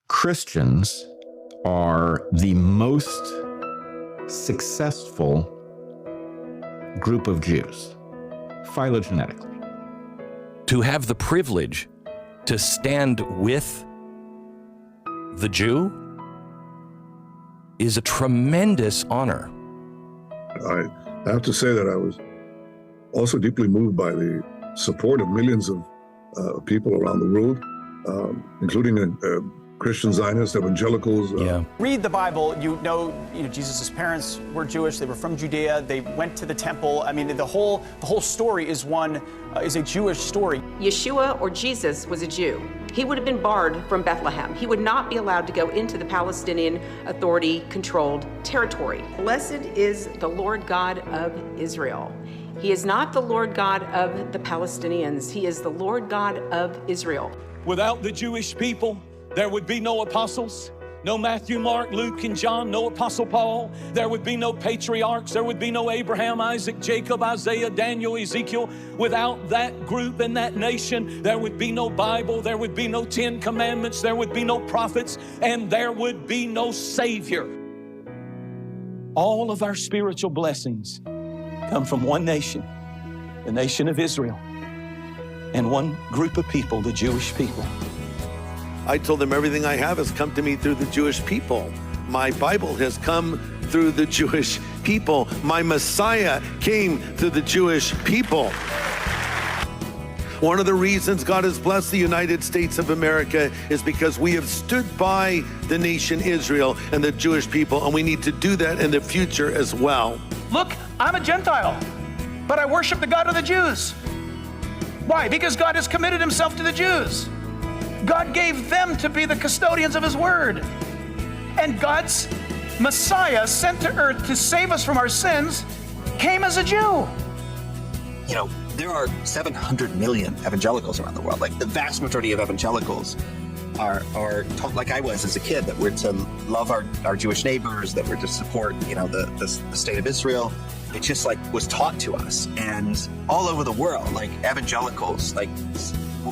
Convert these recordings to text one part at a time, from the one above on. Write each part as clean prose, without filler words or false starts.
Christians are the most successful group of Jews, phylogenetically. To have the privilege to stand with the Jew is a tremendous honor. I have to say that I was also deeply moved by the support of millions of people around the world, including Christian Zionists, evangelicals. Read the Bible, you know Jesus' parents were Jewish, they were from Judea, they went to the temple. I mean, the whole story is a Jewish story. Yeshua, or Jesus, was a Jew. He would have been barred from Bethlehem. He would not be allowed to go into the Palestinian Authority-controlled territory. Blessed is the Lord God of Israel. He is not the Lord God of the Palestinians. He is the Lord God of Israel. Without the Jewish people, there would be no apostles, no Matthew, Mark, Luke, and John, no Apostle Paul. There would be no patriarchs. There would be no Abraham, Isaac, Jacob, Isaiah, Daniel, Ezekiel. Without that group and that nation, there would be no Bible. There would be no 10 Commandments. There would be no prophets, and there would be no Savior. All of our spiritual blessings come from one nation, the nation of Israel, and one group of people, the Jewish people. I told them everything I have has come to me through the Jewish people. My Bible has come through the Jewish people. My Messiah came through the Jewish people. One of the reasons God has blessed the United States of America is because we have stood by the nation Israel and the Jewish people, and we need to do that in the future as well. Look, I'm a Gentile, but I worship the God of the Jews. Why? Because God has committed himself to the Jews. God gave them to be the custodians of his word. And God's Messiah, sent to earth to save us from our sins, came as a Jew. You know, there are 700 million evangelicals around the world. Like, the vast majority of evangelicals are taught, like I was as a kid, that we're to love our Jewish neighbors, that we're to support, the state of Israel. It just was taught to us. And all over the world, evangelicals,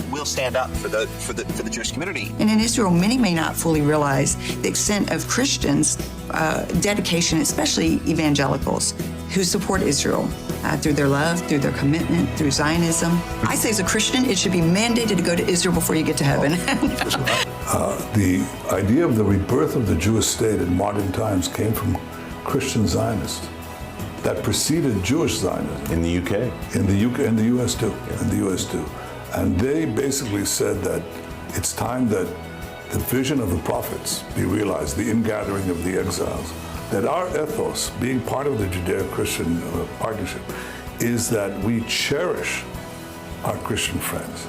will stand up for the Jewish community. And in Israel, many may not fully realize the extent of Christians' dedication, especially evangelicals, who support Israel through their love, through their commitment, through Zionism. I say as a Christian, it should be mandated to go to Israel before you get to heaven. The idea of the rebirth of the Jewish state in modern times came from Christian Zionists that preceded Jewish Zionism. In the UK? In the UK, in the US too, in the US too. And they basically said that it's time that the vision of the prophets be realized, the ingathering of the exiles, that our ethos, being part of the Judeo-Christian partnership, is that we cherish our Christian friends.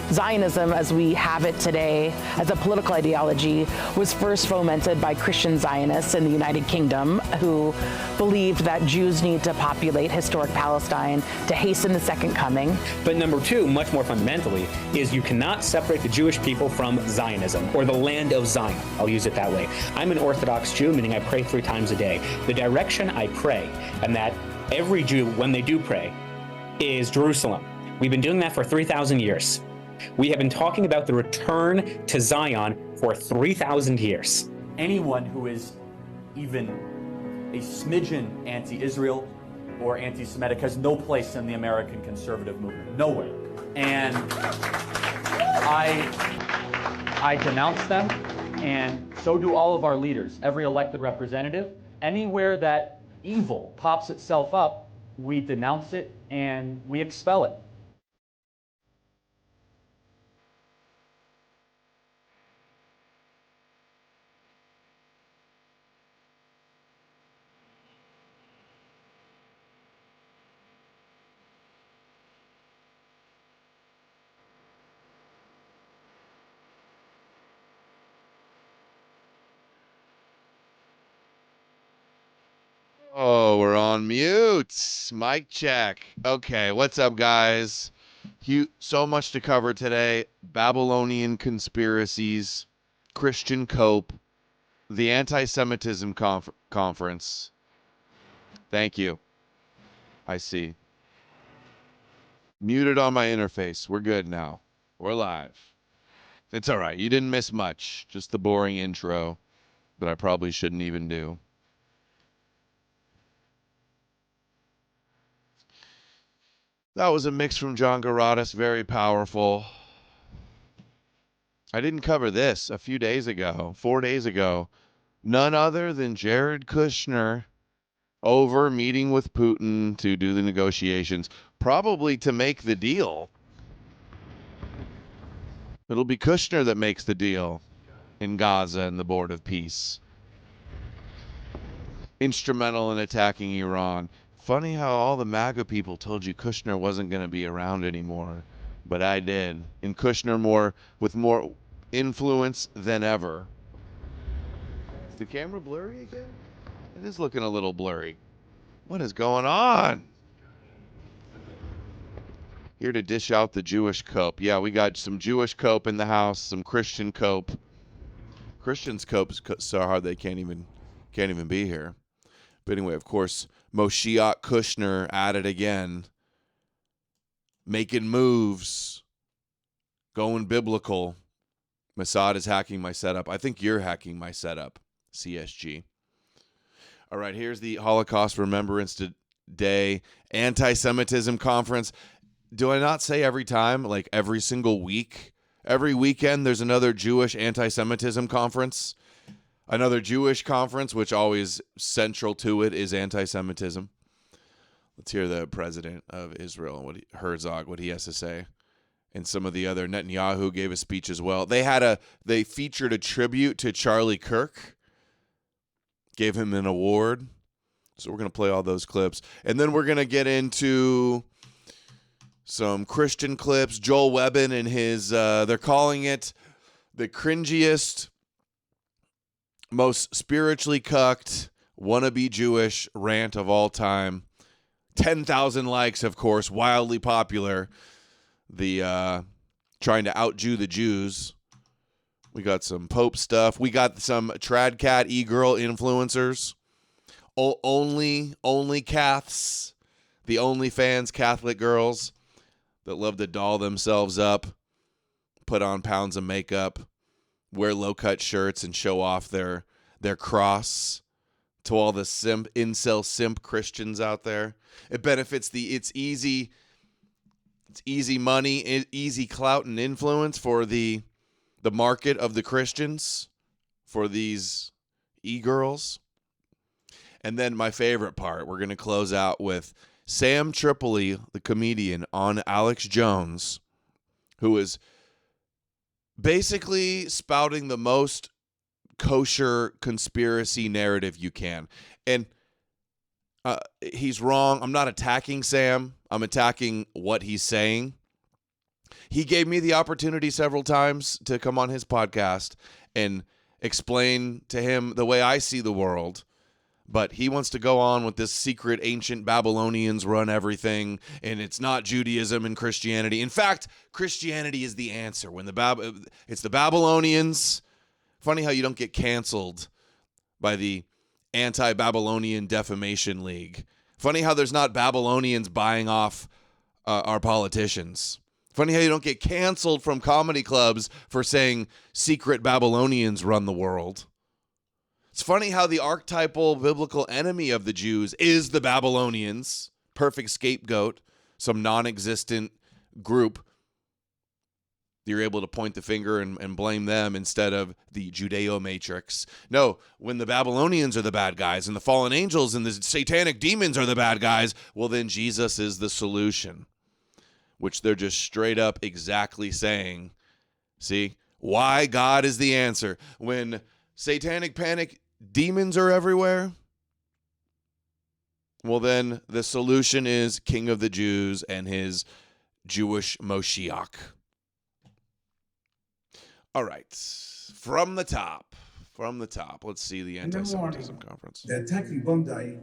Zionism, as we have it today, as a political ideology, was first fomented by Christian Zionists in the United Kingdom, who believed that Jews need to populate historic Palestine to hasten the second coming. But number two, much more fundamentally, is you cannot separate the Jewish people from Zionism, or the land of Zion. I'll use it that way. I'm an Orthodox Jew, meaning I pray 3 times a day. The direction I pray, and that every Jew, when they do pray, is Jerusalem. We've been doing that for 3,000 years. We have been talking about the return to Zion for 3,000 years. Anyone who is even a smidgen anti-Israel or anti-Semitic has no place in the American conservative movement, nowhere. And I denounce them, and so do all of our leaders, every elected representative. Anywhere that evil pops itself up, we denounce it and we expel it. Oh, we're on mute. Mic check. Okay, what's up, guys? So much to cover today. Babylonian conspiracies, Christian cope, the Anti-Semitism conference. Thank you. I see. Muted on my interface. We're good now. We're live. It's all right. You didn't miss much. Just the boring intro that I probably shouldn't even do. That was a mix from John Garadas. Very powerful. I didn't cover this a few days ago, 4 days ago. None other than Jared Kushner over meeting with Putin to do the negotiations, probably to make the deal. It'll be Kushner that makes the deal in Gaza and the Board of Peace. Instrumental in attacking Iran. Funny how all the MAGA people told you Kushner wasn't going to be around anymore, but I did. And Kushner with more influence than ever. Is the camera blurry again? It is looking a little blurry. What is going on? Here to dish out the Jewish cope. Yeah, we got some Jewish cope in the house, some Christian cope. Christians cope is so hard they can't even be here. But anyway, of course, Moshiach Kushner at it again, making moves, going biblical. Mossad is hacking my setup. I think you're hacking my setup, CSG. All right, here's the Holocaust Remembrance Day Anti-Semitism Conference. Do I not say every time, like every single week? Every weekend there's another Jewish anti-Semitism conference. Another Jewish conference, which always central to it is anti-Semitism. Let's hear the president of Israel, Herzog, what he has to say. And some of the other, Netanyahu gave a speech as well. They featured a tribute to Charlie Kirk. Gave him an award. So we're going to play all those clips. And then we're going to get into some Christian clips. Joel Webbin and his, they're calling it the cringiest, most spiritually cucked, wannabe Jewish rant of all time. 10,000 likes, of course, wildly popular. The trying to out-Jew the Jews. We got some Pope stuff. We got some Tradcat e-girl influencers. Only Caths. The OnlyFans Catholic girls that love to doll themselves up, put on pounds of makeup, wear low-cut shirts, and show off their cross to all the incel simp Christians out there. It benefits it's easy money, easy clout and influence for the market of the Christians, for these e-girls. And then my favorite part, we're going to close out with Sam Tripoli, the comedian, on Alex Jones, who is basically spouting the most kosher conspiracy narrative you can. And he's wrong. I'm not attacking Sam. I'm attacking what he's saying. He gave me the opportunity several times to come on his podcast and explain to him the way I see the world. But he wants to go on with this secret ancient Babylonians run everything, and it's not Judaism and Christianity. In fact, Christianity is the answer. It's the Babylonians. Funny how you don't get canceled by the Anti-Babylonian Defamation League. Funny how there's not Babylonians buying off our politicians. Funny how you don't get canceled from comedy clubs for saying secret Babylonians run the world. It's funny how the archetypal biblical enemy of the Jews is the Babylonians. Perfect scapegoat, some non-existent group. You're able to point the finger and blame them instead of the Judeo-matrix. No, when the Babylonians are the bad guys and the fallen angels and the satanic demons are the bad guys, well, then Jesus is the solution, which they're just straight up exactly saying. See, why God is the answer. When satanic panic demons are everywhere, well, then the solution is King of the Jews and his Jewish Moshiach. All right, from the top, let's see the Anti-Semitism Conference. The attack in Bondi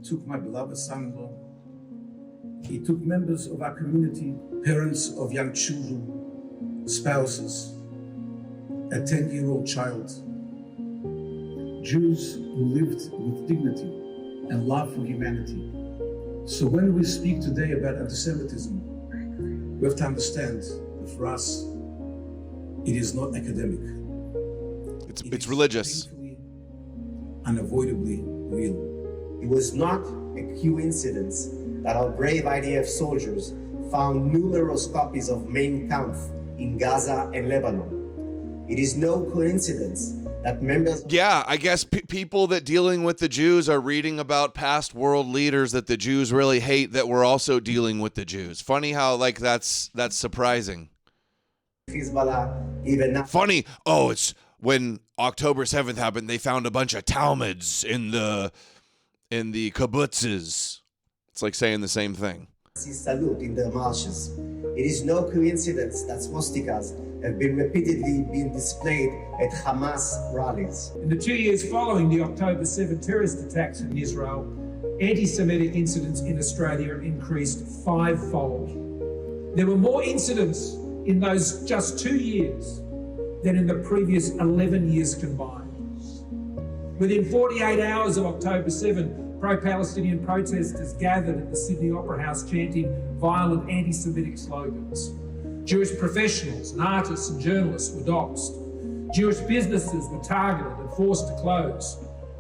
took my beloved son-in-law. He took members of our community, parents of young children, spouses, a 10-year-old child, Jews who lived with dignity and love for humanity. So when we speak today about anti-Semitism, we have to understand that for us, It is not academic. It's religious. Painfully, unavoidably real. It was not a coincidence that our brave IDF soldiers found numerous copies of Mein Kampf in Gaza and Lebanon. It is no coincidence that members... Yeah, I guess people that dealing with the Jews are reading about past world leaders that the Jews really hate that were also dealing with the Jews. Funny how, like, that's surprising. Funny. Oh, it's when October 7th happened, they found a bunch of Talmuds in the kibbutzes. It's like saying the same thing. Salute in the marshes. It is no coincidence that swastikas have been repeatedly displayed at Hamas rallies. In the 2 years following the October 7 terrorist attacks in Israel, anti-Semitic incidents in Australia increased fivefold. There were more incidents in those just 2 years than in the previous 11 years combined. Within 48 hours of October 7, pro-Palestinian protesters gathered at the Sydney Opera House chanting violent anti-Semitic slogans. Jewish professionals and artists and journalists were doxxed. Jewish businesses were targeted and forced to close.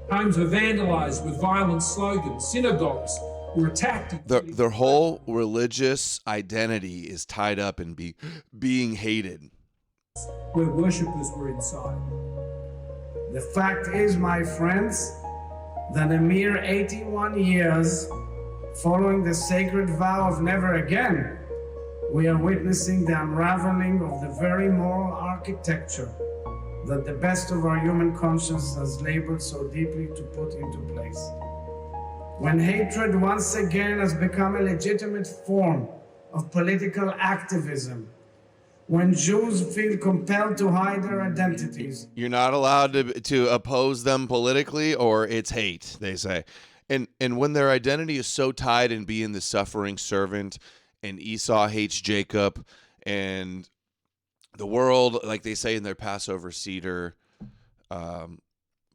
Homes were vandalized with violent slogans. Synagogues were attacked. Their whole religious identity is tied up in being hated. Where worshippers were inside. The fact is, my friends, that a mere 81 years following the sacred vow of never again, we are witnessing the unraveling of the very moral architecture that the best of our human conscience has labored so deeply to put into place. When hatred once again has become a legitimate form of political activism, when Jews feel compelled to hide their identities. You're not allowed to oppose them politically, or it's hate, they say. And when their identity is so tied in being the suffering servant, and Esau hates Jacob, and the world, like they say in their Passover Seder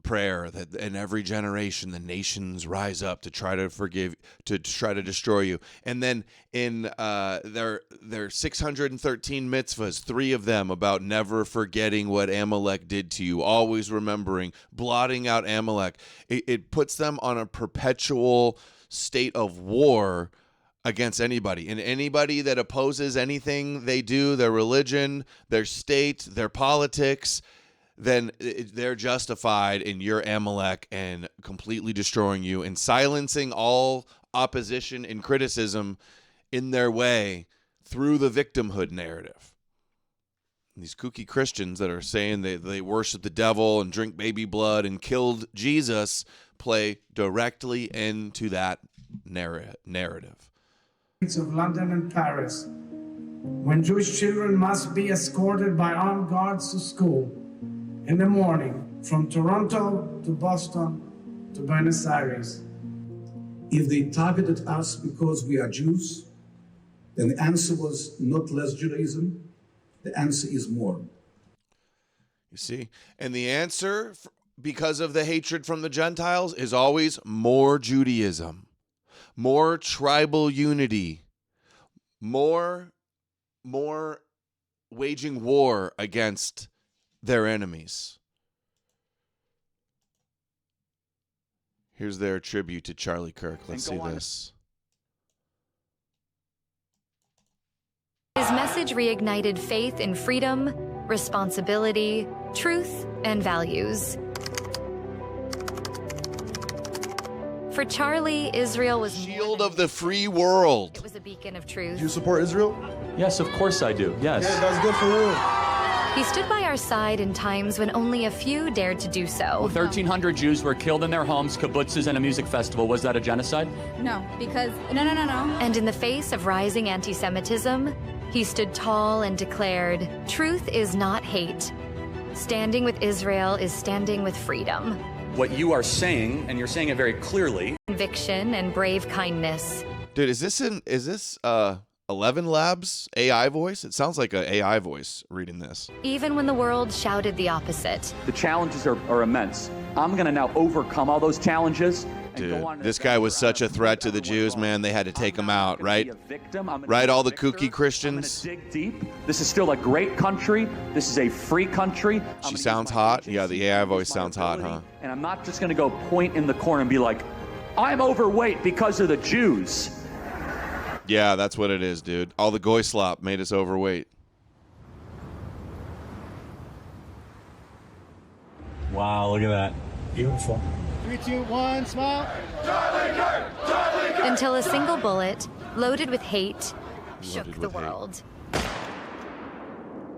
prayer, that in every generation the nations rise up to try to forgive, to try to destroy you. And then in their 613 mitzvahs, 3 of them about never forgetting what Amalek did to you, always remembering, blotting out Amalek. It puts them on a perpetual state of war against anybody. And anybody that opposes anything they do, their religion, their state, their politics, then they're justified in your Amalek and completely destroying you and silencing all opposition and criticism in their way through the victimhood narrative. And these kooky Christians that are saying they worship the devil and drink baby blood and killed Jesus play directly into that narrative. Of London and Paris, when Jewish children must be escorted by armed guards to school in the morning, from Toronto to Boston to Buenos Aires. If they targeted us because we are Jews, then the answer was not less Judaism. The answer is more. You see? And the answer, because of the hatred from the Gentiles, is always more Judaism, more tribal unity, more waging war against their enemies. Here's their tribute to Charlie Kirk. Let's see this. His message reignited faith in freedom, responsibility, truth, and values. For Charlie, Israel was shield of the free world. It was a beacon of truth. Do you support Israel? Yes, of course I do. Yes. Yeah, that's good for you. He stood by our side in times when only a few dared to do so. 1,300 Jews were killed in their homes, kibbutzes, and a music festival. Was that a genocide? No, because no. And in the face of rising anti-Semitism, he stood tall and declared, "Truth is not hate. Standing with Israel is standing with freedom." What you are saying, and you're saying it very clearly. Conviction and brave kindness. Dude, is this 11 Labs AI voice? It sounds like an AI voice reading this. Even when the world shouted the opposite. The challenges are immense. I'm going to now overcome all those challenges Dude, this guy was such a threat to the Jews, man. They had to take him out, right? Right, all the kooky Christians. Dig deep. This is still a great country. This is a free country. She sounds hot. Yeah, the AI voice sounds hot, huh? And I'm not just going to go point in the corner and be like, I'm overweight because of the Jews. Yeah, that's what it is, dude. All the goy slop made us overweight. Wow, look at that. Beautiful. 3, 2, 1, smile. Charlie Kirk! Charlie Kirk! Until a single bullet, loaded with hate, shook the world.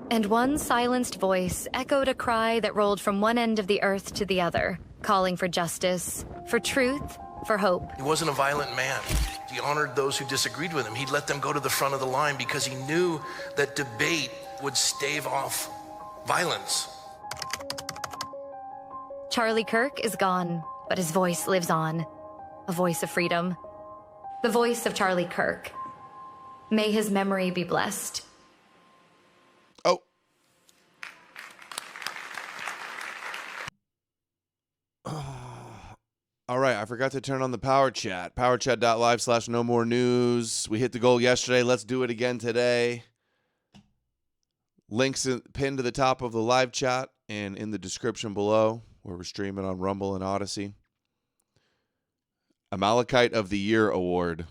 And one silenced voice echoed a cry that rolled from one end of the earth to the other, calling for justice, for truth, for hope. He wasn't a violent man. He honored those who disagreed with him. He'd let them go to the front of the line because he knew that debate would stave off violence. Charlie Kirk is gone, but his voice lives on. A voice of freedom. The voice of Charlie Kirk. May his memory be blessed. Oh. All right, I forgot to turn on the Power Chat. Powerchat.live/no-more-news. We hit the goal yesterday. Let's do it again today. Links pinned to the top of the live chat and in the description below, where we're streaming on Rumble and Odysee. Amalekite of the Year Award.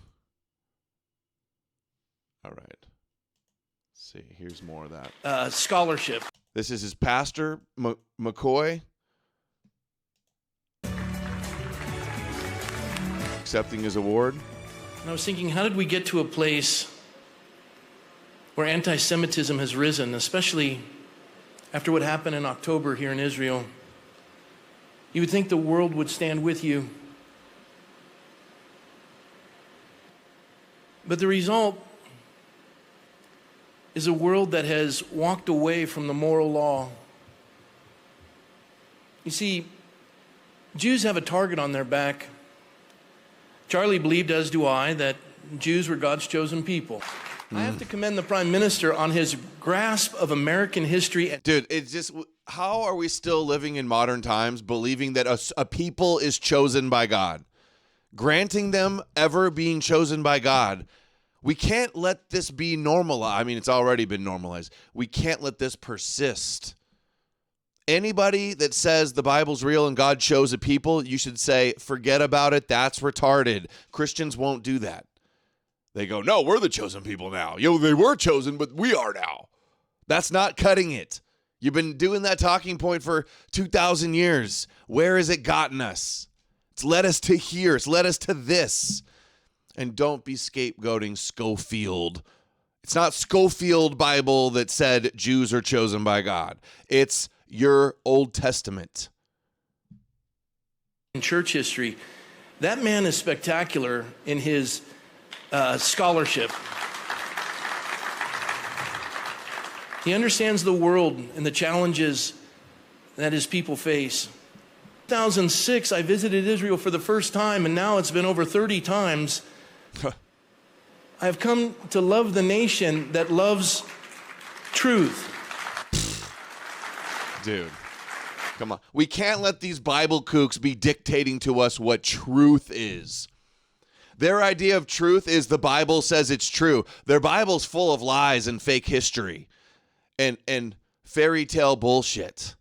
All right. Let's see, here's more of that. Scholarship. This is his pastor, McCoy. Accepting his award. And I was thinking, how did we get to a place where anti-Semitism has risen, especially after what happened in October here in Israel? You would think the world would stand with you. But the result is a world that has walked away from the moral law. You see, Jews have a target on their back. Charlie believed, as do I, that Jews were God's chosen people. I have to commend the Prime Minister on his grasp of American history. Dude, it's just, how are we still living in modern times believing that a people is chosen by God? Granting them ever being chosen by God. We can't let this be normalized. I mean, it's already been normalized. We can't let this persist. Anybody that says the Bible's real and God chose a people, you should say, forget about it. That's retarded. Christians won't do that. They go, no, we're the chosen people now. Yo, they were chosen, but we are now. That's not cutting it. You've been doing that talking point for 2,000 years. Where has it gotten us? It's led us to here. It's led us to this. And don't be scapegoating Schofield. It's not Schofield Bible that said Jews are chosen by God. It's your Old Testament. In church history, that man is spectacular in his scholarship. He understands the world and the challenges that his people face. In 2006, I visited Israel for the first time, and now it's been over 30 times. I've come to love the nation that loves truth. Dude, come on. We can't let these Bible kooks be dictating to us what truth is. Their idea of truth is the Bible says it's true. Their Bible's full of lies and fake history and fairy tale bullshit.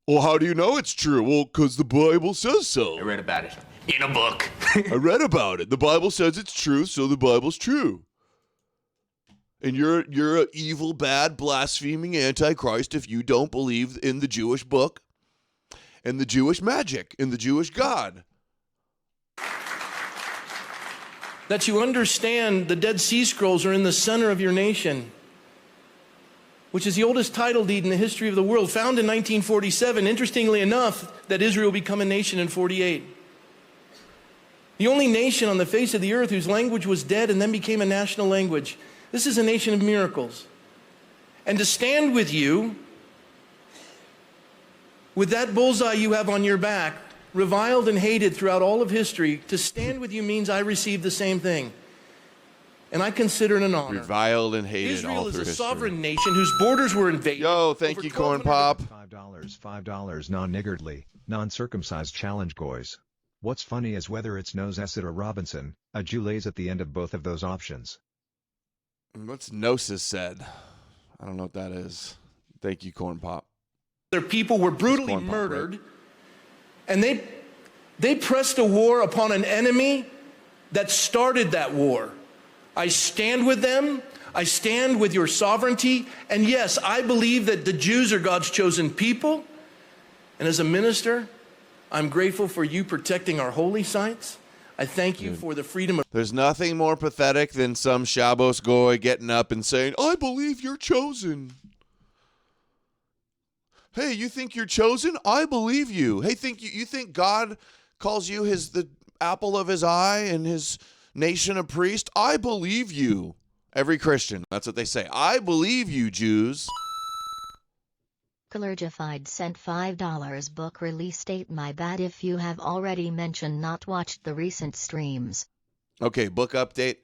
Well, how do you know it's true? Well, because the Bible says so. I read about it in a book. I read about it. The Bible says it's true, so the Bible's true. And you're an evil, bad, blaspheming antichrist if you don't believe in the Jewish book and the Jewish magic and the Jewish God. That you understand the Dead Sea Scrolls are in the center of your nation, which is the oldest title deed in the history of the world, found in 1947. Interestingly enough, that Israel became a nation in 48. The only nation on the face of the earth whose language was dead and then became a national language. This is a nation of miracles. And to stand with you, with that bullseye you have on your back, reviled and hated throughout all of history, to stand with you means I received the same thing. And I consider it an honor. Reviled and hated Israel all is through a history. sovereign nation whose borders were invaded. Yo, thank you, Corn Pop. $5 non-niggardly, non-circumcised challenge goys. What's funny is whether it's Gnosis or Robinson, a Jew lays at the end of both of those options. What's Gnosis said? I don't know what that is. Thank you, Corn Pop. Their people were brutally murdered, and they pressed a war upon an enemy that started that war. I stand with them. I stand with your sovereignty. And yes, I believe that the Jews are God's chosen people. And as a minister, I'm grateful for you protecting our holy sites. I thank you for the freedom of... There's nothing more pathetic than some Shabbos goy getting up and saying, I believe you're chosen. Hey, you think you're chosen? I believe you. Hey, you think God calls you the apple of his eye and his nation a priest? I believe you. Every Christian, that's what they say. I believe you, Jews. Clergified sent $5 book release date. My bad if you have already mentioned not watched the recent streams. Okay, book update.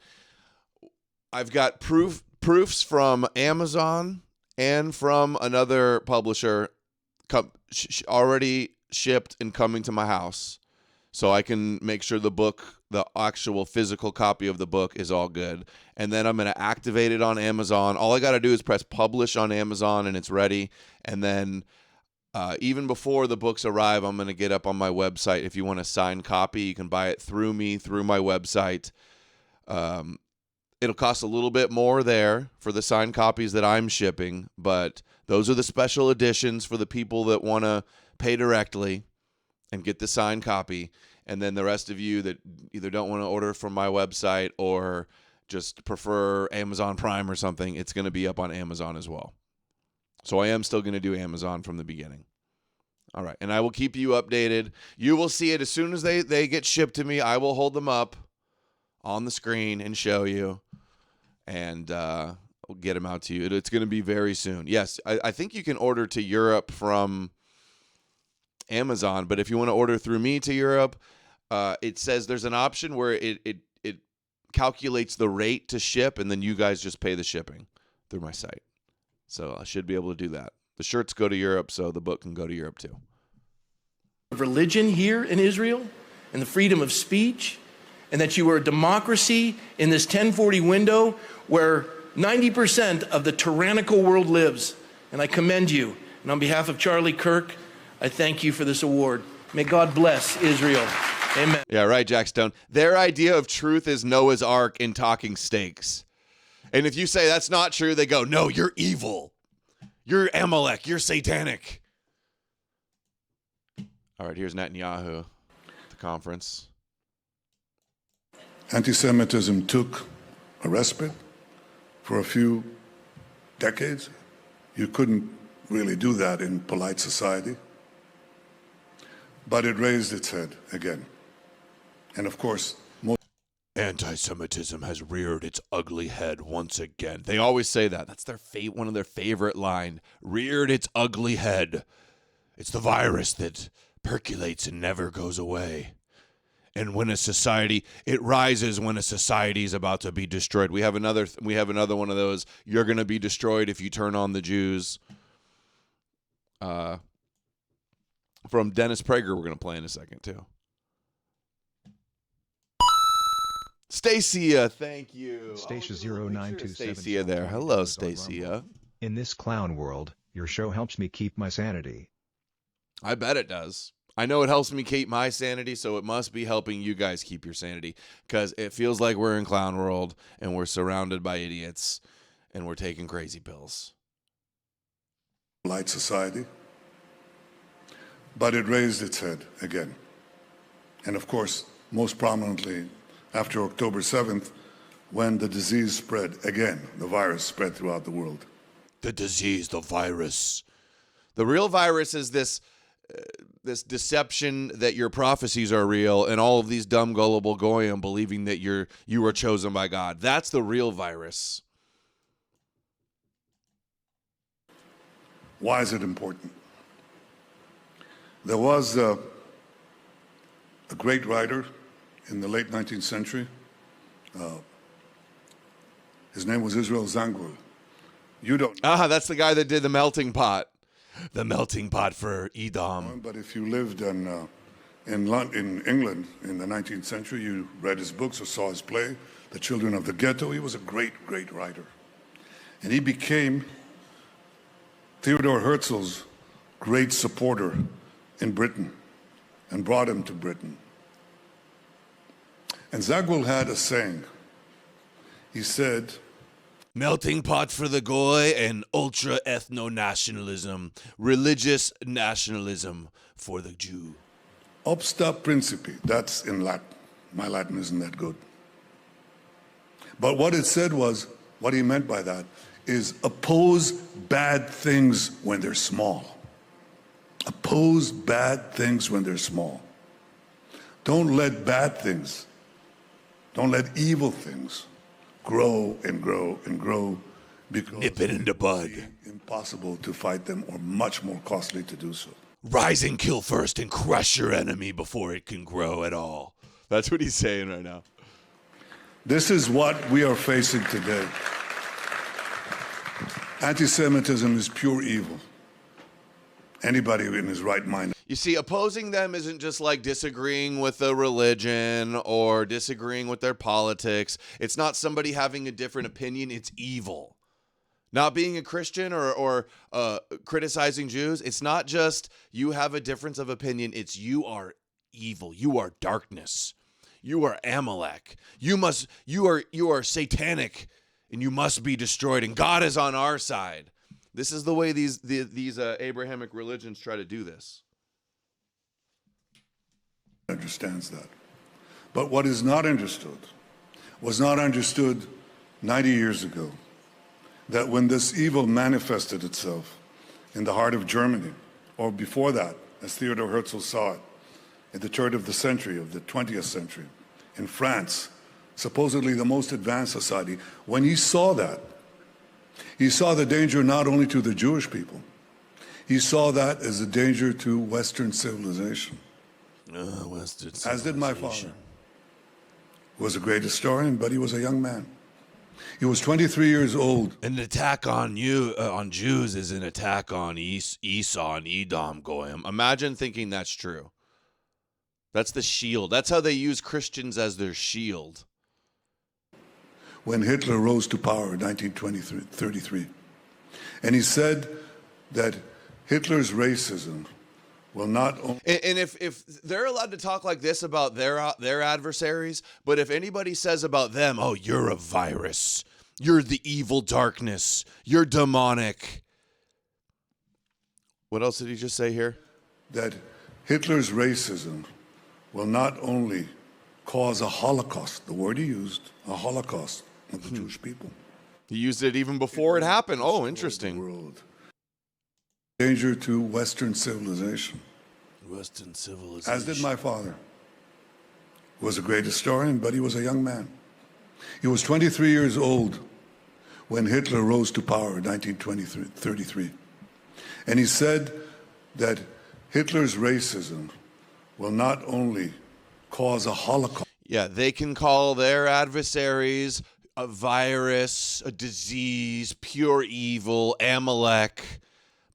I've got proofs from Amazon and from another publisher already shipped and coming to my house. So I can make sure the actual physical copy of the book is all good. And then I'm going to activate it on Amazon. All I got to do is press publish on Amazon and it's ready. And then even before the books arrive, I'm going to get up on my website. If you want a signed copy, you can buy it through me, through my website. It'll cost a little bit more there for the signed copies that I'm shipping. But those are the special editions for the people that want to pay directly and get the signed copy. And then the rest of you that either don't want to order from my website or just prefer Amazon Prime or something, it's going to be up on Amazon as well. So I am still going to do Amazon from the beginning. All right. And I will keep you updated. You will see it as soon as they get shipped to me. I will hold them up on the screen and show you. And I'll get them out to you. It's going to be very soon. Yes, I think you can order to Europe from Amazon, but if you want to order through me to Europe, it says there's an option where it calculates the rate to ship, and then you guys just pay the shipping through my site. So I should be able to do that. The shirts go to Europe, so the book can go to Europe too. Religion here in Israel and the freedom of speech, and that you are a democracy in this 1040 window where 90% of the tyrannical world lives. And I commend you. And on behalf of Charlie Kirk, I thank you for this award. May God bless Israel. Amen. Yeah, right, Jack Stone. Their idea of truth is Noah's Ark and talking steaks. And if you say that's not true, they go, no, you're evil. You're Amalek. You're satanic. All right, here's Netanyahu at the conference. Anti-Semitism took a respite for a few decades. You couldn't really do that in polite society. But it raised its head again. And of course, anti-Semitism has reared its ugly head once again. They always say that. That's their one of their favorite line. Reared its ugly head. It's the virus that percolates and never goes away. And when a society, it rises when a society is about to be destroyed. We have another one of those. You're going to be destroyed if you turn on the Jews. From Dennis Prager, we're going to play in a second, too. Stacia, thank you. Stacia 0927. Stacia there. Hello, Stacia. In this clown world, your show helps me keep my sanity. I bet it does. I know it helps me keep my sanity, so it must be helping you guys keep your sanity, because it feels like we're in clown world and we're surrounded by idiots and we're taking crazy pills. Polite society. But it raised its head again. And of course, most prominently after October 7th, when the disease spread again, the virus spread throughout the world. The disease, the virus. The real virus is this deception that your prophecies are real and all of these dumb, gullible goyim believing that you are chosen by God. That's the real virus. Why is it important? There was a great writer in the late 19th century. His name was Israel Zangwill. You don't know. That's the guy that did the melting pot. The melting pot for Edom. But if you lived in in England in the 19th century. You read his books or saw his play, The Children of the Ghetto. He was a great, great writer. And he became Theodore Herzl's great supporter in Britain and brought him to Britain. And Zagul had a saying. He said, melting pot for the goy and ultra ethno-nationalism, religious nationalism for the Jew. Obsta principi, that's in Latin. My Latin isn't that good. But what it said was, what he meant by that is oppose bad things when they're small. Oppose bad things when they're small. Don't let bad things, don't let evil things grow and grow and grow, because nip it in the bud. It's impossible to fight them or much more costly to do so. Rise and kill first and crush your enemy before it can grow at all. That's what he's saying right now. This is what we are facing today. Anti-Semitism is pure evil. Anybody in his right mind. You see, opposing them isn't just like disagreeing with a religion or disagreeing with their politics. It's not somebody having a different opinion. It's evil. Not being a Christian or criticizing Jews, it's not just you have a difference of opinion. It's you are evil. You are darkness. You are Amalek. You are satanic, and you must be destroyed. And God is on our side. This is the way these Abrahamic religions try to do this. Understands that. But what is not understood was not understood 90 years ago, that when this evil manifested itself in the heart of Germany, or before that, as Theodor Herzl saw it, at the turn of the century, of the 20th century, in France, supposedly the most advanced society, when he saw that, he saw the danger not only to the Jewish people, he saw that as a danger to Western civilization. Western civilization. As did my father, who was a great historian, but he was a young man. He was 23 years old. An attack on Jews is an attack on Esau and Edom, Goyim. Imagine thinking that's true. That's the shield. That's how they use Christians as their shield. When Hitler rose to power in 1933. And he said that Hitler's racism will not only... And if they're allowed to talk like this about their adversaries, but if anybody says about them, oh, you're a virus, you're the evil darkness, you're demonic. What else did he just say here? That Hitler's racism will not only cause a Holocaust, the word he used, a Holocaust of the Jewish people. He used it even before it happened. Oh, interesting. World. Danger to Western civilization. Western civilization. As did my father, who was a great historian, but he was a young man. He was 23 years old when Hitler rose to power in 1933. And he said that Hitler's racism will not only cause a Holocaust. Yeah, they can call their adversaries a virus, a disease, pure evil, Amalek.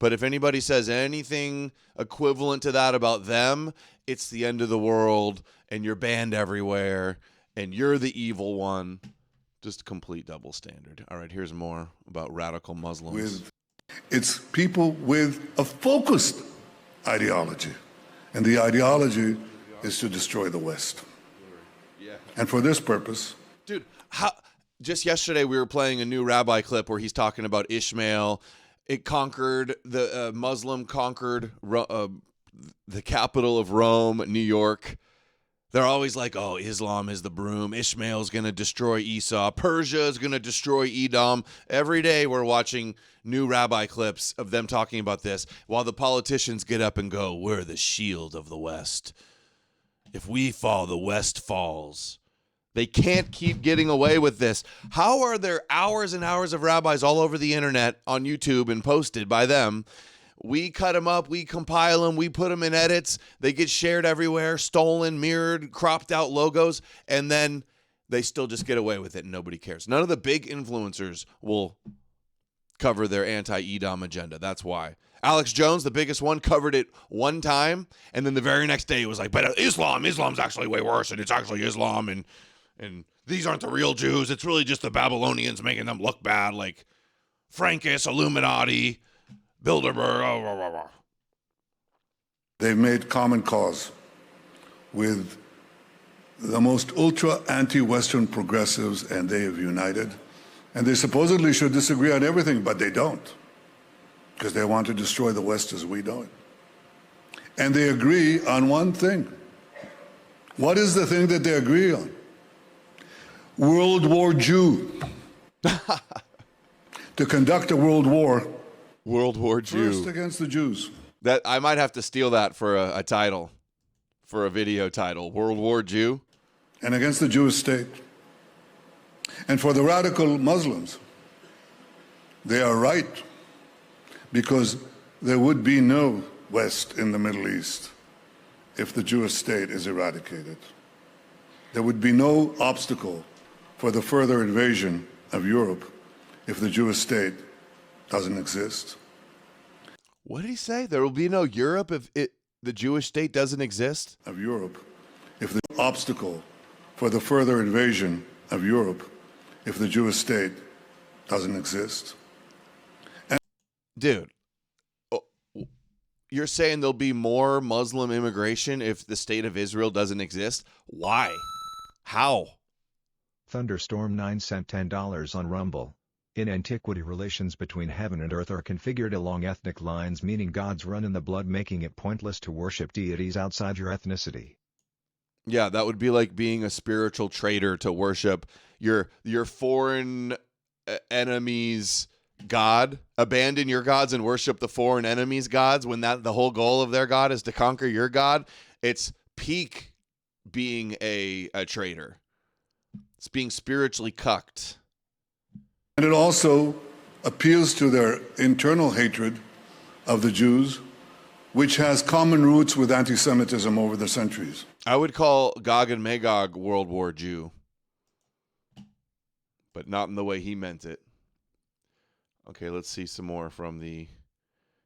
But if anybody says anything equivalent to that about them, it's the end of the world, and you're banned everywhere, and you're the evil one. Just complete double standard. All right, here's more about radical Muslims. It's people with a focused ideology. And the ideology is to destroy the West. Yeah. And for this purpose... Dude, just yesterday we were playing a new rabbi clip where he's talking about Ishmael. It conquered, the Muslim conquered the capital of Rome, New York. They're always like, oh, Islam is the broom. Ishmael's going to destroy Esau. Persia is going to destroy Edom. Every day we're watching new rabbi clips of them talking about this while the politicians get up and go, we're the shield of the West. If we fall, the West falls. They can't keep getting away with this. How are there hours and hours of rabbis all over the internet on YouTube and posted by them? We cut them up, we compile them, we put them in edits. They get shared everywhere, stolen, mirrored, cropped out logos, and then they still just get away with it and nobody cares. None of the big influencers will cover their anti-Edom agenda. That's why. Alex Jones, the biggest one, covered it one time, and then the very next day it was like, but Islam's actually way worse, and it's actually Islam, and these aren't the real Jews. It's really just the Babylonians making them look bad, like Frankus, Illuminati, Bilderberg. They've made common cause with the most ultra anti-Western progressives, and they have united. And they supposedly should disagree on everything, but they don't, because they want to destroy the West as we know it. And they agree on one thing. What is the thing that they agree on? World War Jew. To conduct a world war. World War Jew. First against the Jews. That I might have to steal that for a title, for a video title. World War Jew. And against the Jewish state. And for the radical Muslims, they are right, because there would be no West in the Middle East if the Jewish state is eradicated. There would be no obstacle for the further invasion of Europe if the Jewish state doesn't exist. What did he say? There will be no Europe if the Jewish state doesn't exist? Of Europe, if the obstacle for the further invasion of Europe if the Jewish state doesn't exist. Dude, you're saying there'll be more Muslim immigration if the state of Israel doesn't exist? Why? How? Thunderstorm 9 sent $10 on Rumble. In antiquity, relations between heaven and earth are configured along ethnic lines, meaning gods run in the blood, making it pointless to worship deities outside your ethnicity. Yeah, that would be like being a spiritual traitor to worship your foreign enemy's god. Abandon your gods and worship the foreign enemy's gods when the whole goal of their god is to conquer your god. It's peak being a traitor. It's being spiritually cucked. And it also appeals to their internal hatred of the Jews, which has common roots with anti-Semitism over the centuries. I would call Gog and Magog World War Jew, but not in the way he meant it. Okay, let's see some more from the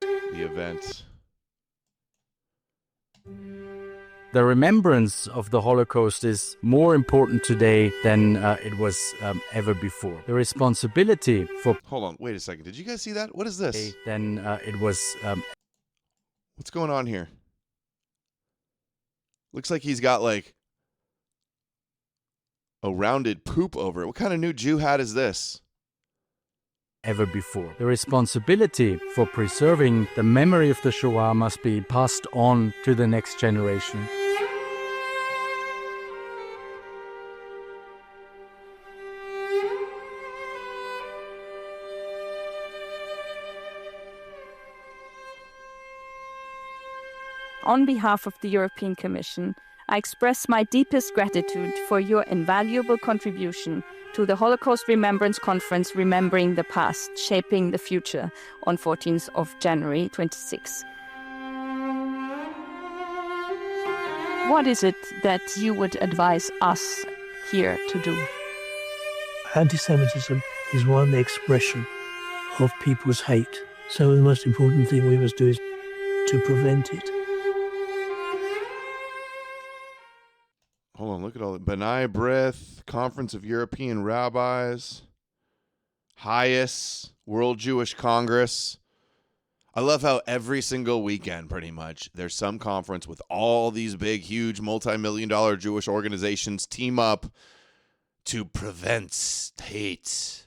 event. The remembrance of the Holocaust is more important today than it was ever before. The responsibility for... Hold on, wait a second. Did you guys see that? What is this? Than it was... What's going on here? Looks like he's got like a rounded poop over it. What kind of new Jew hat is this? Ever before. The responsibility for preserving the memory of the Shoah must be passed on to the next generation. On behalf of the European Commission, I express my deepest gratitude for your invaluable contribution to the Holocaust Remembrance Conference Remembering the Past, Shaping the Future on 14th of January 26. What is it that you would advise us here to do? Anti-Semitism is one expression of people's hate. So the most important thing we must do is to prevent it. Hold on, look at all that. B'nai B'rith, Conference of European Rabbis, HIAS, World Jewish Congress. I love how every single weekend, pretty much, there's some conference with all these big, huge, multi-million-dollar Jewish organizations team up to prevent hate.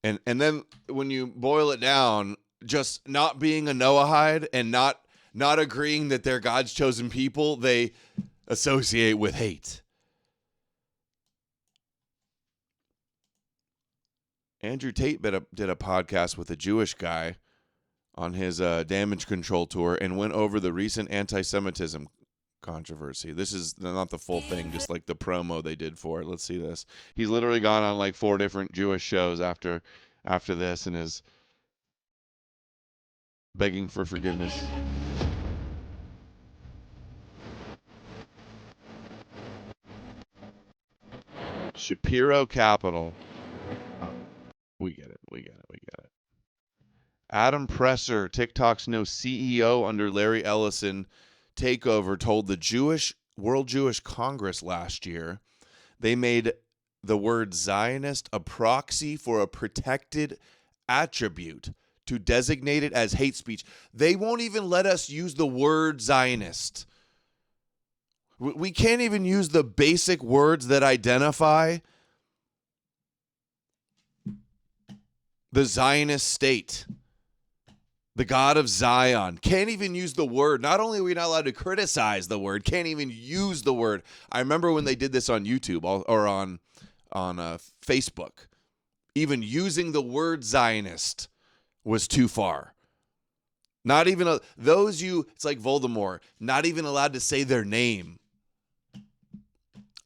And then when you boil it down, just not being a Noahide and not agreeing that they're God's chosen people, they associate with hate. Andrew Tate did a podcast with a Jewish guy on his damage control tour and went over the recent anti-Semitism controversy. This is not the full thing, just like the promo they did for it. Let's see this. He's literally gone on like 4 different Jewish shows after this and is begging for forgiveness. Shapiro Capital. We get it. Adam Presser, TikTok's new CEO under Larry Ellison takeover, told the World Jewish Congress last year they made the word Zionist a proxy for a protected attribute to designate it as hate speech. They won't even let us use the word Zionist. We can't even use the basic words that identify the Zionist state. The God of Zion. Can't even use the word. Not only are we not allowed to criticize the word, can't even use the word. I remember when they did this on YouTube or on Facebook. Even using the word Zionist was too far. Not even it's like Voldemort, not even allowed to say their name.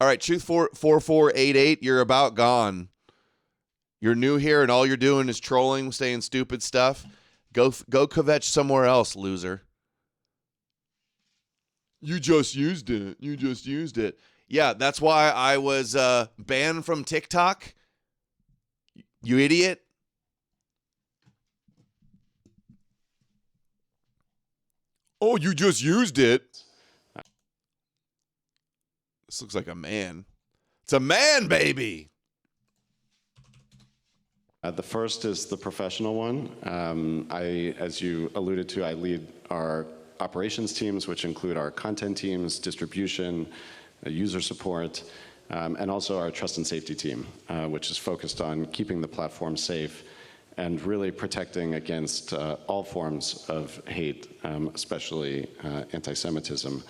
All right, Truth 4488, you're about gone. You're new here and all you're doing is trolling, saying stupid stuff. Go kvetch somewhere else, loser. You just used it. Yeah, that's why I was banned from TikTok. You idiot. Oh, you just used it. This looks like a man. It's a man, baby. The first is the professional one. As you alluded to, I lead our operations teams, which include our content teams, distribution, user support, and also our trust and safety team, which is focused on keeping the platform safe and really protecting against all forms of hate, especially anti-Semitism.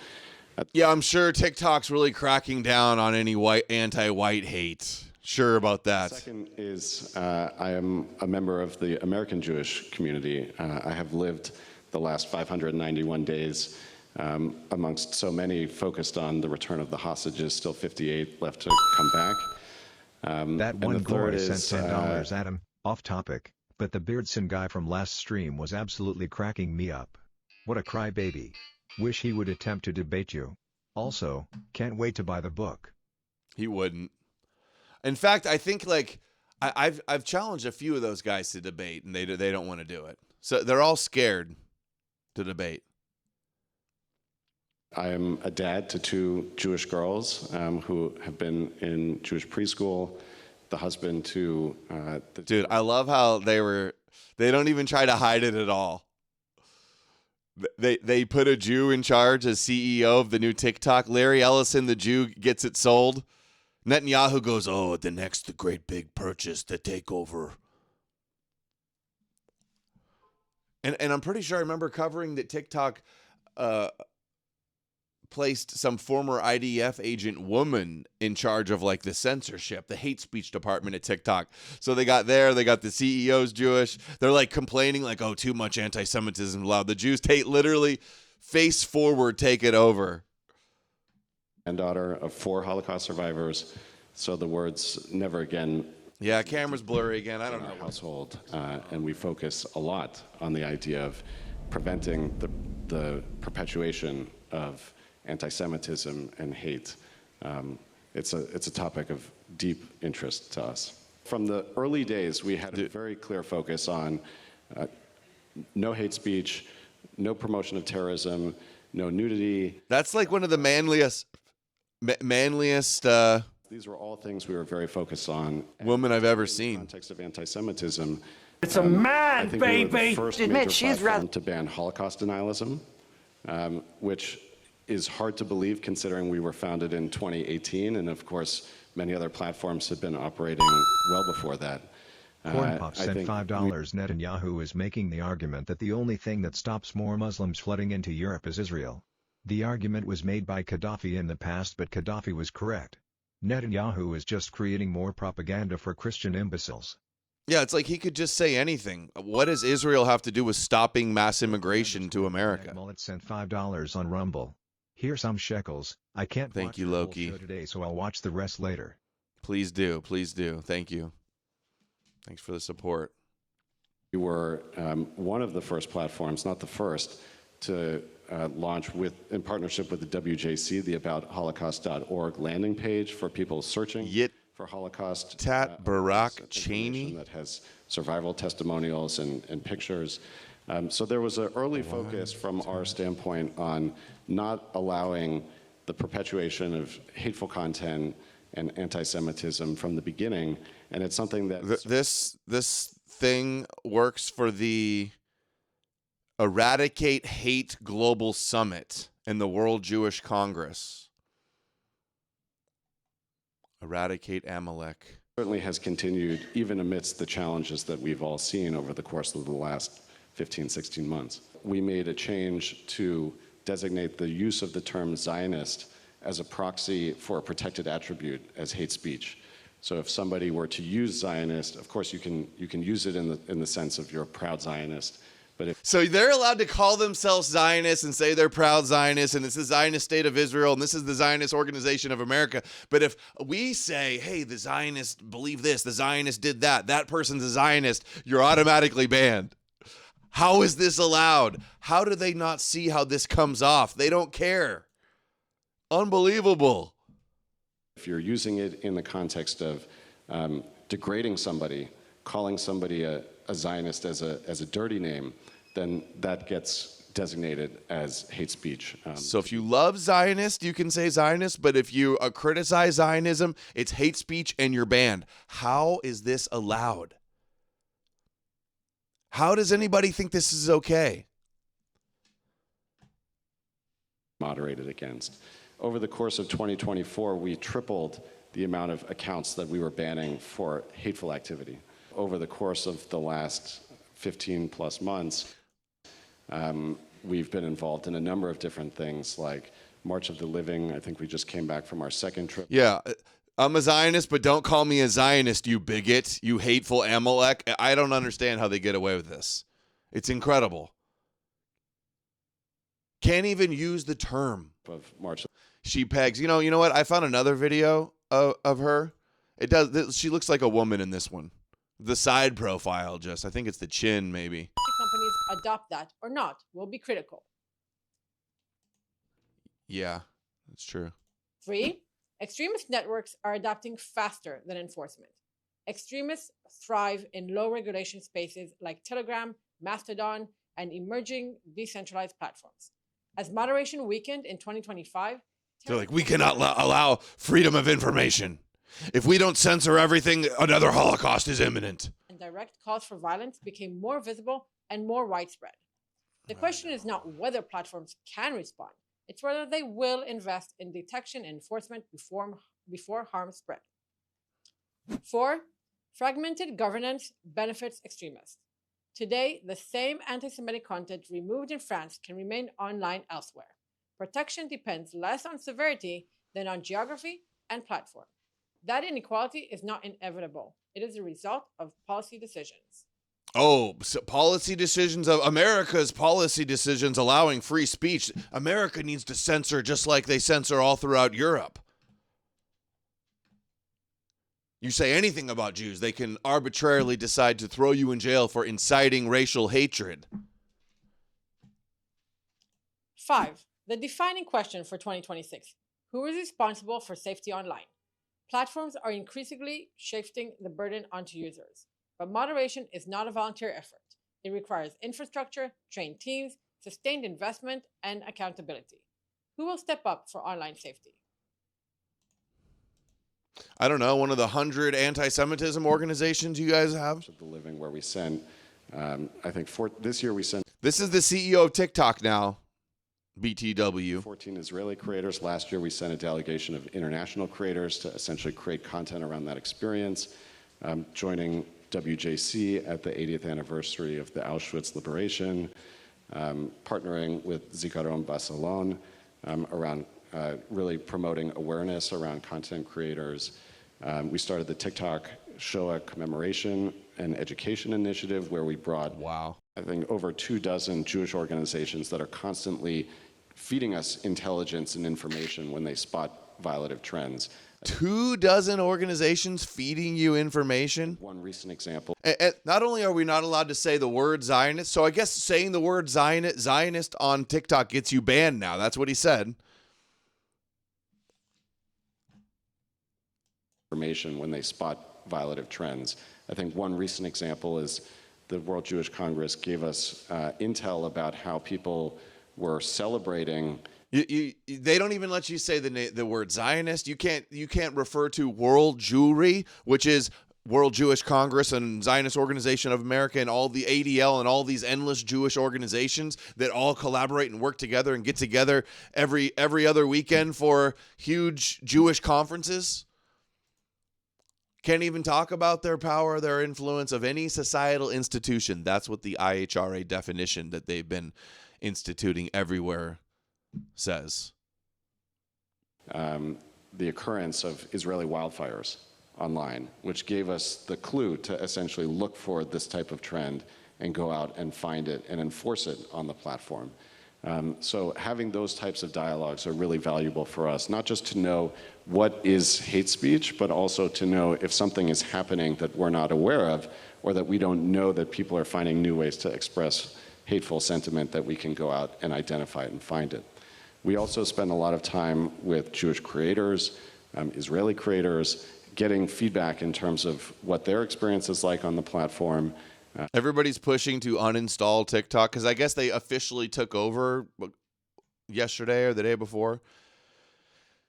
Yeah, I'm sure TikTok's really cracking down on any anti-white hate. Sure about that. Second is I am a member of the American Jewish community. I have lived the last 591 days amongst so many focused on the return of the hostages, still 58 left to come back. That one Glory sent $10, Adam, off topic, but the Beardson guy from last stream was absolutely cracking me up. What a crybaby. Wish he would attempt to debate you. Also, can't wait to buy the book. He wouldn't. In fact, I think I've challenged a few of those guys to debate, and they don't want to do it. So they're all scared to debate. I am a dad to 2 Jewish girls who have been in Jewish preschool. The husband to Dude, I love how they don't even try to hide it at all. They put a Jew in charge as CEO of the new TikTok. Larry Ellison, the Jew, gets it sold. Netanyahu goes, the great big purchase, the takeover. And I'm pretty sure I remember covering that TikTok placed some former IDF agent woman in charge of the censorship, the hate speech department at TikTok. So they got the CEO's Jewish. They're complaining too much anti-Semitism allowed. The Jews literally face forward take it over. Granddaughter of 4 Holocaust survivors, so the words never again. Yeah, camera's blurry again. I don't know. Household, and we focus a lot on the idea of preventing the perpetuation of anti-Semitism and hate. It's a topic of deep interest to us. From the early days, we had a very clear focus on no hate speech, no promotion of terrorism, no nudity. That's one of the manliest. These were all things we were very focused on. Woman I've ever seen. In the context of anti-Semitism. It's a man, I think baby. We were the first major platform to ban Holocaust denialism, which is hard to believe considering we were founded in 2018, and of course, many other platforms have been operating well before that. Cornpop sent $5. Netanyahu is making the argument that the only thing that stops more Muslims flooding into Europe is Israel. The argument was made by Gaddafi in the past, but Gaddafi was correct. Netanyahu is just creating more propaganda for Christian imbeciles. Yeah, it's he could just say anything. What does Israel have to do with stopping mass immigration to America? Mullet sent $5 on Rumble. Here's some shekels. I can't Thank you, Loki. Show today, so I'll watch the rest later. Please do. Please do. Thank you. Thanks for the support. We were one of the first platforms, not the first, to launch in partnership with the WJC, the aboutholocaust.org landing page for people searching for Holocaust. Barak Cheney that has survival testimonials and pictures. So there was an early focus from our standpoint on not allowing the perpetuation of hateful content and anti-Semitism from the beginning, and it's something that this thing works for the Eradicate Hate Global Summit and the World Jewish Congress. Eradicate Amalek. Certainly has continued even amidst the challenges that we've all seen over the course of the last 15, 16 months. We made a change to designate the use of the term Zionist as a proxy for a protected attribute as hate speech. So if somebody were to use Zionist, of course you can use it in the sense of you're a proud Zionist. But so they're allowed to call themselves Zionists and say they're proud Zionists, and it's the Zionist State of Israel, and this is the Zionist Organization of America. But if we say, hey, the Zionists believe this, the Zionists did that, that person's a Zionist, you're automatically banned. How is this allowed? How do they not see how this comes off? They don't care. Unbelievable. If you're using it in the context of degrading somebody, calling somebody a Zionist as a dirty name, then that gets designated as hate speech. So if you love Zionist, you can say Zionist, but if you criticize Zionism, it's hate speech and you're banned. How is this allowed? How does anybody think this is okay? Moderated against. Over the course of 2024, we tripled the amount of accounts that we were banning for hateful activity. Over the course of the last 15 plus months, we've been involved in a number of different things like March of the Living. I think we just came back from our second trip. Yeah, I'm a Zionist, but don't call me a Zionist, you bigot, you hateful Amalek. I don't understand how they get away with this. It's incredible. Can't even use the term. Of March. She pegs. You know what? I found another video of her. She looks like a woman in this one. The side profile, I think it's the chin, maybe. Companies adopt that or not will be critical. Yeah, that's true. 3, extremist networks are adapting faster than enforcement. Extremists thrive in low regulation spaces like Telegram, Mastodon, and emerging decentralized platforms. As moderation weakened in 2025, they're like, we cannot allow freedom of information. If we don't censor everything, another Holocaust is imminent. And direct calls for violence became more visible and more widespread. The question is not whether platforms can respond, it's whether they will invest in detection and enforcement before harm spread. 4, fragmented governance benefits extremists. Today, the same anti-Semitic content removed in France can remain online elsewhere. Protection depends less on severity than on geography and platform. That inequality is not inevitable. It is a result of policy decisions. Oh, so policy decisions of America's policy decisions allowing free speech. America needs to censor just like they censor all throughout Europe. You say anything about Jews, they can arbitrarily decide to throw you in jail for inciting racial hatred. 5, the defining question for 2026. Who is responsible for safety online? Platforms are increasingly shifting the burden onto users, but moderation is not a volunteer effort. It requires infrastructure, trained teams, sustained investment, and accountability. Who will step up for online safety? I don't know, one of the 100 anti-Semitism organizations you guys have? The Living, where we sent, I think this year we sent... This is the CEO of TikTok now. BTW. 14 Israeli creators. Last year, we sent a delegation of international creators to essentially create content around that experience, joining WJC at the 80th anniversary of the Auschwitz liberation, partnering with Zikaron Basalon around really promoting awareness around content creators. We started the TikTok Shoah commemoration and education initiative where we brought, I think, over 24 Jewish organizations that are constantly feeding us intelligence and information when they spot violative trends. 24 organizations feeding you information? One recent example. And not only are we not allowed to say the word Zionist, so I guess saying the word Zionist on TikTok gets you banned now. That's what he said. information when they spot violative trends. I think one recent example is the World Jewish Congress gave us intel about how people were celebrating. They don't even let you say the word Zionist. You can't refer to World Jewry, which is World Jewish Congress and Zionist Organization of America and all the ADL and all these endless Jewish organizations that all collaborate and work together and get together every other weekend for huge Jewish conferences. Can't even talk about their power, their influence of any societal institution. That's what the IHRA definition that they've been instituting everywhere says. The occurrence of Israeli wildfires online, which gave us the clue to essentially look for this type of trend and go out and find it and enforce it on the platform. So having those types of dialogues are really valuable for us, not just to know what is hate speech, but also to know if something is happening that we're not aware of, or that we don't know that people are finding new ways to express hateful sentiment, that we can go out and identify it and find it. We also spend a lot of time with Jewish creators, Israeli creators, getting feedback in terms of what their experience is like on the platform. Everybody's pushing to uninstall TikTok because I guess they officially took over yesterday or the day before.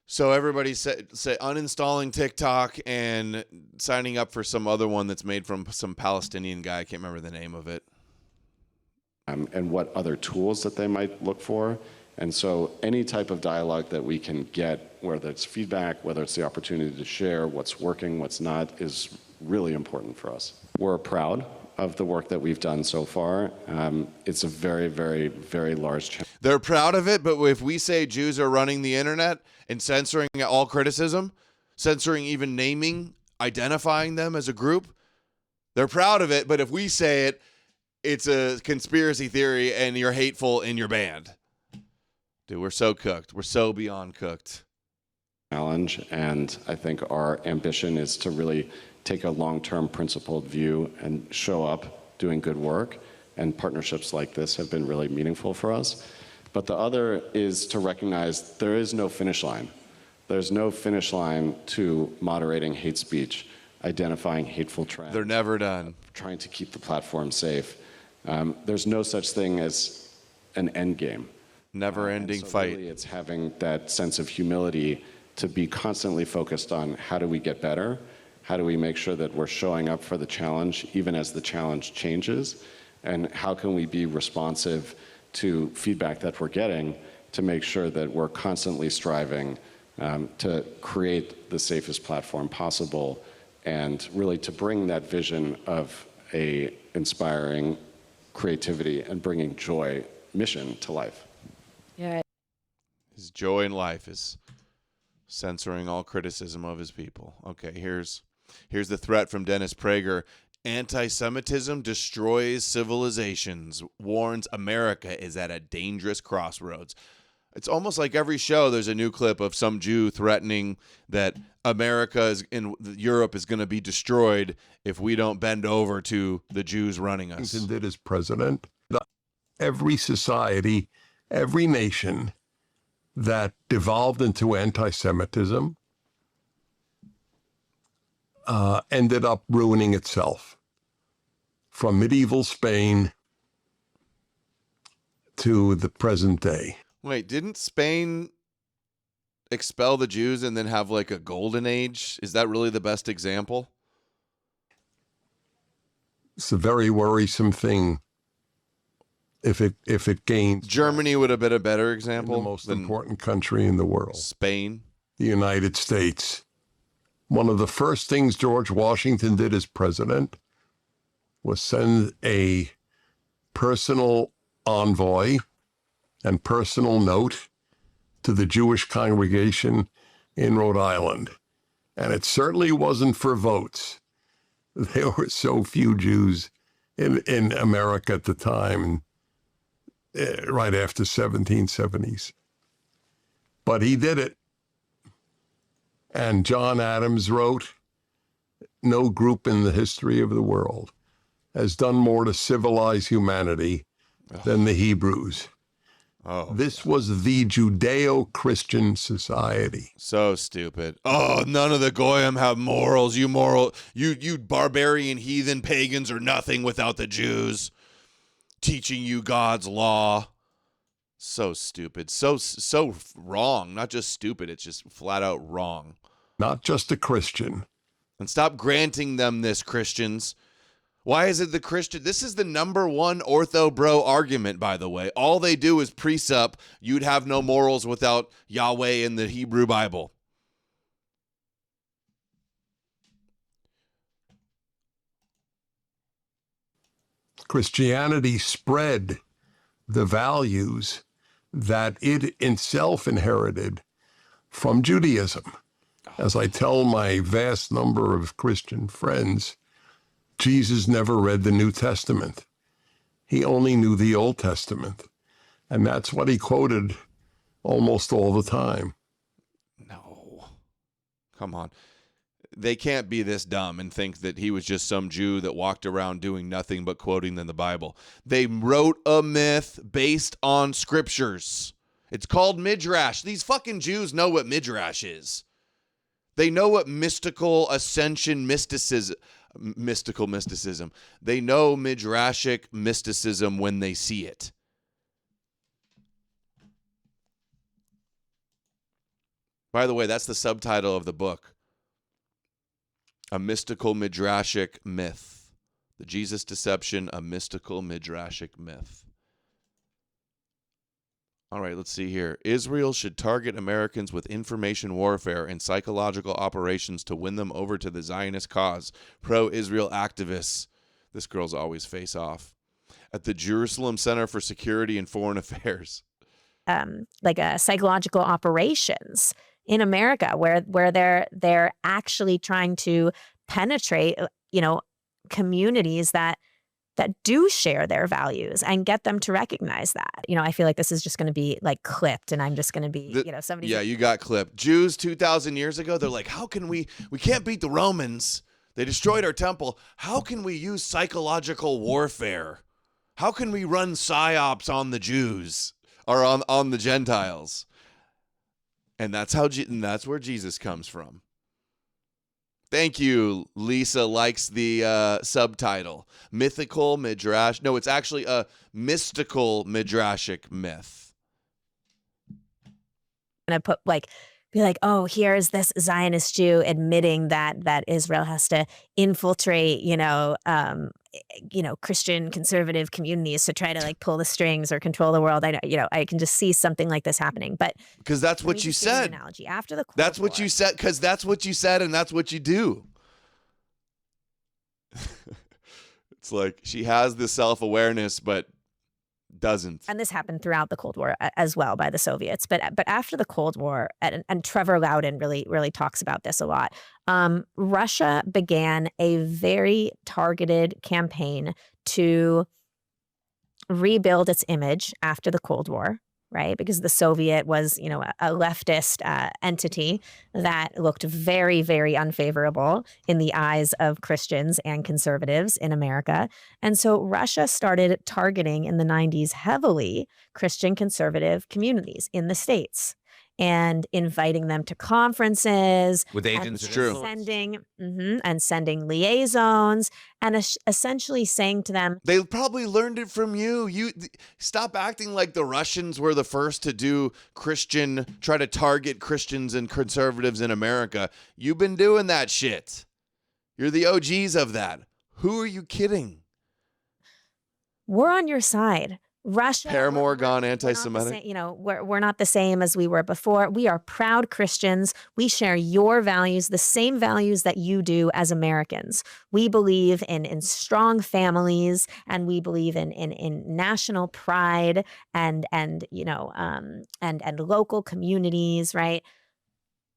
So everybody said uninstalling TikTok and signing up for some other one that's made from some Palestinian guy. I can't remember the name of it. And what other tools that they might look for. And so any type of dialogue that we can get, whether it's feedback, whether it's the opportunity to share what's working, what's not, is really important for us. We're proud of the work that we've done so far. It's a very, very, very large challenge. They're proud of it, but if we say Jews are running the internet and censoring all criticism, censoring even naming, identifying them as a group, they're proud of it, but if we say it, it's a conspiracy theory and you're hateful and you're banned. Dude, we're so cooked. We're so beyond cooked. Challenge, and I think our ambition is to really take a long-term principled view and show up doing good work, and partnerships like this have been really meaningful for us. But the other is to recognize there is no finish line. There's no finish line to moderating hate speech, identifying hateful trends. They're never done. Trying to keep the platform safe. There's no such thing as an end game. Never-ending fight. Really it's having that sense of humility to be constantly focused on how do we get better? How do we make sure that we're showing up for the challenge even as the challenge changes? And how can we be responsive to feedback that we're getting to make sure that we're constantly striving to create the safest platform possible, and really to bring that vision of a inspiring creativity and bringing joy mission to life. Yeah. His joy in life is censoring all criticism of his people. Okay, here's the threat from Dennis Prager. Anti-Semitism destroys civilizations, warns America is at a dangerous crossroads. It's almost like every show there's a new clip of some Jew threatening that America is in Europe is going to be destroyed if we don't bend over to the Jews running us. Washington did as president. Every society, every nation that devolved into anti-Semitism ended up ruining itself. From medieval Spain to the present day. Wait, didn't Spain expel the Jews and then have like a golden age? Is that really the best example? It's a very worrisome thing. If it gains, Germany would have been a better example. The most important country in the world. Spain. The United States. One of the first things George Washington did as president was send a personal envoy and personal note to the Jewish congregation in Rhode Island. And it certainly wasn't for votes. There were so few Jews in America at the time, right after 1770s. But he did it. And John Adams wrote, "No group in the history of the world has done more to civilize humanity than the Hebrews." Oh, this was the Judeo-Christian society. so stupid. Oh, none of the Goyim have morals. You barbarian heathen pagans are nothing without the Jews teaching you God's law. So stupid. So wrong. Not just stupid. It's just flat out wrong. Not just a Christian. And stop granting them this, Christians. Why is it the Christian? This is the number one ortho bro argument, by the way. All they do is precept you'd have no morals without Yahweh in the Hebrew Bible. Christianity spread the values that it itself inherited from Judaism. As I tell my vast number of Christian friends, Jesus never read the New Testament. He only knew the Old Testament. And that's what he quoted almost all the time. No. Come on. They can't be this dumb and think that he was just some Jew that walked around doing nothing but quoting the Bible. They wrote a myth based on scriptures. It's called Midrash. These fucking Jews know what Midrash is. They know what mystical mysticism. They know Midrashic mysticism when they see it. By the way, that's the subtitle of the book. A mystical Midrashic myth. The Jesus Deception, a mystical Midrashic myth. All right, let's see here. Israel should target Americans with information warfare and psychological operations to win them over to the Zionist cause. Pro-Israel activists. This girl's always face off. At the Jerusalem Center for Security and Foreign Affairs. Like a psychological operations in America where they're actually trying to penetrate, communities that do share their values and get them to recognize that. I feel like this is just going to be like clipped and I'm just going to be, somebody. Yeah, you got clipped. Jews 2,000 years ago, they're like, how can we can't beat the Romans. They destroyed our temple. How can we use psychological warfare? How can we run psyops on the Jews or on the Gentiles? And that's where Jesus comes from. Thank you. Lisa likes the subtitle. Mythical Midrash. No, it's actually a mystical Midrashic myth. And I be like, oh, here's this Zionist Jew admitting that Israel has to infiltrate, Christian conservative communities to try to pull the strings or control the world. I can just see something like this happening. But because that's what you said. Analogy after the Cold that's War. what you said. Because that's what you said, and that's what you do. It's like she has this self-awareness, but doesn't. And this happened throughout the Cold War as well by the Soviets. But after the Cold War, and Trevor Loudon really talks about this a lot, Russia began a very targeted campaign to rebuild its image after the Cold War, right? Because the Soviet was, a leftist entity that looked very, very unfavorable in the eyes of Christians and conservatives in America. And so Russia started targeting in the 90s heavily Christian conservative communities in the States and inviting them to conferences with agents, and sending liaisons and essentially saying to them, they probably learned it from you. You stop acting like the Russians were the first to do try to target Christians and conservatives in America. You've been doing that shit. You're the OGs of that. Who are you kidding? We're on your side. Russia, Paramore gone anti-Semitic. We're not the same as we were before. We are proud Christians. We share your values, the same values that you do as Americans. We believe in strong families, and we believe in national pride and local communities, right?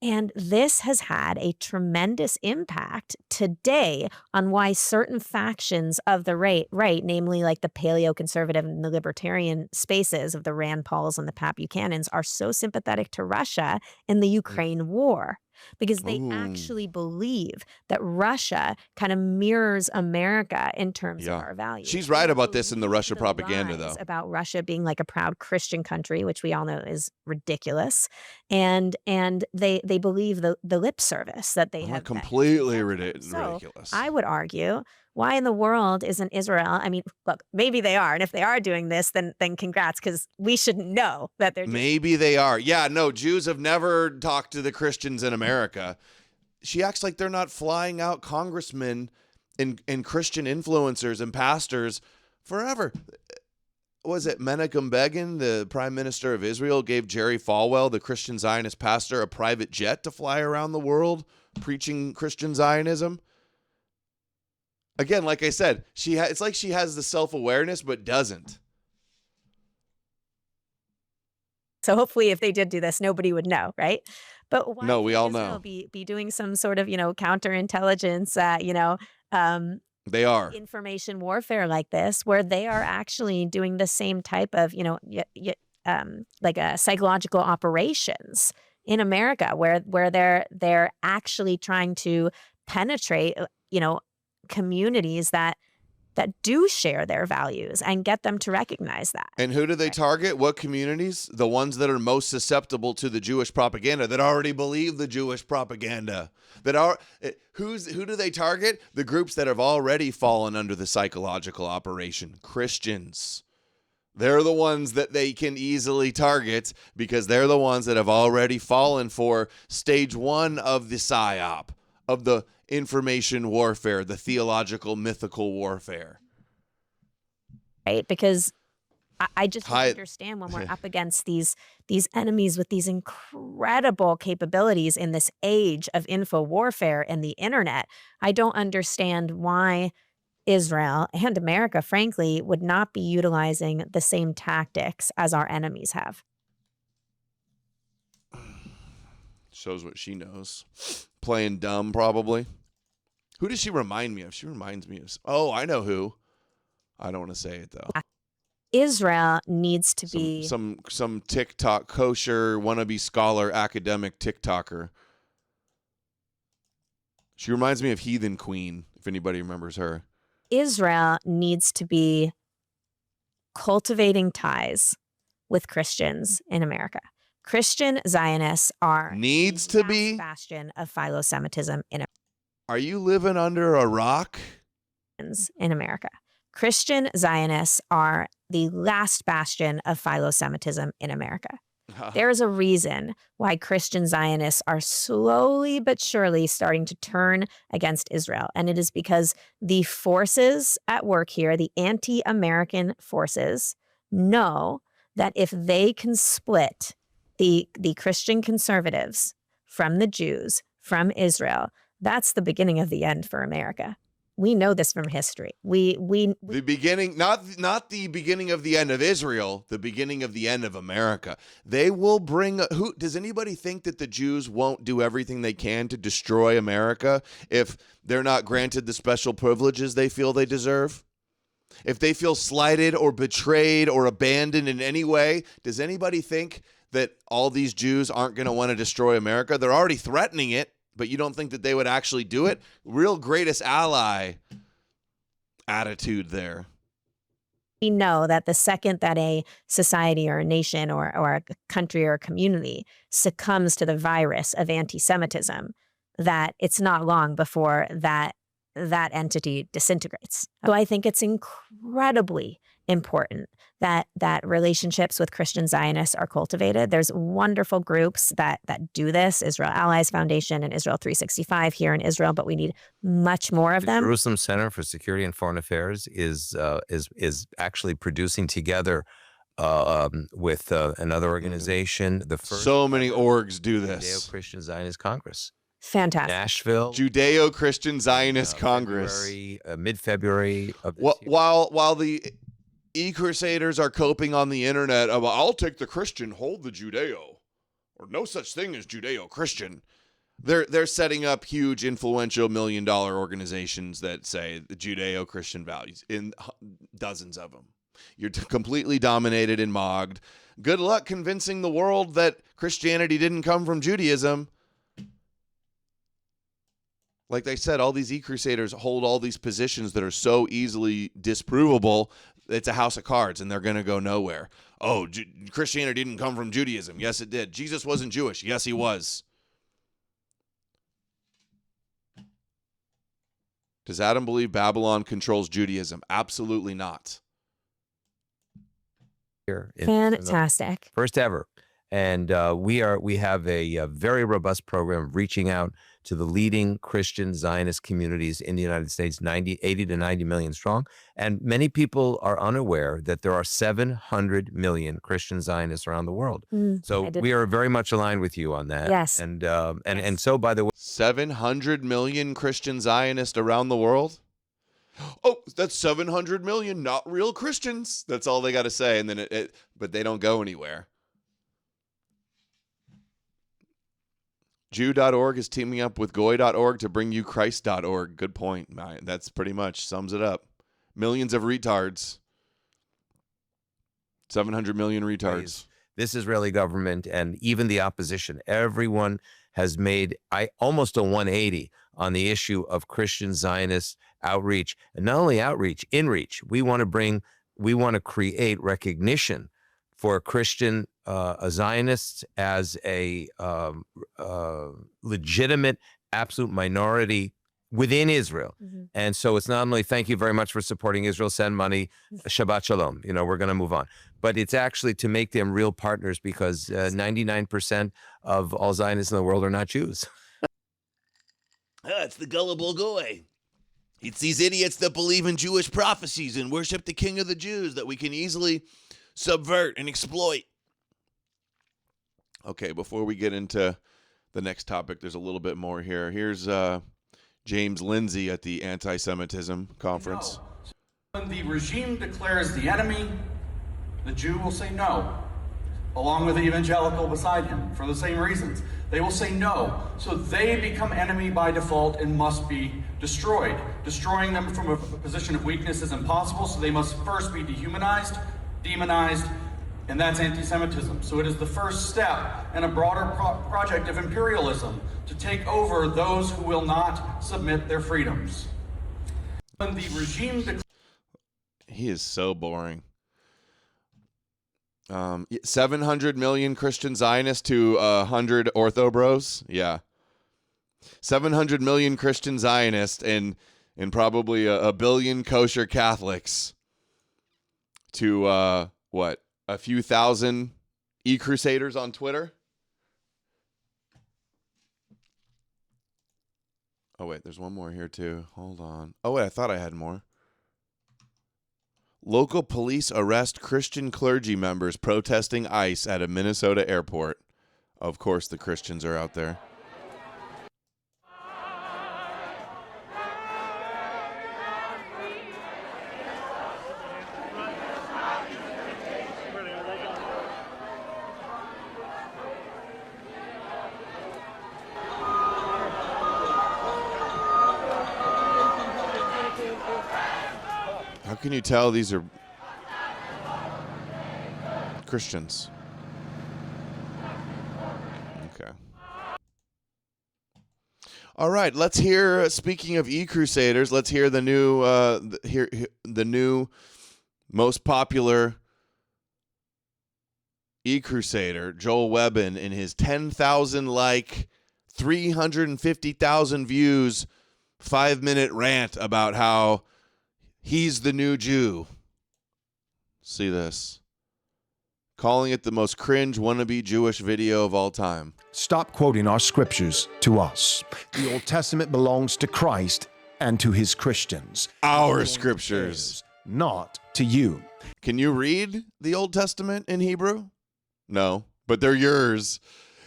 And this has had a tremendous impact today on why certain factions of the right, namely like the paleo-conservative and the libertarian spaces of the Rand Pauls and the Pat Buchanans, are so sympathetic to Russia in the Ukraine war. because they actually believe that Russia kind of mirrors America in terms of our values. She's right about this in the Russia propaganda, though. About Russia being like a proud Christian country, which we all know is ridiculous, and they believe the lip service that they have. Completely ridiculous. So I would argue, why in the world isn't Israel? I mean, look, maybe they are, and if they are doing this, then congrats, because we shouldn't know that they're. Maybe they are. Yeah, no, Jews have never talked to the Christians in America. She acts like they're not flying out congressmen and Christian influencers and pastors forever. Was it Menachem Begin, the prime minister of Israel, gave Jerry Falwell, the Christian Zionist pastor, a private jet to fly around the world preaching Christian Zionism? Again, like I said, it's like she has the self-awareness but doesn't. So hopefully if they did do this, nobody would know, right? But why no, we all Israel know. Be doing some sort of, counterintelligence, they are information warfare like this, where they are actually doing the same type of, like a psychological operations in America, where they're actually trying to penetrate, communities that do share their values and get them to recognize that. And who do they target? What communities? The ones that are most susceptible to the Jewish propaganda, that already believe the Jewish propaganda. Who do they target? The groups that have already fallen under the psychological operation. Christians. They're the ones that they can easily target because they're the ones that have already fallen for stage 1 of the PSYOP, of the information warfare, the theological, mythical warfare. Right? Because I just don't understand when we're up against these enemies with these incredible capabilities in this age of info warfare and the internet. I don't understand why Israel and America, frankly, would not be utilizing the same tactics as our enemies have. Shows what she knows. Playing dumb, probably. Who does she remind me of? She reminds me of... Oh, I know who. I don't want to say it, though. Israel needs to be... Some TikTok kosher, wannabe scholar, academic TikToker. She reminds me of Heathen Queen, if anybody remembers her. Israel needs to be cultivating ties with Christians in America. Christian Zionists are the bastion of philo-Semitism in America. Are you living under a rock? In America. Christian Zionists are the last bastion of philo-Semitism in America. There is a reason why Christian Zionists are slowly but surely starting to turn against Israel. And it is because the forces at work here, the anti-American forces, know that if they can split the Christian conservatives from the Jews, from Israel, that's the beginning of the end for America. We know this from history. The beginning, not the beginning of the end of Israel, the beginning of the end of America. They will bring does anybody think that the Jews won't do everything they can to destroy America if they're not granted the special privileges they feel they deserve? If they feel slighted or betrayed or abandoned in any way, does anybody think that all these Jews aren't going to want to destroy America? They're already threatening it. But you don't think that they would actually do it? Real greatest ally attitude there. We know that the second that a society or a nation or a country or a community succumbs to the virus of anti-Semitism, that it's not long before that entity disintegrates. So I think it's incredibly important that relationships with Christian Zionists are cultivated. There's wonderful groups that do this, Israel Allies Foundation and Israel 365 here in Israel, but we need much more of them. The Jerusalem Center for Security and Foreign Affairs is actually producing together with another organization. The first so many orgs do this. Judeo-Christian Zionist Congress. Fantastic. Nashville. Judeo-Christian Zionist Congress. Mid-February of this year. While the E-Crusaders are coping on the internet about, I'll take the Christian, hold the Judeo, or no such thing as Judeo-Christian. They're setting up huge, influential, million-dollar organizations that say the Judeo-Christian values, in dozens of them. You're completely dominated and mogged. Good luck convincing the world that Christianity didn't come from Judaism. Like I said, all these e-crusaders hold all these positions that are so easily disprovable. It's a house of cards, and they're going to go nowhere. Oh, Christianity didn't come from Judaism. Yes, it did. Jesus wasn't Jewish. Yes, he was. Does Adam believe Babylon controls Judaism? Absolutely not. Fantastic. First ever. And we have a very robust program of reaching out to the leading Christian Zionist communities in the United States, 80 to 90 million strong. And many people are unaware that there are 700 million Christian Zionists around the world. So we are very much aligned with you on that. Yes. And so, by the way, 700 million Christian Zionists around the world? Oh, that's 700 million not real Christians. That's all they got to say. And then but they don't go anywhere. Jew.org is teaming up with Goy.org to bring you Christ.org. Good point. That's pretty much sums it up. Millions of retards. 700 million retards. This Israeli government and even the opposition, everyone has made almost a 180 on the issue of Christian Zionist outreach. And not only outreach, inreach. We want to create recognition for Christian Zionists as a legitimate, absolute minority within Israel. And so it's not only thank you very much for supporting Israel, send money, Shabbat Shalom, we're going to move on. But it's actually to make them real partners because 99% of all Zionists in the world are not Jews. It's the gullible Goy. It's these idiots that believe in Jewish prophecies and worship the King of the Jews that we can easily subvert and exploit. Okay, before we get into the next topic, there's a little bit more here. Here's James Lindsay at the Anti-Semitism conference. When the regime declares the enemy, the Jew will say no, along with the evangelical beside him, for the same reasons. They will say no, so they become enemy by default and must be destroyed. Destroying them from a position of weakness is impossible, so they must first be dehumanized, demonized, and that's anti-Semitism. So it is the first step in a broader project of imperialism to take over those who will not submit their freedoms. When the regime He is so boring. 700 million Christian Zionists to 100 Ortho-bros? Yeah. 700 million Christian Zionists and probably a billion kosher Catholics to, a few thousand e-crusaders on Twitter? Oh, wait, there's one more here, too. Hold on. Oh, wait, I thought I had more. Local police arrest Christian clergy members protesting ICE at a Minnesota airport. Of course, the Christians are out there. How can you tell these are Christians? Okay. All right, let's hear, speaking of e-crusaders, let's hear the new the new most popular e-crusader, Joel Webbin, in his 10,000 like, 350,000 views, 5-minute rant about how he's the new Jew. See this. Calling it the most cringe wannabe Jewish video of all time. Stop quoting our scriptures to us. The Old Testament belongs to Christ and to his Christians. Our scriptures. Not to you. Can you read the Old Testament in Hebrew? No, but they're yours.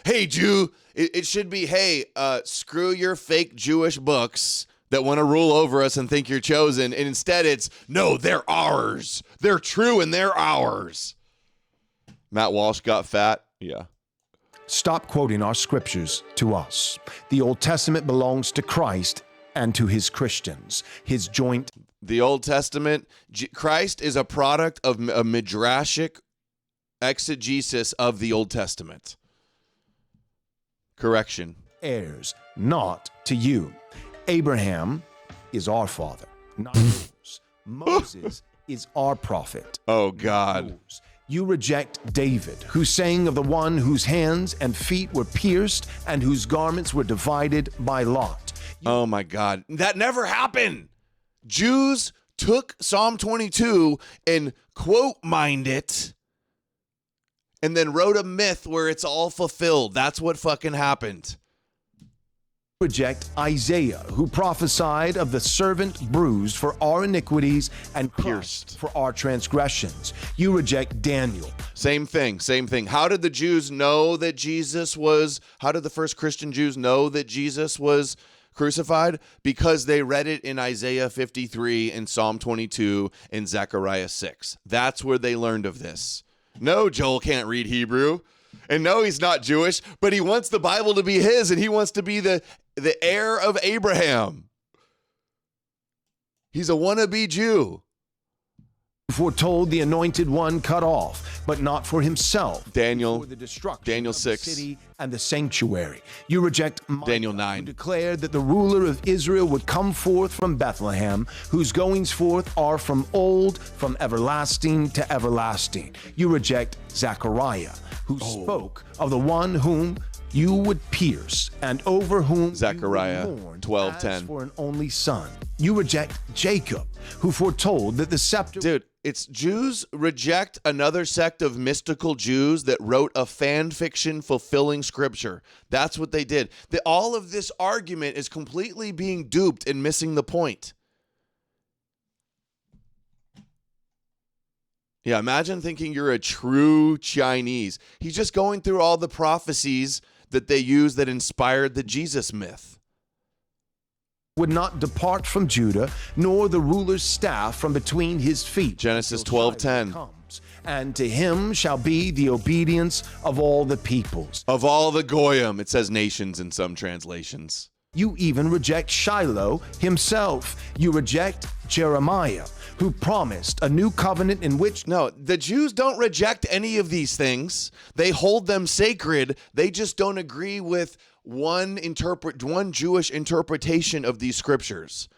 Hey, Jew, it should be, hey, screw your fake Jewish books that want to rule over us and think you're chosen. And instead it's, no, they're ours. They're true and they're ours. Matt Walsh got fat. Yeah. Stop quoting our scriptures to us. The Old Testament belongs to Christ and to his Christians. His joint. The Old Testament, Christ is a product of a midrashic exegesis of the Old Testament. Correction. Heirs, not to you. Abraham is our father, not yours. Moses is our prophet. Oh, God. You reject David, who sang of the one whose hands and feet were pierced and whose garments were divided by lot. Oh, my God. That never happened. Jews took Psalm 22 and quote mined it and then wrote a myth where it's all fulfilled. That's what fucking happened. Reject Isaiah, who prophesied of the servant bruised for our iniquities and pierced for our transgressions. You reject Daniel. Same thing. How did the Jews know that how did the first Christian Jews know that Jesus was crucified? Because they read it in Isaiah 53 and Psalm 22 and Zechariah 6. That's where they learned of this. No, Joel can't read Hebrew. And no, he's not Jewish, but he wants the Bible to be his, and he wants to be the heir of Abraham. He's a wannabe Jew. Foretold the anointed one cut off, but not for himself. Daniel, for the destruction Daniel of 6. the city and the sanctuary. You reject Micah, Daniel 9. who declared that the ruler of Israel would come forth from Bethlehem, whose goings forth are from old, from everlasting to everlasting. You reject Zechariah, who spoke of the one whom you would pierce, and over whom Zechariah you would mourn 12:10. as for an only son. You reject Jacob, who foretold that the scepter... Dude, it's Jews reject another sect of mystical Jews that wrote a fan fiction fulfilling scripture. That's what they did. All of this argument is completely being duped and missing the point. Yeah, imagine thinking you're a true Chinese. He's just going through all the prophecies that they use that inspired the Jesus myth. Would not depart from Judah, nor the ruler's staff from between his feet. Genesis 12:10. And to him shall be the obedience of all the peoples. Of all the Goyim, it says nations in some translations. You even reject Shiloh himself. You reject Jeremiah, who promised a new covenant in which... No, the Jews don't reject any of these things. They hold them sacred. They just don't agree with one Jewish interpretation of these scriptures.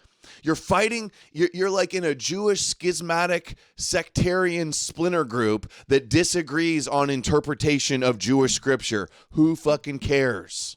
You're fighting, you're like in a Jewish schismatic sectarian splinter group that disagrees on interpretation of Jewish scripture. Who fucking cares?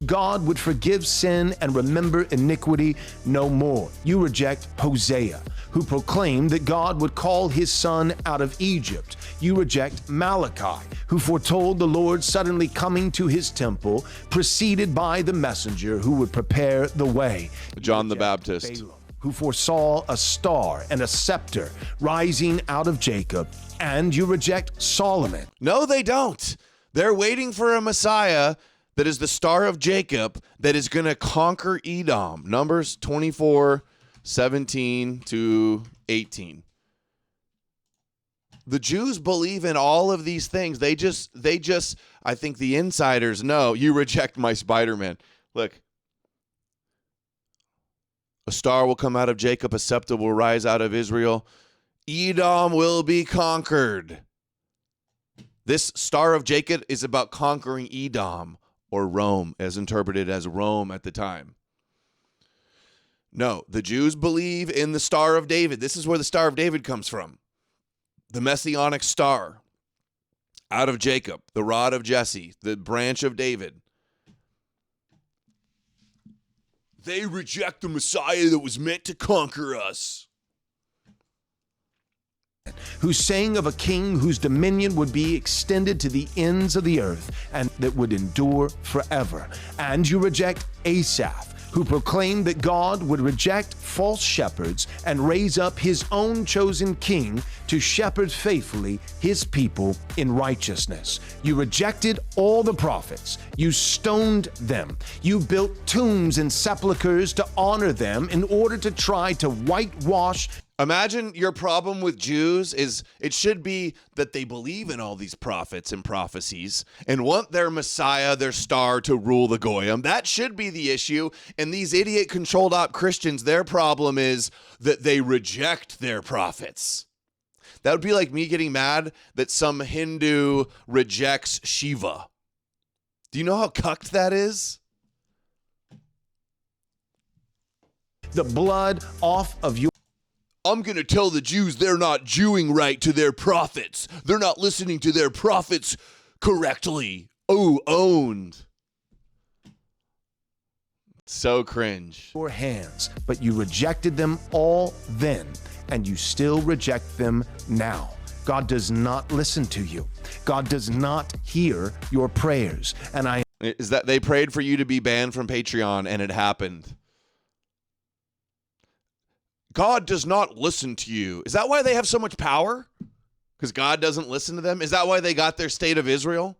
God would forgive sin and remember iniquity no more. You reject Hosea, who proclaimed that God would call his son out of Egypt. You reject Malachi, who foretold the Lord suddenly coming to his temple, preceded by the messenger who would prepare the way. John the Baptist, Balaam, who foresaw a star and a scepter rising out of Jacob. And you reject Solomon. No, they don't. They're waiting for a Messiah that is the star of Jacob that is going to conquer Edom. Numbers 24:17-18. The Jews believe in all of these things. They just, I think the insiders know. You reject my Spider-Man. Look. A star will come out of Jacob, a scepter will rise out of Israel. Edom will be conquered. This star of Jacob is about conquering Edom, or Rome, as interpreted as Rome at the time. No, the Jews believe in the Star of David. This is where the Star of David comes from. The Messianic star out of Jacob, the rod of Jesse, the branch of David. They reject the Messiah that was meant to conquer us. Who sang of a king whose dominion would be extended to the ends of the earth and that would endure forever. And you reject Asaph, who proclaimed that God would reject false shepherds and raise up his own chosen king to shepherd faithfully his people in righteousness. You rejected all the prophets. You stoned them. You built tombs and sepulchres to honor them in order to try to whitewash. Imagine your problem with Jews is it should be that they believe in all these prophets and prophecies and want their Messiah, their star, to rule the Goyim. That should be the issue. And these idiot controlled op Christians, their problem is that they reject their prophets. That would be like me getting mad that some Hindu rejects Shiva. Do you know how cucked that is? the blood off of your. I'm going to tell the Jews they're not Jewing right to their prophets. They're not listening to their prophets correctly. Oh, owned. So cringe. Your hands, but you rejected them all then, and you still reject them now. God does not listen to you. God does not hear your prayers. And is that they prayed for you to be banned from Patreon, and it happened. God does not listen to you. Is that why they have so much power? Because God doesn't listen to them? Is that why they got their state of Israel?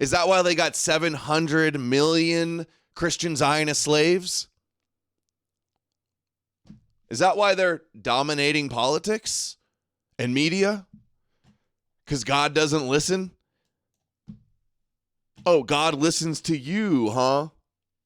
Is that why they got 700 million Christian Zionist slaves? Is that why they're dominating politics and media? Because God doesn't listen? Oh, God listens to you, huh?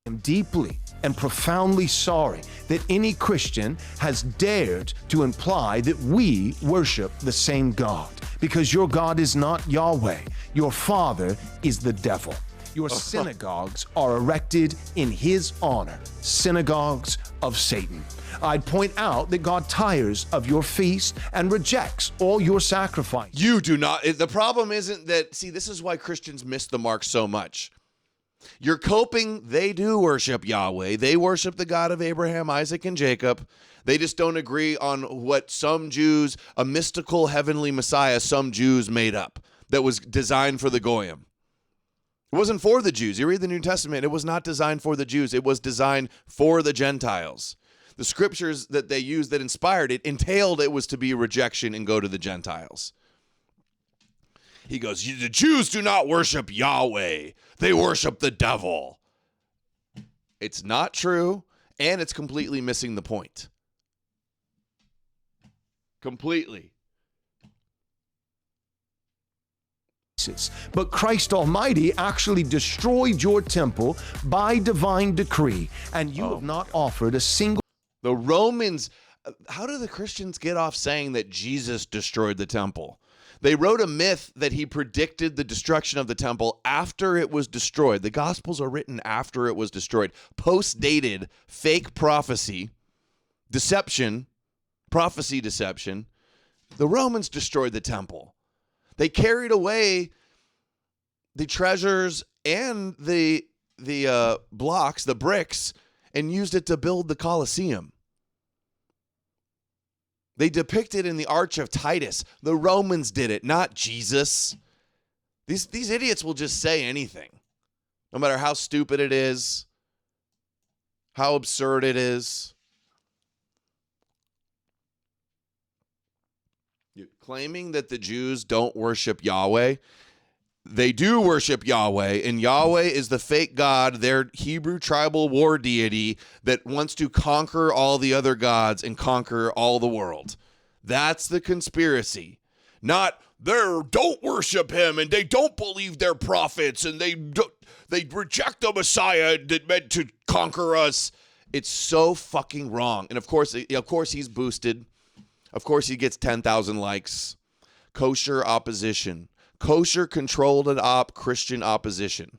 I'm deeply and profoundly sorry that any Christian has dared to imply that we worship the same God, because your God is not Yahweh. Your father is the devil. Your synagogues are erected in his honor, synagogues of Satan. I'd point out that God tires of your feast and rejects all your sacrifice. You do not. The problem isn't that, see, this is why Christians miss the mark so much. You're coping, they do worship Yahweh. They worship the God of Abraham, Isaac, and Jacob. They just don't agree on what some Jews, a mystical heavenly Messiah, some Jews made up that was designed for the Goyim. It wasn't for the Jews. You read the New Testament, it was not designed for the Jews. It was designed for the Gentiles. The scriptures that they used that inspired it entailed it was to be rejection and go to the Gentiles. He goes, the Jews do not worship Yahweh. They worship the devil. It's not true, and it's completely missing the point. Completely. But Christ Almighty actually destroyed your temple by divine decree, and you have not offered a single. The Romans, how do the Christians get off saying that Jesus destroyed the temple? They wrote a myth that he predicted the destruction of the temple after it was destroyed. The Gospels are written after it was destroyed. Post-dated, fake prophecy, deception, prophecy deception. The Romans destroyed the temple. They carried away the treasures and the blocks, the bricks, and used it to build the Colosseum. They depict it in the Arch of Titus. The Romans did it, not Jesus. These idiots will just say anything, no matter how stupid it is, how absurd it is. You're claiming that the Jews don't worship Yahweh. They do worship Yahweh, and Yahweh is the fake God, their Hebrew tribal war deity that wants to conquer all the other gods and conquer all the world. That's the conspiracy. Not they don't worship him and they don't believe their prophets and they reject the Messiah that meant to conquer us. It's so fucking wrong. And of course he's boosted. Of course he gets 10,000 likes. Kosher opposition. Kosher controlled and Christian opposition.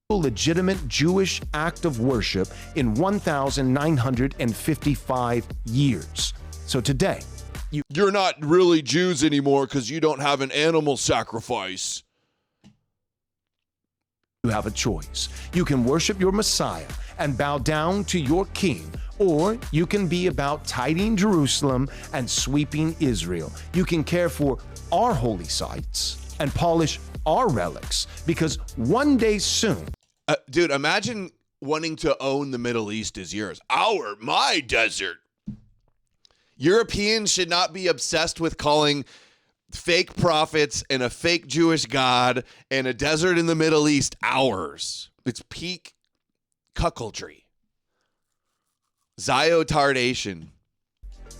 Legitimate Jewish act of worship in 1,955 years. So today, you're not really Jews anymore because you don't have an animal sacrifice. You have a choice. You can worship your Messiah and bow down to your king, or you can be about tidying Jerusalem and sweeping Israel. You can care for our holy sites and polish our relics, because one day soon. Dude, imagine wanting to own the Middle East as yours. My desert. Europeans should not be obsessed with calling fake prophets and a fake Jewish God and a desert in the Middle East ours. It's peak cuckoldry. Ziotardation.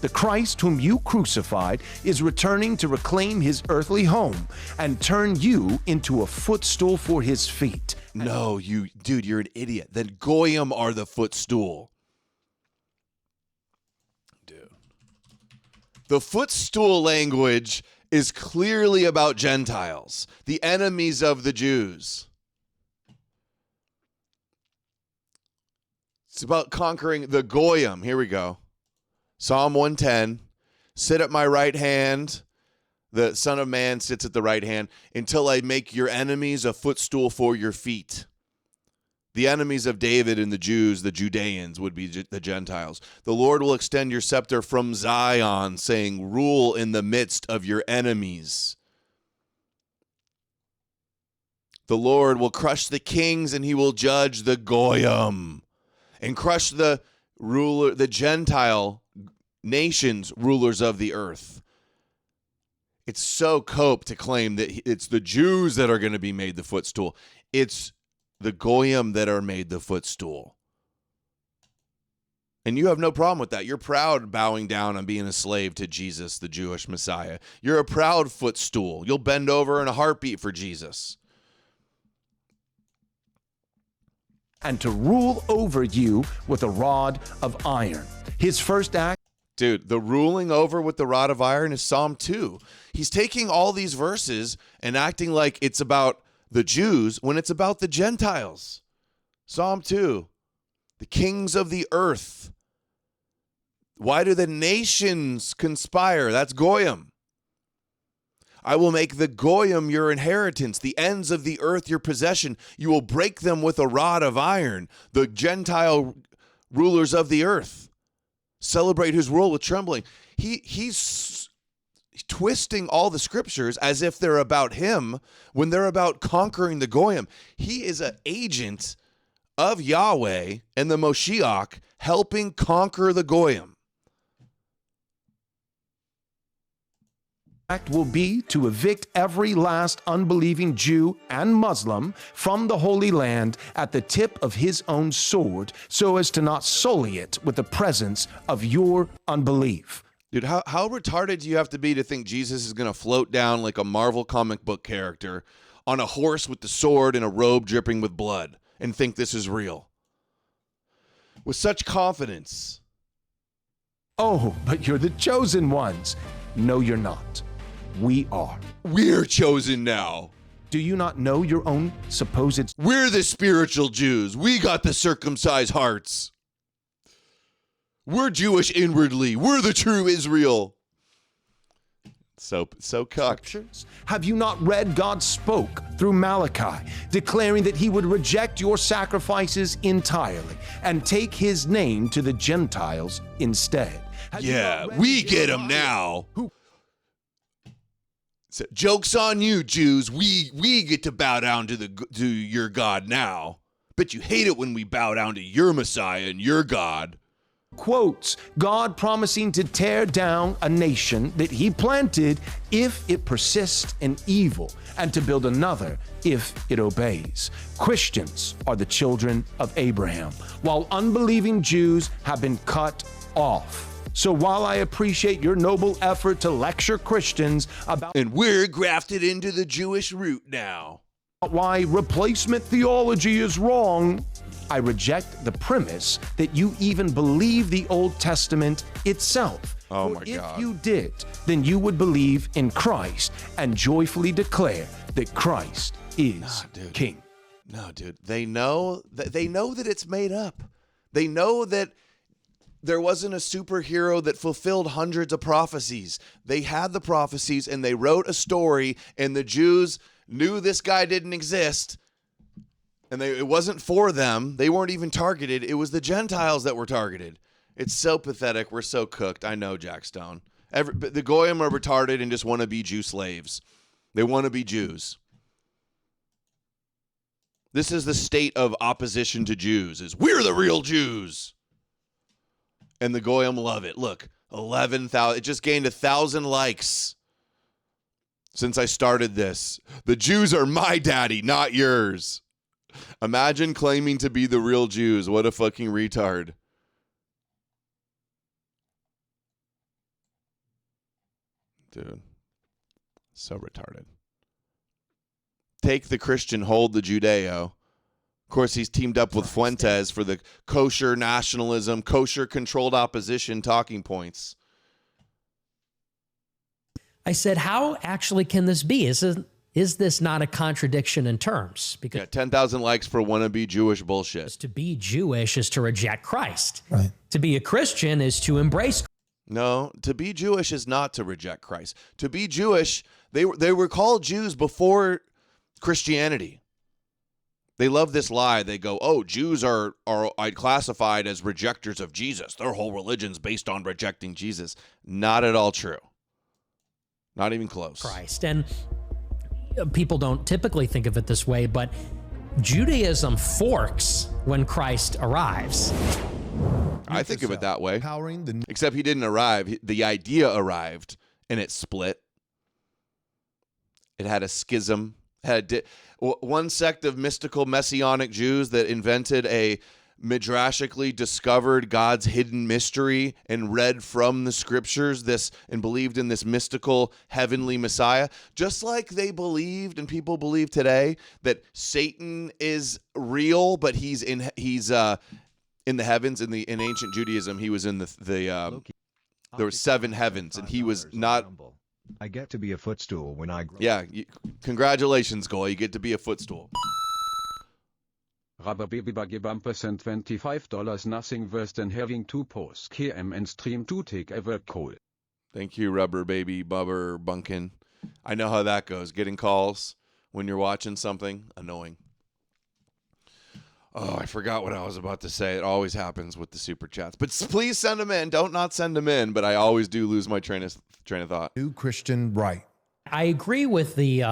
The Christ whom you crucified is returning to reclaim his earthly home and turn you into a footstool for his feet. No, you're an idiot. The Goyim are the footstool. Dude. The footstool language is clearly about Gentiles, the enemies of the Jews. It's about conquering the Goyim. Here we go. Psalm 110. Sit at my right hand. The Son of Man sits at the right hand until I make your enemies a footstool for your feet. The enemies of David and the Jews, the Judeans, would be the Gentiles. The Lord will extend your scepter from Zion, saying, rule in the midst of your enemies. The Lord will crush the kings and he will judge the Goyim and crush the Gentile nations, rulers of the earth. It's so cope to claim that it's the Jews that are going to be made the footstool. It's the Goyim that are made the footstool. And you have no problem with that. You're proud bowing down and being a slave to Jesus, the Jewish Messiah. You're a proud footstool. You'll bend over in a heartbeat for Jesus. And to rule over you with a rod of iron. His first act. Dude, the ruling over with the rod of iron is Psalm 2. He's taking all these verses and acting like it's about the Jews when it's about the Gentiles. Psalm 2, the kings of the earth. Why do the nations conspire? That's Goyim. I will make the Goyim your inheritance, the ends of the earth your possession. You will break them with a rod of iron, the Gentile rulers of the earth. Celebrate his rule with trembling. He's twisting all the scriptures as if they're about him when they're about conquering the Goyim. He is an agent of Yahweh and the Moshiach helping conquer the Goyim. Act will be to evict every last unbelieving Jew and Muslim from the Holy Land at the tip of his own sword, so as to not sully it with the presence of your unbelief. Dude, how retarded do you have to be to think Jesus is going to float down like a Marvel comic book character on a horse with the sword and a robe dripping with blood and think this is real? With such confidence. Oh, but you're the chosen ones. No, you're not. We are. We're chosen now. Do you not know your own supposed... We're the spiritual Jews. We got the circumcised hearts. We're Jewish inwardly. We're the true Israel. So cucked. Have you not read God spoke through Malachi, declaring that he would reject your sacrifices entirely and take his name to the Gentiles instead? Yeah, we get him now. So, joke's on you, Jews. We get to bow down to your God now. Bet you hate it when we bow down to your Messiah and your God. Quotes God promising to tear down a nation that he planted if it persists in evil, and to build another if it obeys. Christians are the children of Abraham, while unbelieving Jews have been cut off. So while I appreciate your noble effort to lecture Christians about... And we're grafted into the Jewish root now. Why replacement theology is wrong, I reject the premise that you even believe the Old Testament itself. Oh my God. God. If you did, then you would believe in Christ and joyfully declare that Christ is King. No, dude. They know that it's made up. They know that there wasn't a superhero that fulfilled hundreds of prophecies. They had the prophecies and they wrote a story, and the Jews knew this guy didn't exist, and it wasn't for them. They weren't even targeted. It was the Gentiles that were targeted. It's so pathetic. We're so cooked. I know, Jack Stone. The Goyim are retarded and just want to be Jew slaves. They want to be Jews. This is the state of opposition to Jews, is we're the real Jews. And the Goyim love it. Look, 11,000. It just gained 1,000 likes since I started this. The Jews are my daddy, not yours. Imagine claiming to be the real Jews. What a fucking retard. Dude, so retarded. Take the Christian, hold the Judeo. Of course, he's teamed up with Fuentes for the kosher nationalism, kosher controlled opposition talking points. I said, how actually can this be? Is is this not a contradiction in terms? Because 10,000 likes for wannabe Jewish bullshit. to be Jewish is to reject Christ. Right. To be a Christian is to embrace. No, to be Jewish is not to reject Christ. To be Jewish, they were called Jews before Christianity. They love this lie. They go, oh, Jews are classified as rejectors of Jesus. Their whole religion's based on rejecting Jesus. Not at all true. Not even close. Christ. And people don't typically think of it this way, but Judaism forks when Christ arrives. I think of it that way. Except he didn't arrive. The idea arrived, and it split. It had a schism. One sect of mystical messianic Jews that invented a midrashically discovered God's hidden mystery and read from the scriptures and believed in this mystical heavenly Messiah, just like they believed and people believe today that Satan is real, but he's in the heavens. In ancient Judaism, he was in there were 7 heavens, and he was not. I get to be a footstool when I grow. Yeah, congratulations, Goy. You get to be a footstool. Rubber baby buggy bumper sent $25. Nothing worse than having to pause KM and stream to take a work call. Thank you, Rubber Baby Bubber Bunkin. I know how that goes. Getting calls when you're watching something, annoying. Oh, I forgot what I was about to say. It always happens with the super chats. But please send them in. Don't not send them in. But I always do lose my train of thought. New Christian right. I agree with the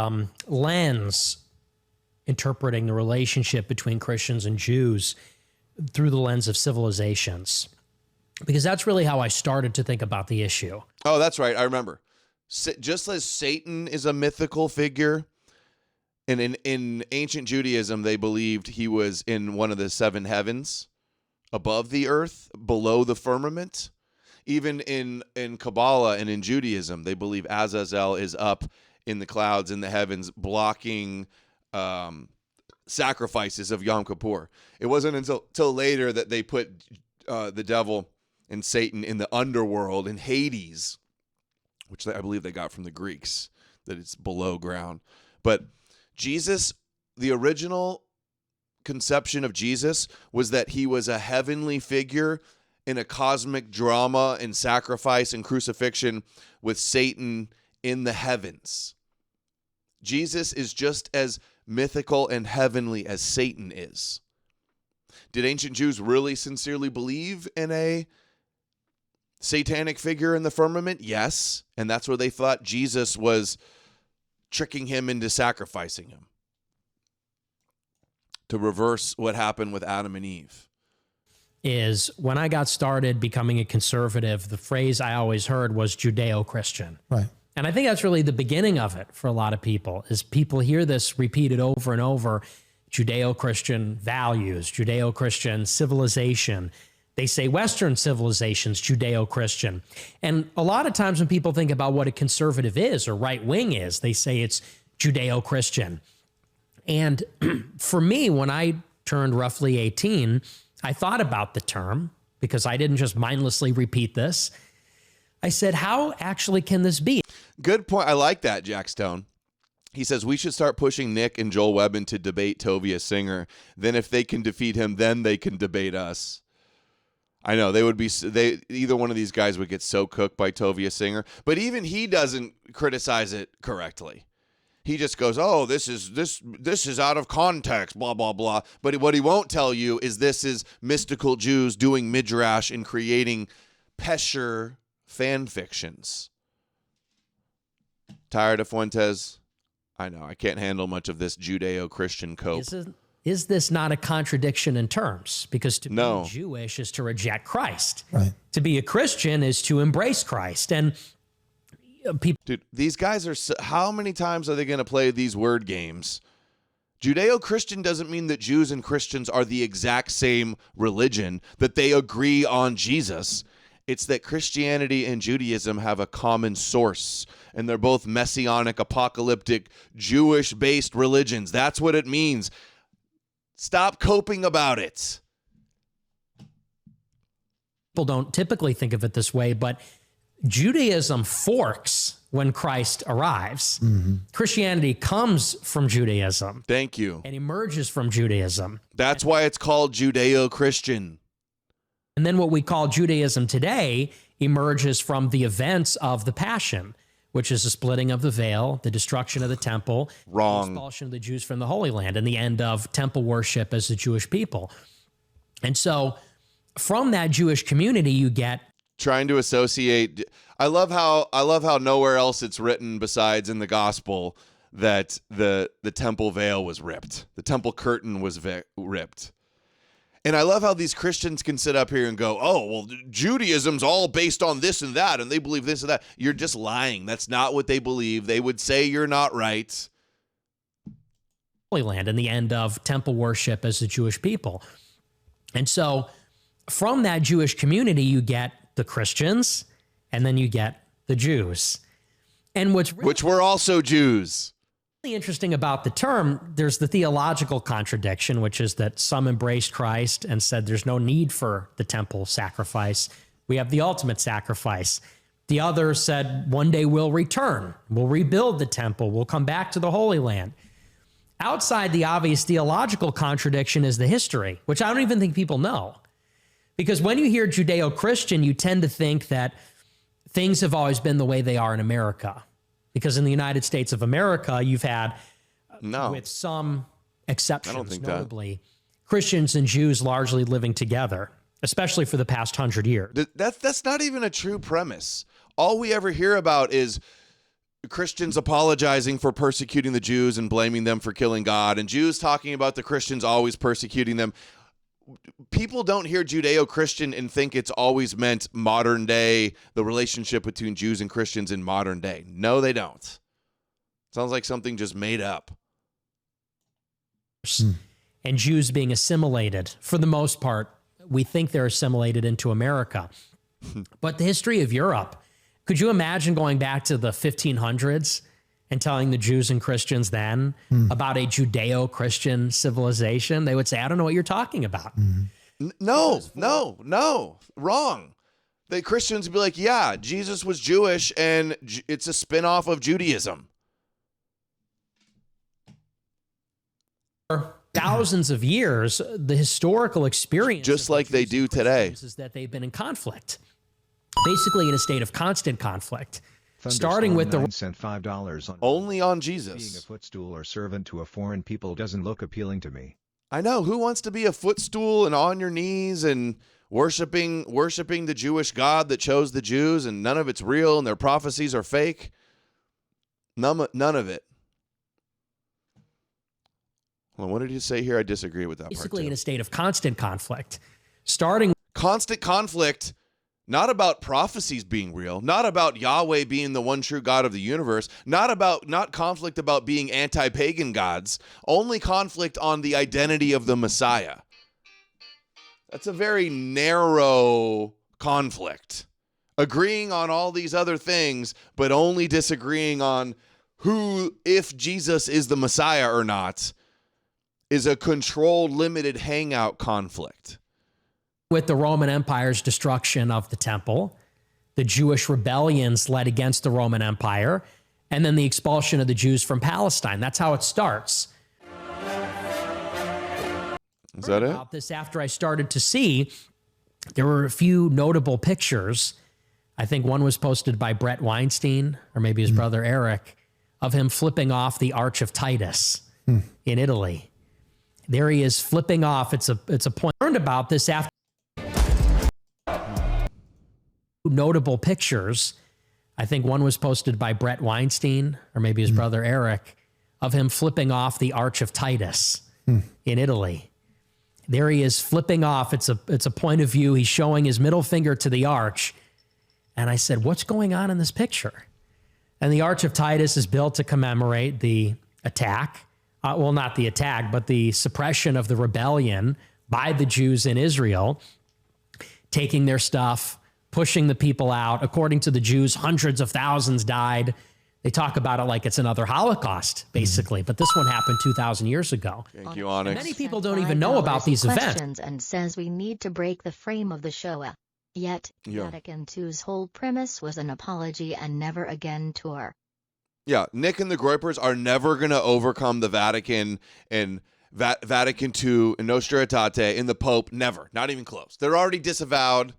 lens interpreting the relationship between Christians and Jews through the lens of civilizations, because that's really how I started to think about the issue. Oh, that's right. I remember. Just as Satan is a mythical figure, and in ancient Judaism, they believed he was in one of the 7 heavens, above the earth, below the firmament. Even in Kabbalah and in Judaism, they believe Azazel is up in the clouds in the heavens, blocking sacrifices of Yom Kippur. It wasn't until later that they put the devil and Satan in the underworld, in Hades, which I believe they got from the Greeks, that it's below ground. But Jesus, the original conception of Jesus was that he was a heavenly figure in a cosmic drama and sacrifice and crucifixion with Satan in the heavens. Jesus is just as mythical and heavenly as Satan is. Did ancient Jews really sincerely believe in a satanic figure in the firmament? Yes. And that's where they thought Jesus was tricking him into sacrificing him to reverse what happened with Adam and Eve. Is when I got started becoming a conservative, the phrase I always heard was Judeo-Christian. Right. And I think that's really the beginning of it for a lot of people, is people hear this repeated over and over, Judeo-Christian values, Judeo-Christian civilization. They say Western civilization's Judeo-Christian. And a lot of times when people think about what a conservative is or right-wing is, they say it's Judeo-Christian. And for me, when I turned roughly 18, I thought about the term, because I didn't just mindlessly repeat this. I said, how actually can this be? Good point. I like that, Jack Stone. He says, we should start pushing Nick and Joel Webben to debate Tovia Singer. Then if they can defeat him, then they can debate us. I know either one of these guys would get so cooked by Tovia Singer, but even he doesn't criticize it correctly. He just goes, oh, this is out of context, blah, blah, blah. But what he won't tell you is this is mystical Jews doing midrash and creating Pesher fan fictions. Tired of Fuentes? I know. I can't handle much of this Judeo-Christian cope. Is this not a contradiction in terms? Because to be Jewish is to reject Christ. Right. To be a Christian is to embrace Christ. And people... Dude, these guys are... how many times are they going to play these word games? Judeo-Christian doesn't mean that Jews and Christians are the exact same religion, that they agree on Jesus. It's that Christianity and Judaism have a common source, and they're both messianic, apocalyptic, Jewish-based religions. That's what it means. Stop coping about it. People don't typically think of it this way, but Judaism forks when Christ arrives. Christianity comes from Judaism. Thank you. And emerges from Judaism. That's why it's called Judeo-Christian. And then what we call Judaism today emerges from the events of the Passion, which is the splitting of the veil, the destruction of the temple, the expulsion of the Jews from the Holy Land, and the end of temple worship as the Jewish people. And so from that Jewish community, you get trying to associate. I love how nowhere else it's written besides in the gospel that the temple veil was ripped. The temple curtain was ripped. And I love how these Christians can sit up here and go, oh, well, Judaism's all based on this and that, and they believe this and that. You're just lying. That's not what they believe. They would say you're not right. Holy Land and the end of temple worship as the Jewish people. And so from that Jewish community, you get the Christians, and then you get the Jews. And which were also Jews. Interesting about the term, there's the theological contradiction, which is that some embraced Christ and said there's no need for the temple sacrifice. We have the ultimate sacrifice. The others said one day we'll return, we'll rebuild the temple, we'll come back to the Holy Land. Outside the obvious theological contradiction is the history, which I don't even think people know. Because when you hear Judeo-Christian, you tend to think that things have always been the way they are in America. Because in the United States of America, you've had, with some exceptions, notably, Christians and Jews largely living together, especially for the past 100 years. That's not even a true premise. All we ever hear about is Christians apologizing for persecuting the Jews and blaming them for killing God, and Jews talking about the Christians always persecuting them. People don't hear Judeo-Christian and think it's always meant modern day, the relationship between Jews and Christians in modern day. No, they don't. Sounds like something just made up. And Jews being assimilated, for the most part, we think they're assimilated into America. But the history of Europe, could you imagine going back to the 1500s and telling the Jews and Christians then about a Judeo-Christian civilization? They would say, I don't know what you're talking about. No, wrong. The Christians would be like, yeah, Jesus was Jewish and it's a spinoff of Judaism. For thousands of years, the historical experience, just like they do today, is that they've been in conflict, basically in a state of constant conflict. Starting with the sent $5 on only on Jesus. Being a footstool or servant to a foreign people doesn't look appealing to me. I know. Who wants to be a footstool and on your knees and worshiping the Jewish God that chose the Jews, and none of it's real and their prophecies are fake? None of it. Well, what did you say here? I disagree with that basically part in a state of constant conflict. Starting constant conflict. Not about prophecies being real, not about Yahweh being the one true God of the universe, not conflict about being anti-pagan gods, only conflict on the identity of the Messiah. That's a very narrow conflict. Agreeing on all these other things, but only disagreeing on if Jesus is the Messiah or not, is a controlled, limited hangout conflict. With the Roman Empire's destruction of the temple, the Jewish rebellions led against the Roman Empire, and then the expulsion of the Jews from Palestine. That's how it starts. Is that it? About this after I started to see, there were a few notable pictures. I think one was posted by Brett Weinstein, or maybe his brother Eric, of him flipping off the Arch of Titus in Italy. There he is flipping off. It's a point. I learned about this after notable pictures. I think one was posted by Brett Weinstein, or maybe his brother Eric, of him flipping off the Arch of Titus in Italy. There he is flipping off. It's a point of view. He's showing his middle finger to the arch. And I said, what's going on in this picture? And the Arch of Titus is built to commemorate the attack. Well, not the attack, but the suppression of the rebellion by the Jews in Israel, taking their stuff, pushing the people out. According to the Jews, hundreds of thousands died. They talk about it like it's another Holocaust, basically. But this one happened 2,000 years ago. Thank you, Onyx. And many people don't even know about these events. And says we need to break the frame of the Shoah. Yet, Yeah. Vatican II's whole premise was an apology and never again tour. Yeah, Nick and the Groypers are never going to overcome the Vatican and Vatican II and Nostra Aetate and the Pope. Never. Not even close. They're already disavowed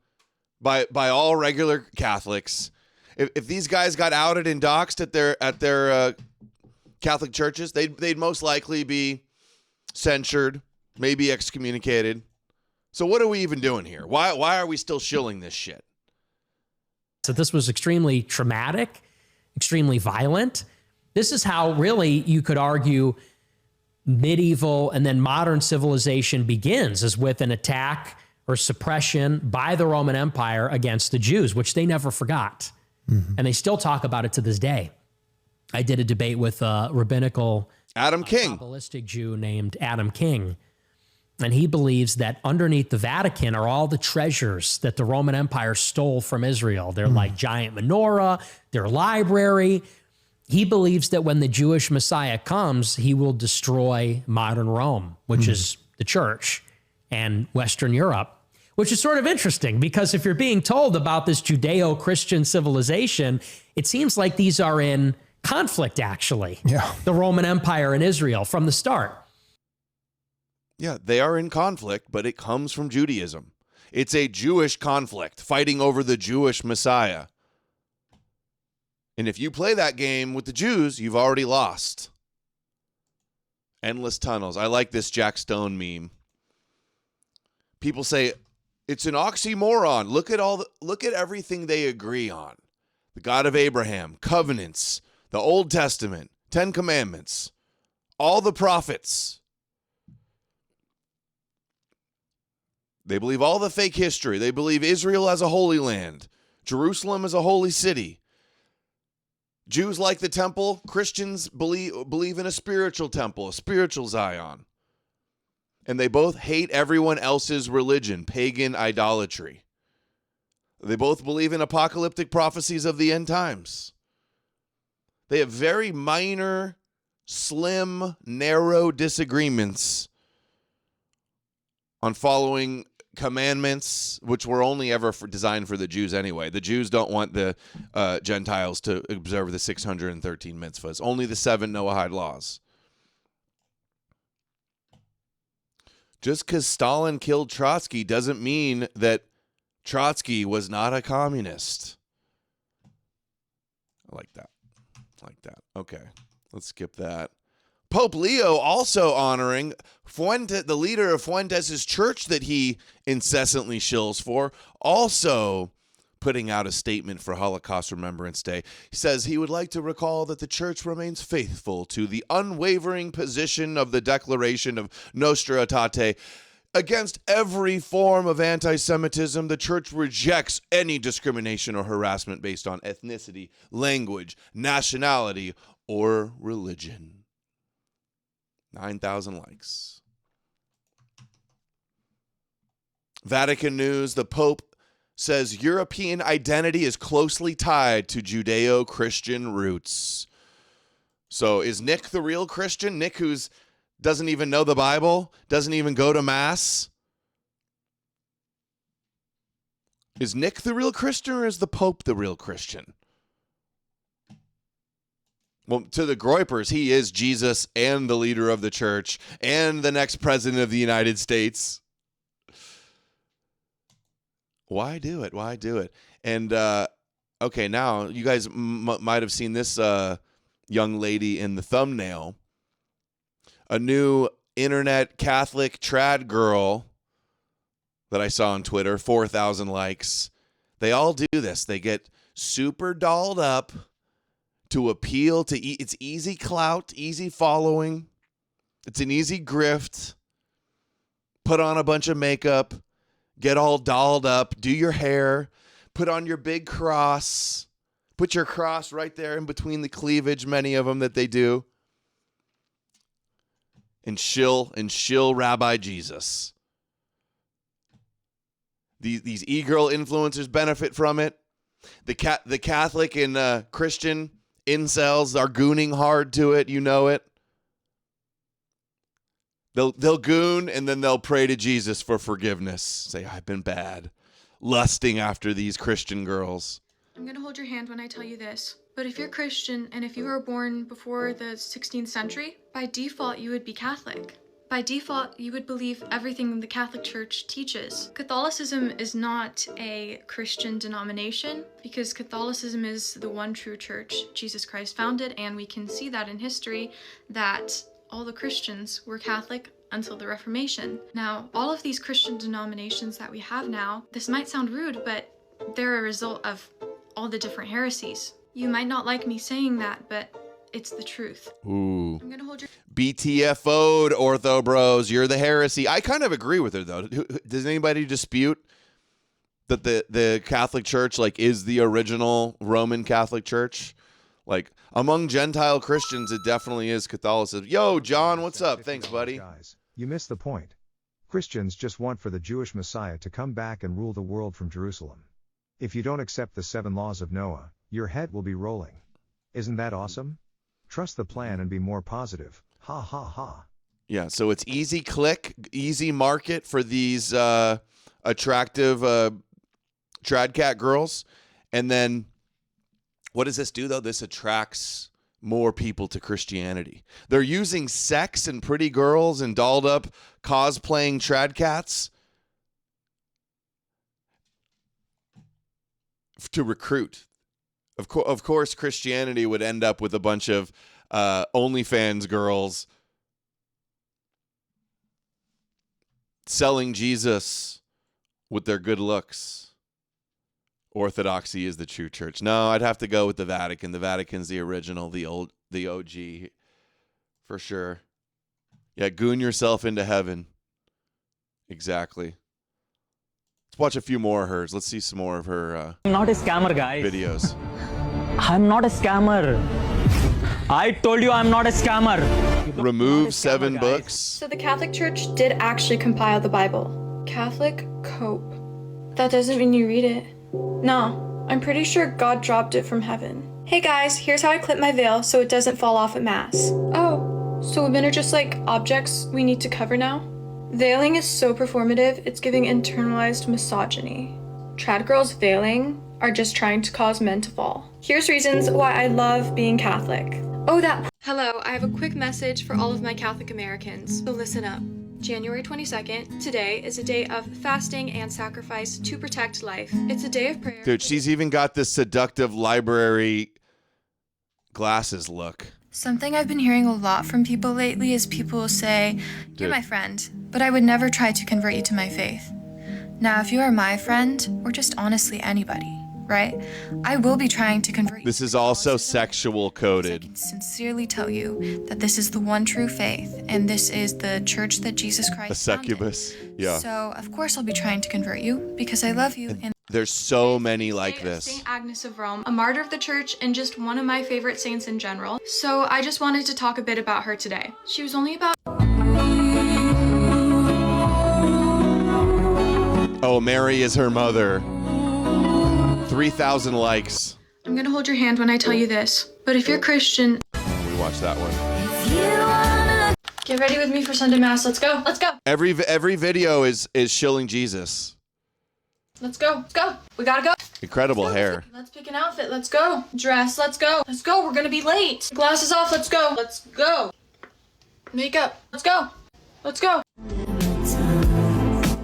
by all regular Catholics. If these guys got outed and doxxed at their Catholic churches, they'd most likely be censured, maybe excommunicated. So what are we even doing here? Why are we still shilling this shit? So this was extremely traumatic, extremely violent. This is how really you could argue medieval and then modern civilization begins, is with an attack or suppression by the Roman Empire against the Jews, which they never forgot. And they still talk about it to this day. I did a debate with a rabbinical Adam King, Kabbalistic Jew named Adam King. And he believes that underneath the Vatican are all the treasures that the Roman Empire stole from Israel. They're like giant menorah, their library. He believes that when the Jewish Messiah comes, he will destroy modern Rome, which is the church, and Western Europe, which is sort of interesting because if you're being told about this Judeo-Christian civilization, it seems like these are in conflict, actually. Yeah. The Roman Empire and Israel from the start. Yeah, they are in conflict, but it comes from Judaism. It's a Jewish conflict, fighting over the Jewish Messiah. And if you play that game with the Jews, you've already lost. Endless tunnels. I like this Jack Stone meme. People say it's an oxymoron. Look at everything they agree on. The God of Abraham, covenants, the Old Testament, 10 Commandments, all the prophets. They believe all the fake history. They believe Israel as a holy land, Jerusalem as a holy city. Jews like the temple. Christians believe in a spiritual temple, a spiritual Zion. And they both hate everyone else's religion, pagan idolatry. They both believe in apocalyptic prophecies of the end times. They have very minor, slim, narrow disagreements on following commandments, which were only ever designed for the Jews anyway. The Jews don't want the Gentiles to observe the 613 mitzvahs, only the 7 Noahide laws. Just because Stalin killed Trotsky doesn't mean that Trotsky was not a communist. I like that. Okay, let's skip that. Pope Leo also honoring Fuente, the leader of Fuentes' church that he incessantly shills for, also putting out a statement for Holocaust Remembrance Day. He says he would like to recall that the church remains faithful to the unwavering position of the Declaration of Nostra Aetate. Against every form of anti-Semitism, the church rejects any discrimination or harassment based on ethnicity, language, nationality, or religion. 9,000 likes. Vatican News, the Pope says European identity is closely tied to Judeo-Christian roots. So is Nick the real Christian? Nick who's doesn't even know the Bible, doesn't even go to Mass? Is Nick the real Christian or is the Pope the real Christian? Well, to the Groypers, he is Jesus and the leader of the church and the next president of the United States. Why do it? Why do it? And, okay, now you guys might have seen this young lady in the thumbnail. A new internet Catholic trad girl that I saw on Twitter, 4,000 likes. They all do this. They get super dolled up to appeal to, it's easy clout, easy following. It's an easy grift. Put on a bunch of makeup, get all dolled up, do your hair, put on your big cross, put your cross right there in between the cleavage, many of them that they do, and shill Rabbi Jesus. These e-girl influencers benefit from it. The Catholic and Christian incels are gooning hard to it. You know it. They'll goon and then they'll pray to Jesus for forgiveness. Say, I've been bad. lusting after these Christian girls. I'm going to hold your hand when I tell you this. But if you're Christian and if you were born before the 16th century, by default you would be Catholic. By default, you would believe everything the Catholic Church teaches. Catholicism is not a Christian denomination because Catholicism is the one true church Jesus Christ founded, and we can see that in history that all the Christians were Catholic until the Reformation. Now, all of these Christian denominations that we have now, this might sound rude, but they're a result of all the different heresies. You might not like me saying that, but it's the truth. Ooh. I'm gonna hold your BTFO'd, Ortho Bros. You're the heresy. I kind of agree with her, though. Does anybody dispute that the Catholic Church, like, is the original Roman Catholic Church? Like, among Gentile Christians, it definitely is Catholicism. Yo, John, what's up? Thanks, buddy. Guys, you missed the point. Christians just want for the Jewish Messiah to come back and rule the world from Jerusalem. If you don't accept the 7 laws of Noah, your head will be rolling. Isn't that awesome? Trust the plan and be more positive. Ha ha ha. Yeah, so it's easy click, easy market for these attractive tradcat girls. And then what does this do, though? This attracts more people to Christianity. They're using sex and pretty girls and dolled up cosplaying tradcats to recruit. Of course, Christianity would end up with a bunch of OnlyFans girls selling Jesus with their good looks. Orthodoxy is the true church. No, I'd have to go with the Vatican. The Vatican's the original, the OG, for sure. Yeah, goon yourself into heaven. Exactly. Let's watch a few more of hers. Let's see some more of her I'm not a scammer, guys. videos. I'm not a scammer. I told you I'm not a scammer. Remove 7 books. So the Catholic Church did actually compile the Bible. Catholic Cope. That doesn't mean you read it. No, I'm pretty sure God dropped it from heaven. Hey guys, here's how I clip my veil so it doesn't fall off at Mass. Oh, so women are just like objects we need to cover now? Veiling is so performative, it's giving internalized misogyny. Trad girls veiling are just trying to cause men to fall. Here's reasons why I love being Catholic. Oh, that. Hello, I have a quick message for all of my Catholic Americans, so listen up. January 22nd, today is a day of fasting and sacrifice to protect life. It's a day of prayer. Dude, she's even got this seductive library glasses look. Something I've been hearing a lot from people lately is people say, "You're my friend, but I would never try to convert you to my faith." Now, if you are my friend, or just honestly anybody, right? I will be trying to convert you. This is also sexual coded. Sincerely tell you that this is the one true faith, and this is the church that Jesus Christ A succubus. Yeah. So, of course, I'll be trying to convert you because I love you. And there's so many like this. Saint Agnes of Rome, a martyr of the church and just one of my favorite saints in general. So I just wanted to talk a bit about her today. She was only about... Oh, Mary is her mother. 3,000 likes. I'm gonna hold your hand when I tell you this, but if you're Christian... We watched that one. Get ready with me for Sunday Mass. Let's go. Let's go. Every video is shilling Jesus. Let's go. Let's go. We gotta go. Incredible hair. Let's pick an outfit. Let's go. Dress. Let's go. Let's go. We're gonna be late. Glasses off. Let's go. Let's go. Makeup. Let's go. Let's go.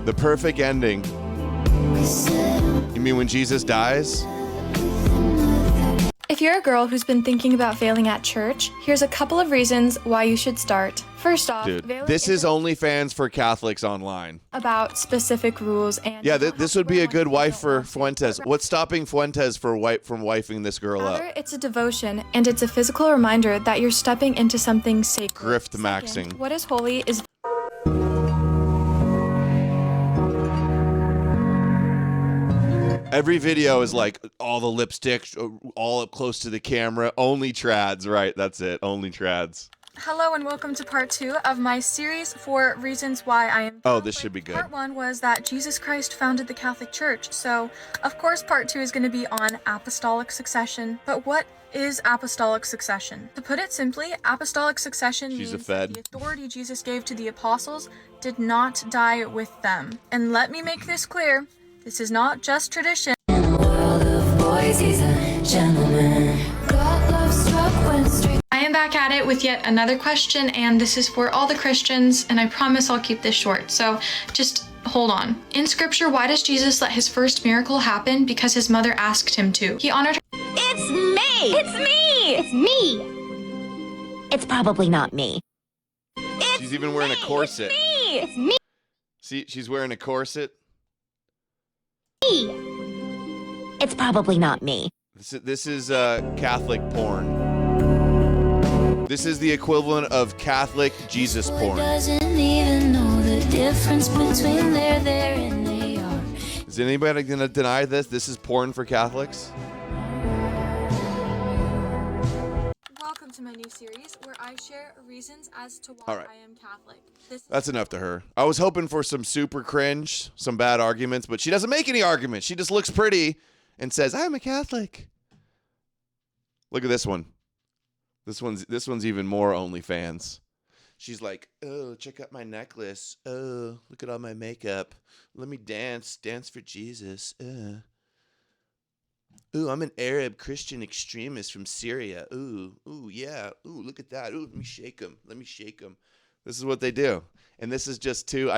The perfect ending. You mean when Jesus dies? If you're a girl who's been thinking about failing at church, here's a couple of reasons why you should start. First off, Dude, this is OnlyFans for Catholics online. About specific rules and... Yeah, this would be a good wife for Fuentes. What's stopping Fuentes from wifing this girl up? It's a devotion, and it's a physical reminder that you're stepping into something sacred. Grift maxing. Second, what is holy is... Every video is like all the lipstick, all up close to the camera. Only trads, right? That's it. Only trads. Hello and welcome to part 2 of my series for reasons why I am Catholic. Oh, this should be good. Part 1 was that Jesus Christ founded the Catholic Church. So, of course, part 2 is going to be on apostolic succession. But what is apostolic succession? To put it simply, apostolic succession means that the authority Jesus gave to the apostles did not die with them. And let me make this clear. This is not just tradition. Boys, he's a gentleman. God love struck when straight. I am back at it with yet another question, and this is for all the Christians, and I promise I'll keep this short. So just hold on. In scripture, why does Jesus let his first miracle happen? Because his mother asked him to. He honored her. It's me! It's me! It's me! It's probably not me. She's even wearing a corset. It's me! See, she's wearing a corset. It's probably not me. This is Catholic porn. This is the equivalent of Catholic Jesus porn. Doesn't even know the difference between there and they are. Is anybody going to deny this? This is porn for Catholics? Welcome to my new series where I share reasons as to why All right. I am Catholic. That's enough to her. I was hoping for some super cringe, some bad arguments, but she doesn't make any arguments. She just looks pretty and says, I'm a Catholic. Look at this one. This one's even more OnlyFans. She's like, oh, check out my necklace. Oh, look at all my makeup. Let me dance for Jesus. Ooh, I'm an Arab Christian extremist from Syria. Ooh, yeah. Ooh, look at that. Ooh, let me shake them. This is what they do. And this is just two.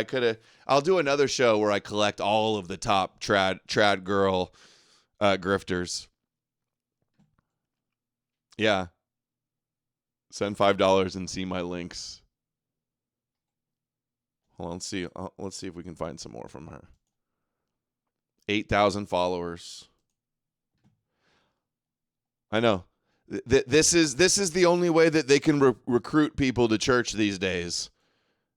I'll do another show where I collect all of the top trad girl grifters. Yeah. Send $5 and see my links. Hold on, let's see if we can find some more from her. 8,000 followers. I know. This is the only way that they can recruit people to church these days,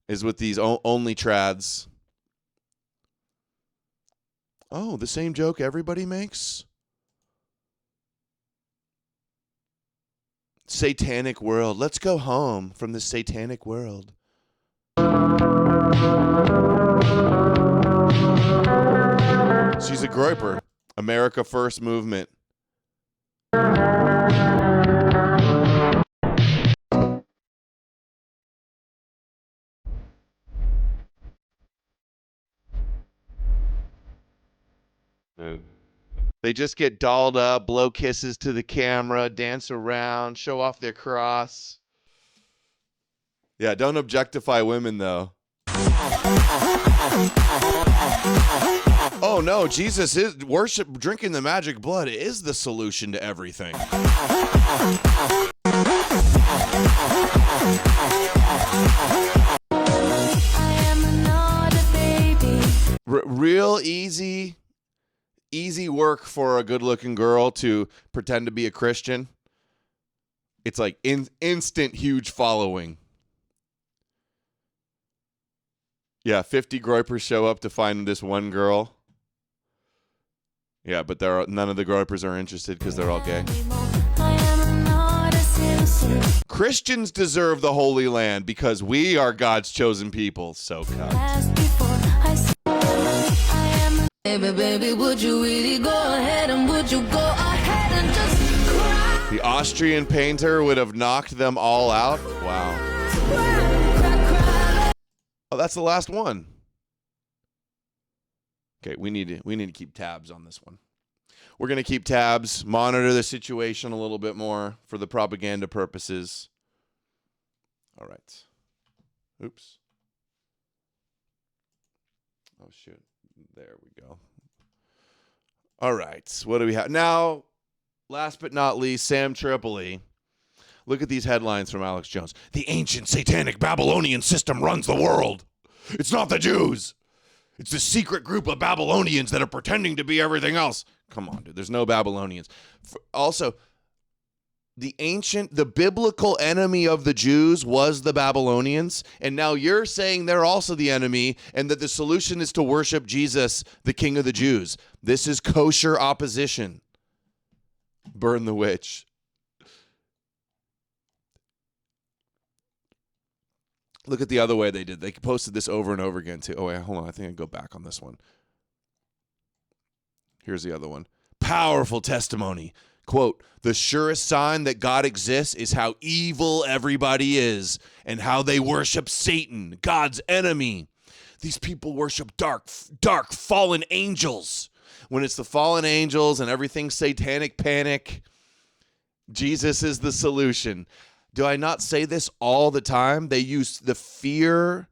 is with these only trads. Oh, the same joke everybody makes? Satanic world. Let's go home from the satanic world. She's a groyper. America First movement. They just get dolled up, blow kisses to the camera, dance around, show off their cross. Yeah, don't objectify women, though. Oh, no, Jesus is worship, drinking the magic blood is the solution to everything. Real easy work for a good-looking girl to pretend to be a Christian. It's like instant huge following. Yeah, 50 groypers show up to find this one girl. Yeah, but none of the groypers are interested because they're all gay. Christians deserve the Holy Land because we are God's chosen people. So cut. Baby, would you really go ahead and would you go ahead and just cry? The Austrian painter would have knocked them all out. Wow. Oh, that's the last one. Okay, we need to keep tabs on this one. We're going to keep tabs, monitor the situation a little bit more for the propaganda purposes. All right. Oops. Oh, shoot. There we go. All right. What do we have? Now, last but not least, Sam Tripoli. Look at these headlines from Alex Jones. The ancient satanic Babylonian system runs the world. It's not the Jews. It's the secret group of Babylonians that are pretending to be everything else. Come on, dude. There's no Babylonians. Also, the biblical enemy of the Jews was the Babylonians. And now you're saying they're also the enemy and that the solution is to worship Jesus, the King of the Jews. This is kosher opposition. Burn the witch. Look at the other way they did. They posted this over and over again, too. Oh, wait, hold on. I think I can go back on this one. Here's the other one. Powerful testimony. Quote, the surest sign that God exists is how evil everybody is and how they worship Satan, God's enemy. these people worship dark fallen angels. When it's the fallen angels and everything's satanic panic, Jesus is the solution. Do I not say this all the time? They use the fear.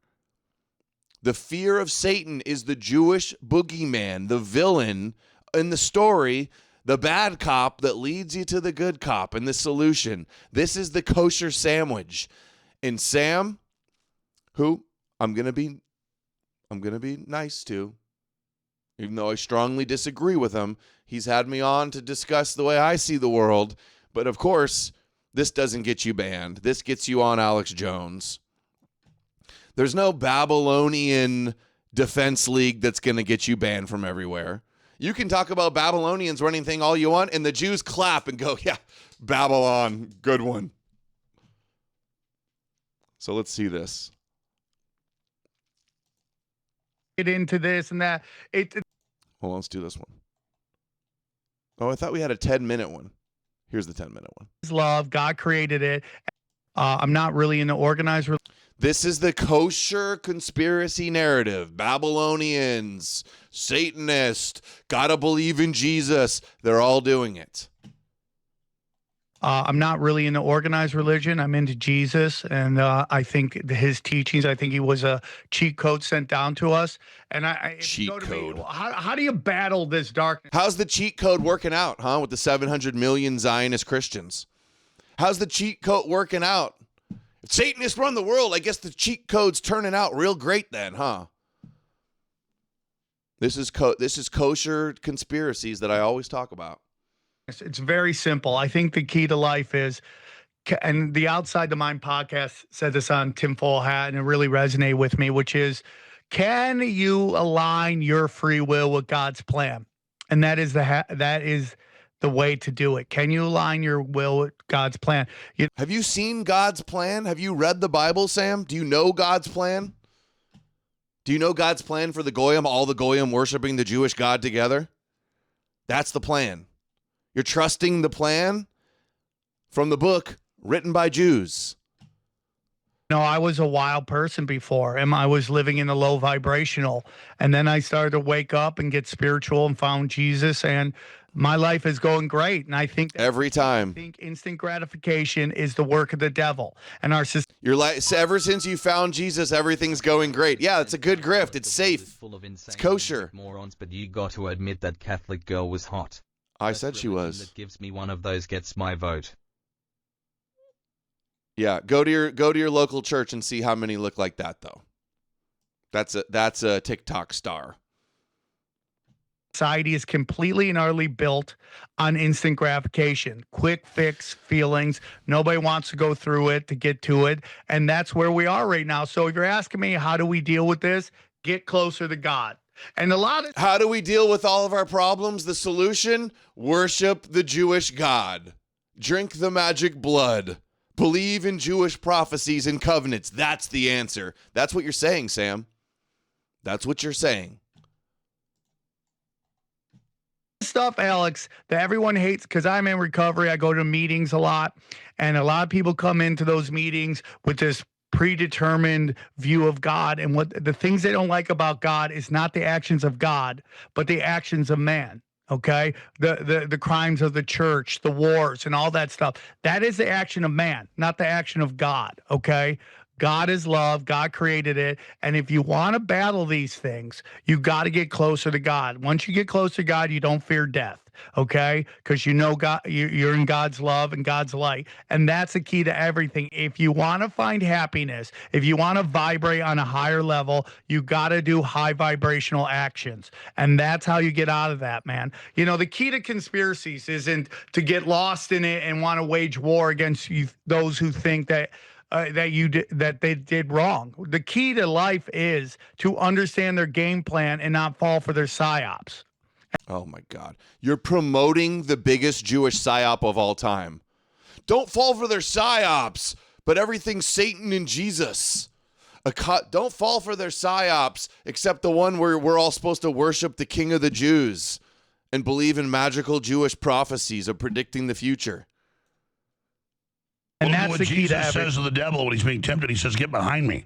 The fear of Satan is the Jewish boogeyman, the villain in the story, the bad cop that leads you to the good cop and the solution. This is the kosher sandwich. And Sam, who I'm going to be nice to, even though I strongly disagree with him, he's had me on to discuss the way I see the world. But of course, this doesn't get you banned. This gets you on Alex Jones. There's no Babylonian defense league that's going to get you banned from everywhere. You can talk about Babylonians running thing all you want, and the Jews clap and go, yeah, Babylon, good one. So let's see this. Get into this and that. Well, let's do this one. Oh, I thought we had a 10-minute one. Here's the 10-minute one. Love, God created it. I'm not really into organized religion. This is the kosher conspiracy narrative. Babylonians, Satanist, gotta believe in Jesus. They're all doing it. I'm not really into organized religion. I'm into Jesus, and I think his teachings. I think he was a cheat code sent down to us. And cheat code. How do you battle this darkness? How's the cheat code working out, huh? With the 700 million Zionist Christians, how's the cheat code working out? If Satanists run the world, I guess the cheat code's turning out real great then, huh? This is kosher conspiracies that I always talk about. It's very simple. I think the key to life is, and the Outside the Mind podcast said this on tinfoil hat, and it really resonated with me, which is, can you align your free will with God's plan? And that is the way to do it. Can you align your will with God's plan? Have you seen God's plan? Have you read the Bible, Sam? Do you know God's plan? Do you know God's plan for the Goyim, all the Goyim worshiping the Jewish God together? That's the plan. You're trusting the plan from the book written by Jews. No, I was a wild person before, and I was living in the low vibrational. And then I started to wake up and get spiritual and found Jesus, and my life is going great. And I think every time, I think instant gratification is the work of the devil. And our system. Your life, ever since you found Jesus, everything's going great. Yeah, it's a good grift. It's safe. It's kosher. Morons, but you got to admit that Catholic girl was hot. I said she was. That gives me one of those gets my vote. Yeah, go to your local church and see how many look like that though. That's a TikTok star. Society is completely and utterly built on instant gratification, quick fix feelings. Nobody wants to go through it to get to it, and that's where we are right now. So if you're asking me, how do we deal with this? Get closer to God. And how do we deal with all of our problems? The solution: worship the Jewish God, drink the magic blood, believe in Jewish prophecies and covenants. That's the answer. That's what you're saying, Sam. That's what you're saying. Stuff, Alex, that everyone hates, because I'm in recovery. I go to meetings a lot, and a lot of people come into those meetings with this predetermined view of God, and what the things they don't like about God is not the actions of God, but the actions of man. Okay, the crimes of the church, the wars, and all that stuff. That is the action of man, not the action of God. Okay, God is love. God created it, and if you want to battle these things, you got to get closer to God. Once you get closer to God, you don't fear death. Okay, because you know God, you're in God's love and God's light, and that's the key to everything. If you want to find happiness, if you want to vibrate on a higher level, you got to do high vibrational actions, and that's how you get out of that, man. You know, the key to conspiracies isn't to get lost in it and want to wage war against those who think that they did wrong. The key to life is to understand their game plan and not fall for their psyops. Oh my God. You're promoting the biggest Jewish psyop of all time. Don't fall for their psyops, but everything's Satan and Jesus. Don't fall for their psyops, except the one where we're all supposed to worship the King of the Jews and believe in magical Jewish prophecies of predicting the future. And that's what the key Jesus to says to the devil when he's being tempted. He says, "Get behind me."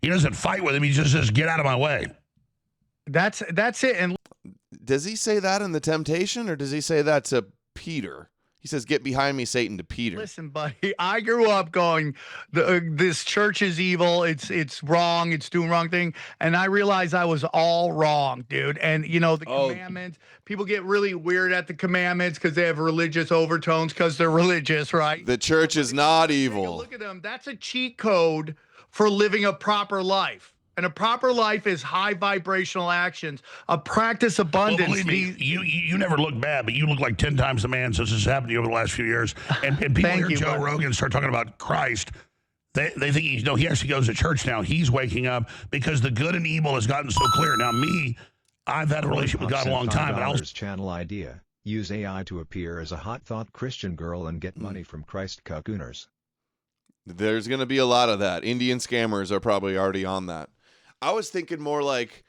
He doesn't fight with him. He just says, get out of my way. That's it. And does he say that in the temptation, or does he say that to Peter? He says, get behind me, Satan, to Peter. Listen, buddy, I grew up going, this church is evil. It's wrong. It's doing wrong thing. And I realized I was all wrong, dude. And, you know, the commandments, people get really weird at the commandments because they have religious overtones because they're religious, right? The church is not evil. Look at them. That's a cheat code for living a proper life. And a proper life is high vibrational actions, a practice abundance. Well, believe me, you never look bad, but you look like 10 times the man since this has happened to you over the last few years. And people hear Joe Rogan start talking about Christ. They think he actually goes to church now. He's waking up because the good and evil has gotten so clear. Now, me, I've had a relationship with God a long time. But I was channel idea. Use AI to appear as a hot thought Christian girl and get money from Christ cuckooners. There's going to be a lot of that. Indian scammers are probably already on that. I was thinking more like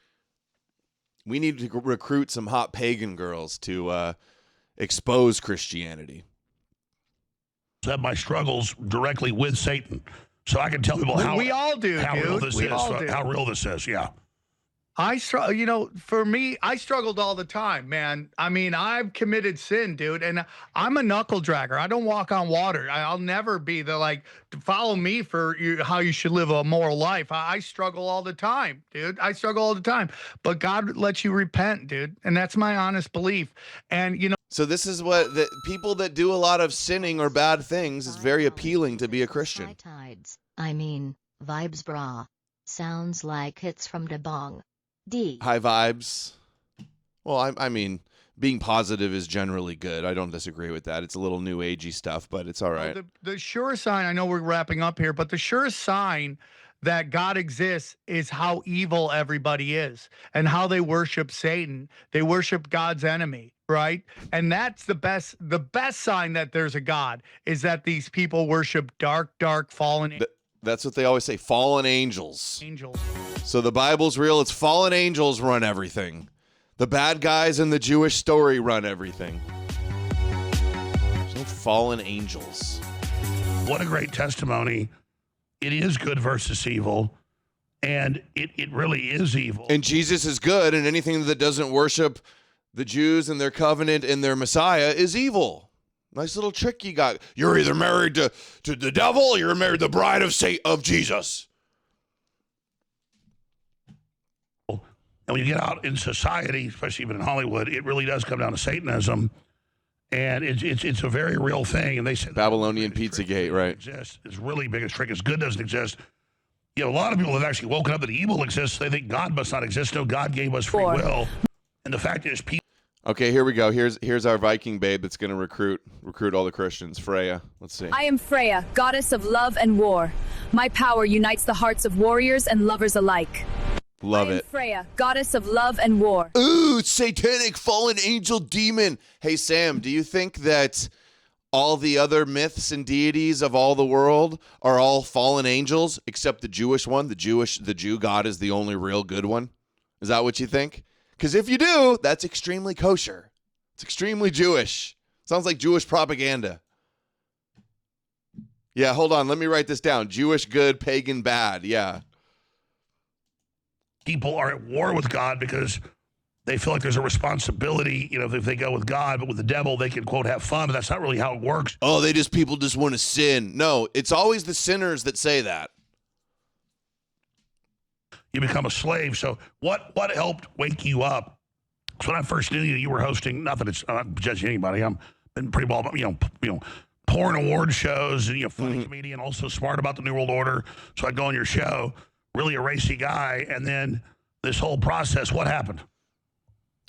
we need to recruit some hot pagan girls to expose Christianity. I have my struggles directly with Satan, so I can tell people how we all do, how dude. real this We is. all do. How real this is, yeah. You know, for me, I struggled all the time, man. I mean, I've committed sin, dude, and I'm a knuckle dragger. I don't walk on water. I'll never be the follow me for how you should live a moral life. I struggle all the time, dude. I struggle all the time, but God lets you repent, dude, and that's my honest belief. And you know, so this is what the people that do a lot of sinning or bad things is very appealing to be a Christian. I mean, vibes brah. Sounds like it's from Da Bong. D. High vibes. Well, I mean, being positive is generally good. I don't disagree with that. It's a little new agey stuff, but it's all right. The sure sign, I know we're wrapping up here, but the sure sign that God exists is how evil everybody is and how they worship Satan. They worship God's enemy, right? And that's the best sign that there's a God is that these people worship dark, fallen That's what they always say, fallen angels. Angels. So the Bible's real. It's fallen angels run everything. The bad guys in the Jewish story run everything. There's no fallen angels. What a great testimony. It is good versus evil, and it really is evil. And Jesus is good, and anything that doesn't worship the Jews and their covenant and their Messiah is evil. Nice little trick you got. You're either married to the devil or you're married to the bride of Jesus. And when you get out in society, especially even in Hollywood, it really does come down to Satanism. And it's a very real thing. And they said Babylonian Pizzagate, right? It's really biggest trick is good doesn't exist. You know, a lot of people have actually woken up that evil exists. They think God must not exist. No, God gave us free will. And the fact is, people. Okay, here we go. Here's our Viking babe that's going to recruit all the Christians. Freya, let's see. I am Freya, goddess of love and war. My power unites the hearts of warriors and lovers alike. Love it. Freya, goddess of love and war. Ooh, satanic fallen angel demon. Hey, Sam, do you think that all the other myths and deities of all the world are all fallen angels except the Jewish one? The Jew God is the only real good one? Is that what you think? Because if you do, that's extremely kosher. It's extremely Jewish. Sounds like Jewish propaganda. Yeah, hold on. Let me write this down. Jewish good, pagan bad. Yeah. People are at war with God because they feel like there's a responsibility, you know, if they go with God, but with the devil, they can, quote, have fun, but that's not really how it works. Oh, people just want to sin. No, it's always the sinners that say that. You become a slave. So what helped wake you up? So when I first knew you were hosting, not that it's, I'm not judging anybody. I'm been pretty well, you know, porn award shows and, you know, funny comedian, also smart about the New World Order. So I'd go on your show, really a racy guy. And then this whole process, what happened?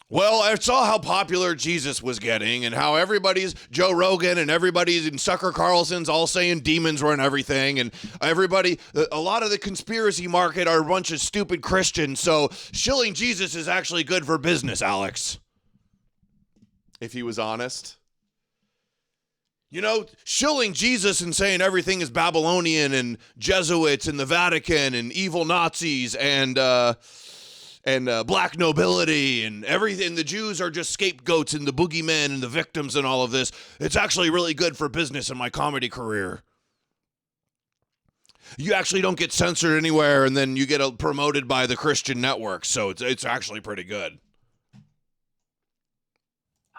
Well, I saw how popular Jesus was getting and how everybody's Joe Rogan and everybody's in Sucker Carlson's all saying demons run everything. And everybody, a lot of the conspiracy market are a bunch of stupid Christians. So shilling Jesus is actually good for business, Alex. If he was honest. You know, shilling Jesus and saying everything is Babylonian and Jesuits and the Vatican and evil Nazis and black nobility and everything. The Jews are just scapegoats and the boogeymen and the victims and all of this. It's actually really good for business in my comedy career. you actually don't get censored anywhere, and then you get promoted by the Christian network. So it's actually pretty good.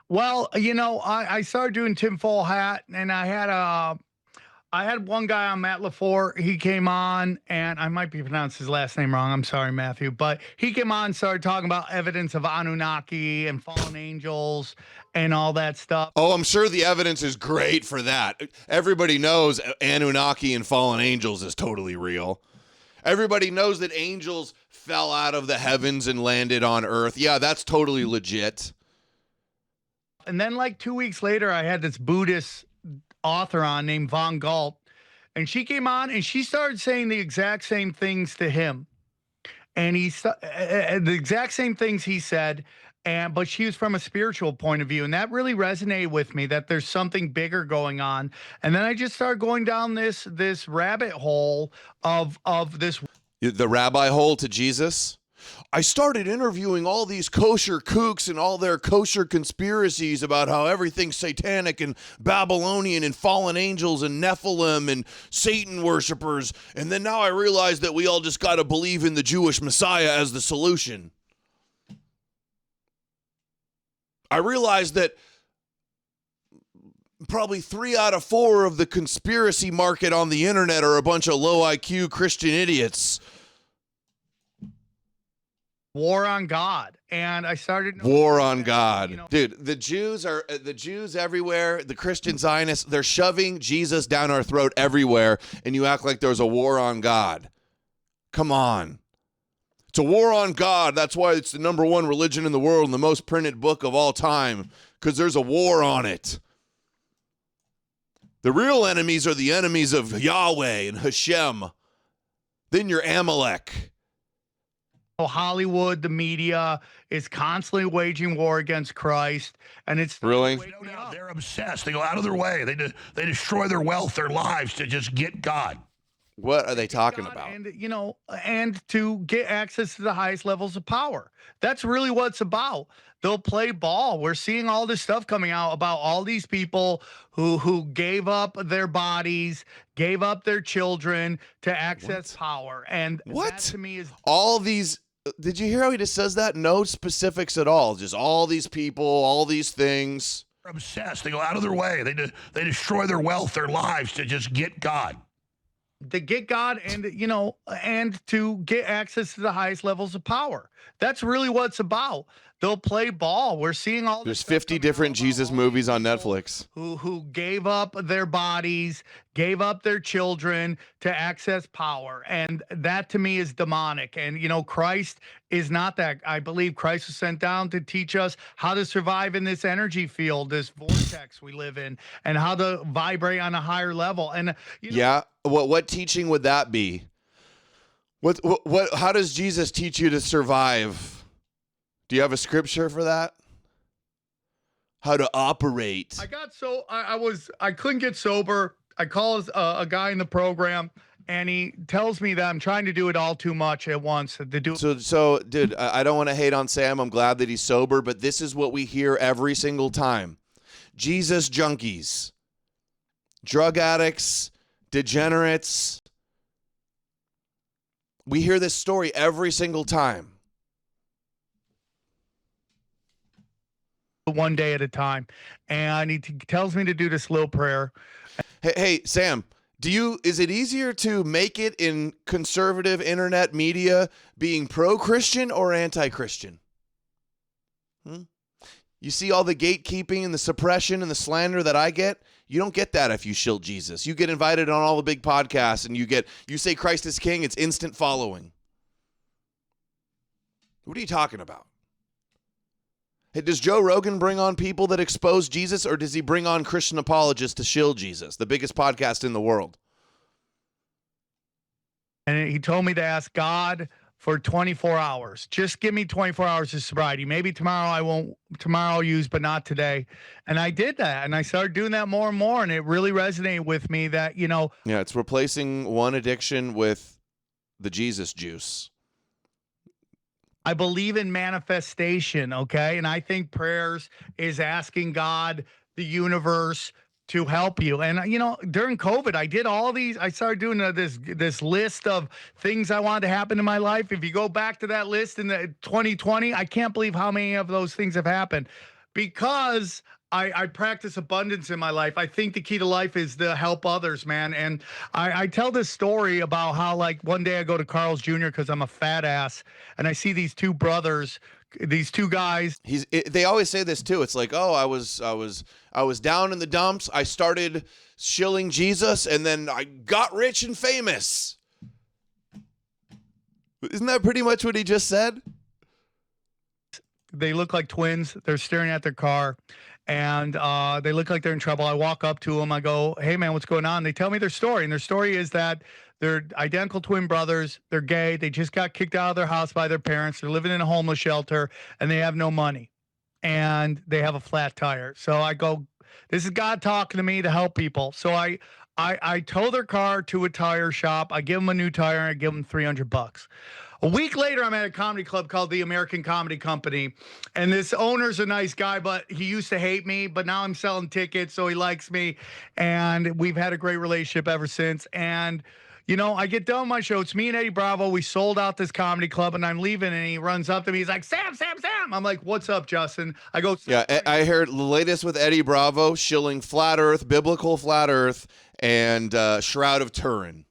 Well, I started doing tinfoil hat, and I had one guy on, Matt LaFour. He came on, and I might be pronouncing his last name wrong. I'm sorry, Matthew. But he came on and started talking about evidence of Anunnaki and fallen angels and all that stuff. Oh, I'm sure the evidence is great for that. Everybody knows Anunnaki and fallen angels is totally real. Everybody knows that angels fell out of the heavens and landed on Earth. Yeah, that's totally legit. And then like 2 weeks later, I had this Buddhist author on named Von Galt, and she came on and she started saying the exact same things to him, and the exact same things he said, but she was from a spiritual point of view, and that really resonated with me, that there's something bigger going on. And then I just started going down this rabbit hole of this, the rabbi hole to Jesus. I started interviewing all these kosher kooks and all their kosher conspiracies about how everything's satanic and Babylonian and fallen angels and Nephilim and Satan worshipers. And then now I realize that we all just got to believe in the Jewish Messiah as the solution. I realized that probably 3 out of 4 of the conspiracy market on the internet are a bunch of low IQ Christian idiots. war on God. And I started war on God. Dude, the Jews everywhere, the Christian Zionists, they're shoving Jesus down our throat everywhere, and you act like there's a war on God. Come on. It's a war on God. That's why it's the #1 religion in the world and the most printed book of all time, because there's a war on it. The real enemies are the enemies of Yahweh and Hashem. Then you're Amalek. Hollywood, the media is constantly waging war against Christ, and it's really they're obsessed. They go out of their way. They destroy their wealth, their lives to just get God. What are they talking about? And and to get access to the highest levels of power. That's really what it's about. They'll play ball. We're seeing all this stuff coming out about all these people who gave up their bodies, gave up their children to access power. And that to me is all these. Did you hear how he just says that? No specifics at all. Just all these people, all these things. They're obsessed. They go out of their way. They destroy their wealth, their lives to just get God. To get God and and to get access to the highest levels of power. That's really what it's about. They'll play ball. We're seeing all There's 50 different Jesus movies on Netflix. Who gave up their bodies, gave up their children to access power. And that to me is demonic. And Christ is not that. I believe Christ was sent down to teach us how to survive in this energy field, this vortex we live in, and how to vibrate on a higher level. And what teaching would that be? What how does Jesus teach you to survive? Do you have a scripture for that? How to operate? I couldn't get sober. I call a guy in the program, and he tells me that I'm trying to do it all too much at once. So, dude, I don't want to hate on Sam. I'm glad that he's sober, but this is what we hear every single time. Jesus junkies, drug addicts, degenerates. We hear this story every single time. One day at a time, and he tells me to do this little prayer. Hey, Sam, is it easier to make it in conservative internet media being pro-Christian or anti-Christian? You see all the gatekeeping and the suppression and the slander that I get? You don't get that if you shield Jesus. You get invited on all the big podcasts and you say Christ is king, it's instant following. What are you talking about? Hey, does Joe Rogan bring on people that expose Jesus, or does he bring on Christian apologists to shield Jesus, the biggest podcast in the world? And he told me to ask God for 24 hours. Just give me 24 hours of sobriety. Maybe tomorrow I'll use, but not today. And I did that, and I started doing that more and more, and it really resonated with me that, Yeah, it's replacing one addiction with the Jesus juice. I believe in manifestation, okay? And I think prayers is asking God, the universe, to help you. And during COVID, I did all these. I started doing this list of things I wanted to happen in my life. If you go back to that list in the 2020, I can't believe how many of those things have happened because I practice abundance in my life. I think the key to life is to help others, man. And I tell this story about how, like, one day I go to Carl's Jr. because I'm a fat ass, and I see these two brothers, these two guys. They always say this too. It's like, oh, I was down in the dumps. I started shilling Jesus, and then I got rich and famous. Isn't that pretty much what he just said? They look like twins. They're staring at their car, and they look like they're in trouble. I walk up to them. I go, hey, man, what's going on? They tell me their story, and their story is that they're identical twin brothers. They're gay. They just got kicked out of their house by their parents. They're living in a homeless shelter, and they have no money, and they have a flat tire. So I go, this is God talking to me to help people. So I tow their car to a tire shop. I give them a new tire, and I give them $300. A week later, I'm at a comedy club called the American Comedy Company, and this owner's a nice guy, but he used to hate me, but now I'm selling tickets, so he likes me, and we've had a great relationship ever since. And I get done with my show. It's me and Eddie Bravo. We sold out this comedy club, and I'm leaving, and he runs up to me. He's like, Sam. I'm like, what's up, Justin? I go, yeah, I heard the latest with Eddie Bravo, shilling flat earth, biblical flat earth, and Shroud of Turin.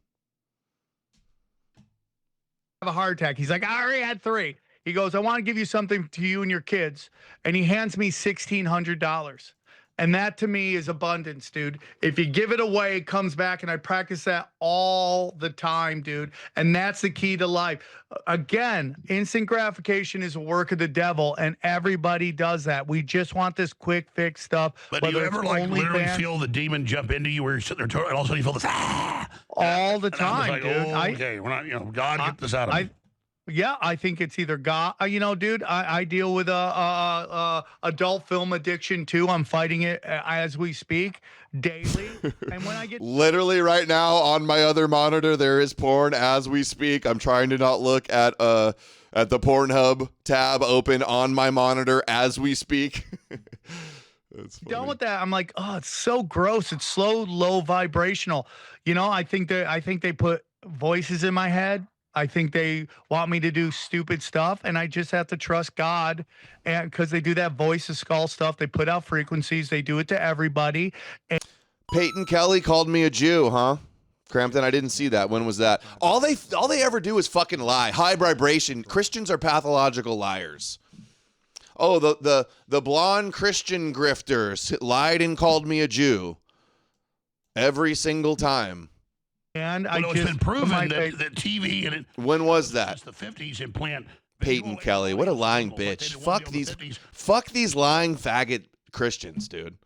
A heart attack. He's like, I already had 3. He goes, I want to give you something to you and your kids. And he hands me $1,600. And that to me is abundance, dude. If you give it away, it comes back. And I practice that all the time, dude. And that's the key to life. Again, instant gratification is a work of the devil, and everybody does that. We just want this quick fix stuff. But do you ever literally feel the demon jump into you where you're sitting there and all of a sudden you feel this all the time, like, dude? oh, okay, we're not, God, get this out of me. Yeah, I think it's either God. Dude, I deal with adult film addiction too. I'm fighting it as we speak daily. And when I get literally right now on my other monitor, there is porn as we speak. I'm trying to not look at the Pornhub tab open on my monitor as we speak. Done with that. I'm like, oh, it's so gross. It's slow, low vibrational. I think they put voices in my head. I think they want me to do stupid stuff, and I just have to trust God. And because they do that voice of skull stuff, they put out frequencies. They do it to everybody. And Peyton Kelly called me a Jew, huh? Crampton, I didn't see that. When was that? All they ever do is fucking lie. High vibration. Christians are pathological liars. Oh, the blonde Christian grifters lied and called me a Jew every single time. And it's been proven that TV and when was that? Since the 50s implant Peyton Kelly, what a lying bitch. Fuck these lying faggot Christians, dude.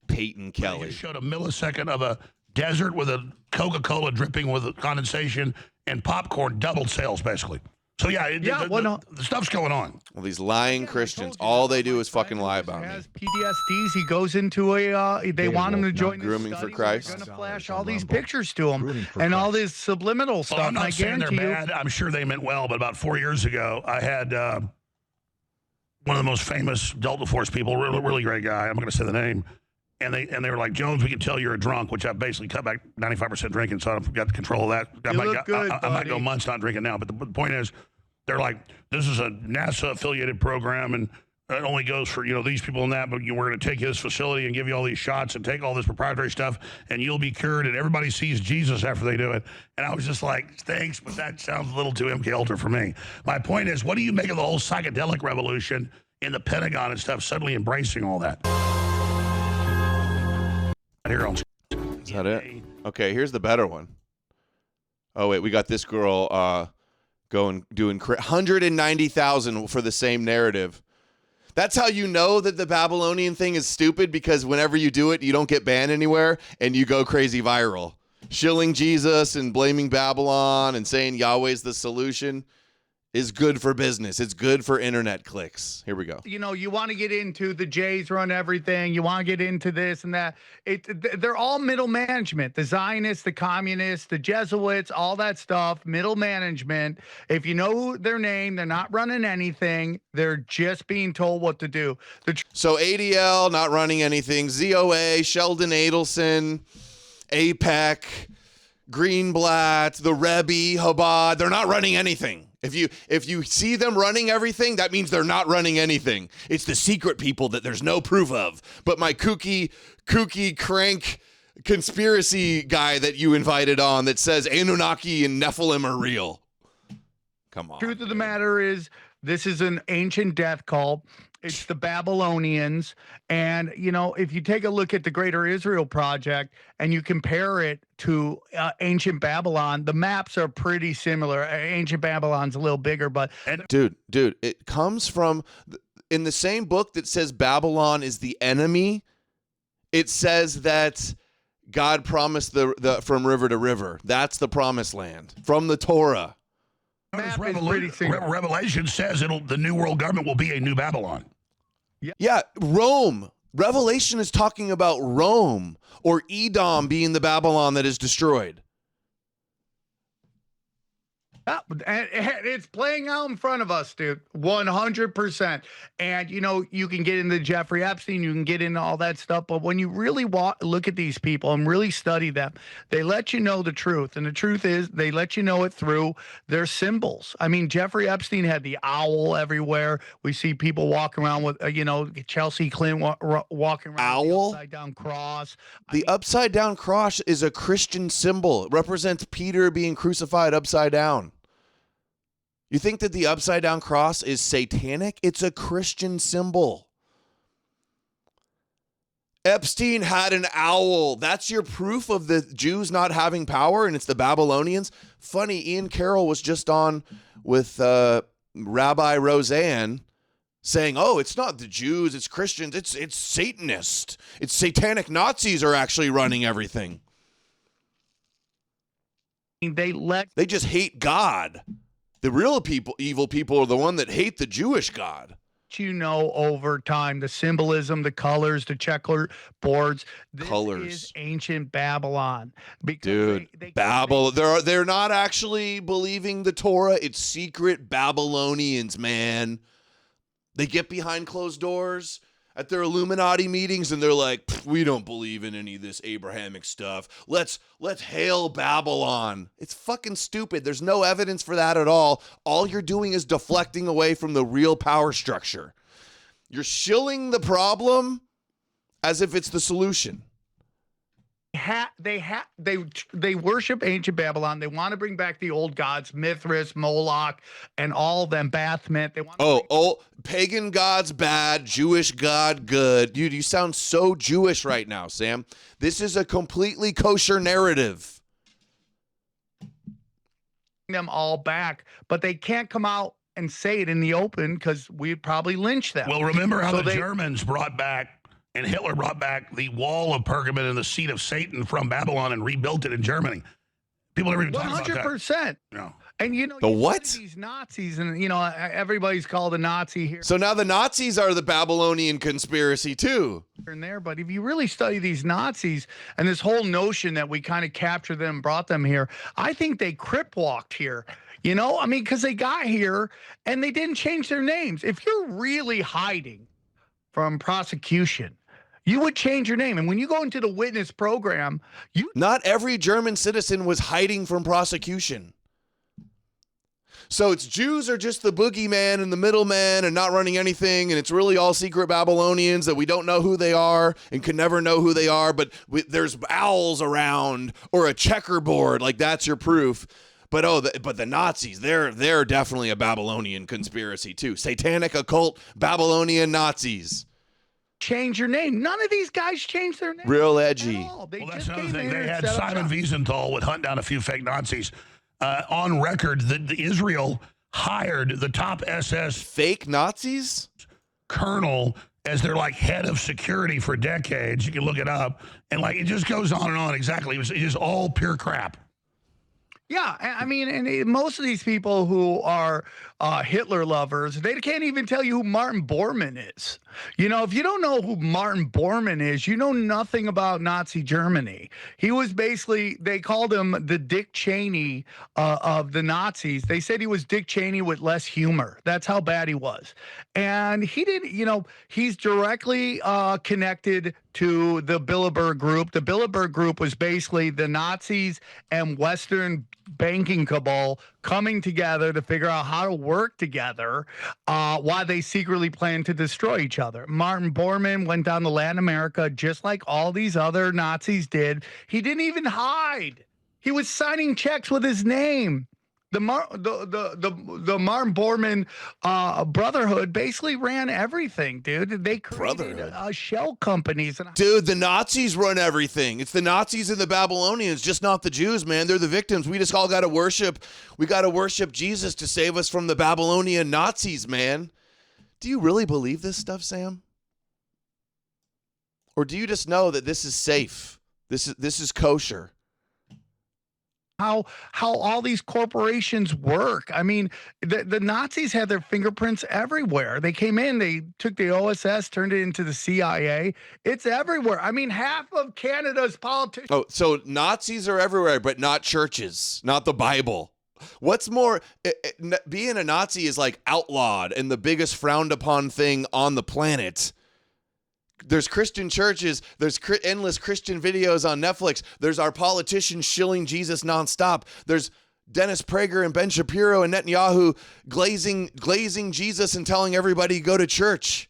Peyton Kelly. They just showed a millisecond of a desert with a Coca-Cola dripping with condensation and popcorn, doubled sales basically. So the stuff's going on. Well, these lying Christians, all they do is fucking lie about me. PTSDs. He goes into they want him to join grooming for Christ. They're going to flash all these pictures to him and all this subliminal stuff. I'm not saying they're bad. I'm sure they meant well, but about 4 years ago, I had one of the most famous Delta Force people, really great guy. I'm not going to say the name. And they were like, Jones, we can tell you're a drunk, which I basically cut back 95% drinking, so I've got control of that. I might go months not drinking now, but the point is, they're like, this is a NASA-affiliated program, and it only goes for these people and that, but we're going to take this facility and give you all these shots and take all this proprietary stuff, and you'll be cured, and everybody sees Jesus after they do it. And I was just like, thanks, but that sounds a little too MK Ultra for me. My point is, what do you make of the whole psychedelic revolution in the Pentagon and stuff suddenly embracing all that? Is that it? Okay, here's the better one. Oh, wait, we got this girl doing 190,000 for the same narrative. That's how you know that the Babylonian thing is stupid, because whenever you do it, you don't get banned anywhere and you go crazy viral. Shilling Jesus and blaming Babylon and saying Yahweh's the solution. is good for business. It's good for internet clicks. Here we go. You know, you want to get into the Jays run everything. You want to get into this and that. They're all middle management. The Zionists, the communists, the Jesuits, all that stuff, middle management. If you know their name, they're not running anything. They're just being told what to do. So ADL, not running anything. ZOA, Sheldon Adelson, APEC, Greenblatt, the Rebbe, Chabad, they're not running anything. If you see them running everything, that means they're not running anything. It's the secret people that there's no proof of. But my kooky crank conspiracy guy that you invited on that says Anunnaki and Nephilim are real. Come on. Truth of the matter is, this is an ancient death cult. It's the Babylonians. And, you know, if you take a look at the Greater Israel Project and you compare it to ancient Babylon, the maps are pretty similar. Ancient Babylon's a little bigger, but... Dude, it comes from... In the same book that says Babylon is the enemy, it says that God promised the from river to river. That's the promised land. From the Torah. Revelation says the new world government will be a new Babylon. Yeah, Rome. Revelation is talking about Rome or Edom being the Babylon that is destroyed. And it's playing out in front of us, dude. 100%. And, you know, you can get into Jeffrey Epstein, you can get into all that stuff. But when you really look at these people and really study them, they let you know the truth. And the truth is they let you know it through their symbols. I mean, Jeffrey Epstein had the owl everywhere. We see people walking around with, Chelsea Clinton walking around with the upside down cross. The upside down cross is a Christian symbol. It represents Peter being crucified upside down. You think that the upside down cross is satanic? It's a Christian symbol. Epstein had an owl. That's your proof of the Jews not having power, and it's the Babylonians. Funny, Ian Carroll was just on with Rabbi Roseanne saying, oh, it's not the Jews, it's Christians, it's Satanist. It's satanic Nazis are actually running everything. They just hate God. The real people, evil people, are the one that hate the Jewish God. You know, over time, the symbolism, the colors, the checker boards. This is ancient Babylon. Dude, Babylon. They're not actually believing the Torah. It's secret Babylonians, man. They get behind closed doors at their Illuminati meetings, and they're like, we don't believe in any of this Abrahamic stuff. Let's hail Babylon. It's fucking stupid. There's no evidence for that at all. All you're doing is deflecting away from the real power structure. You're shilling the problem as if it's the solution. They worship ancient Babylon. They want to bring back the old gods, Mithras, Moloch, and all of them, Baphomet. They want pagan gods bad, Jewish God good. Dude, you sound so Jewish right now, Sam. This is a completely kosher narrative. Them all back, but they can't come out and say it in the open because we'd probably lynch them. Well, remember how the Germans brought back and Hitler brought back the wall of Pergamon and the seat of Satan from Babylon and rebuilt it in Germany. People never even talk about that. 100%. No. And you know, the what? These Nazis, and you know, everybody's called a Nazi here. So now the Nazis are the Babylonian conspiracy too. And there, but if you really study these Nazis and this whole notion that we kind of captured them, brought them here, I think they crip walked here. You know, I mean, because they got here and they didn't change their names. If you're really hiding from prosecution, you would change your name. And when you go into the witness program, not every German citizen was hiding from prosecution. So it's Jews are just the boogeyman and the middleman and not running anything. And it's really all secret Babylonians that we don't know who they are and can never know who they are. But there's owls around or a checkerboard. Like that's your proof. But but the Nazis, they're definitely a Babylonian conspiracy too. Satanic, occult, Babylonian Nazis. Change your name. None of these guys changed their name. Real edgy. Well, that's another thing. They had Simon Wiesenthal would hunt down a few fake Nazis. On record that Israel hired the top SS fake Nazis colonel as their like head of security for decades. You can look it up, and like it just goes on and on. Exactly, it was all pure crap. Yeah, I mean, and most of these people who are Hitler lovers, they can't even tell you who Martin Bormann is. You know, if you don't know who Martin Bormann is, you know nothing about Nazi Germany. He was basically, they called him the Dick Cheney of the Nazis. They said he was Dick Cheney with less humor. That's how bad he was. And he didn't, you know, he's directly connected to the Bilderberg Group. The Bilderberg Group was basically the Nazis and Western banking cabal coming together to figure out how to work together while they secretly planned to destroy each other. Martin Bormann went down to Latin America just like all these other Nazis did. He didn't even hide. He was signing checks with his name. The Martin Bormann Brotherhood basically ran everything, dude. They created shell companies. Dude, the Nazis run everything. It's the Nazis and the Babylonians, just not the Jews, man. They're the victims. We just all got to worship. We got to worship Jesus to save us from the Babylonian Nazis, man. Do you really believe this stuff, Sam? Or do you just know that this is safe? This is kosher? How all these corporations work. I mean, the Nazis had their fingerprints everywhere. They came in, they took the OSS, turned it into the CIA. It's everywhere. I mean, half of Canada's politicians. Oh, so Nazis are everywhere, but not churches, not the Bible. What's more, being a Nazi is like outlawed and the biggest frowned upon thing on the planet. There's Christian churches. There's endless Christian videos on Netflix. There's our politicians shilling Jesus nonstop. There's Dennis Prager and Ben Shapiro and Netanyahu glazing Jesus and telling everybody to go to church.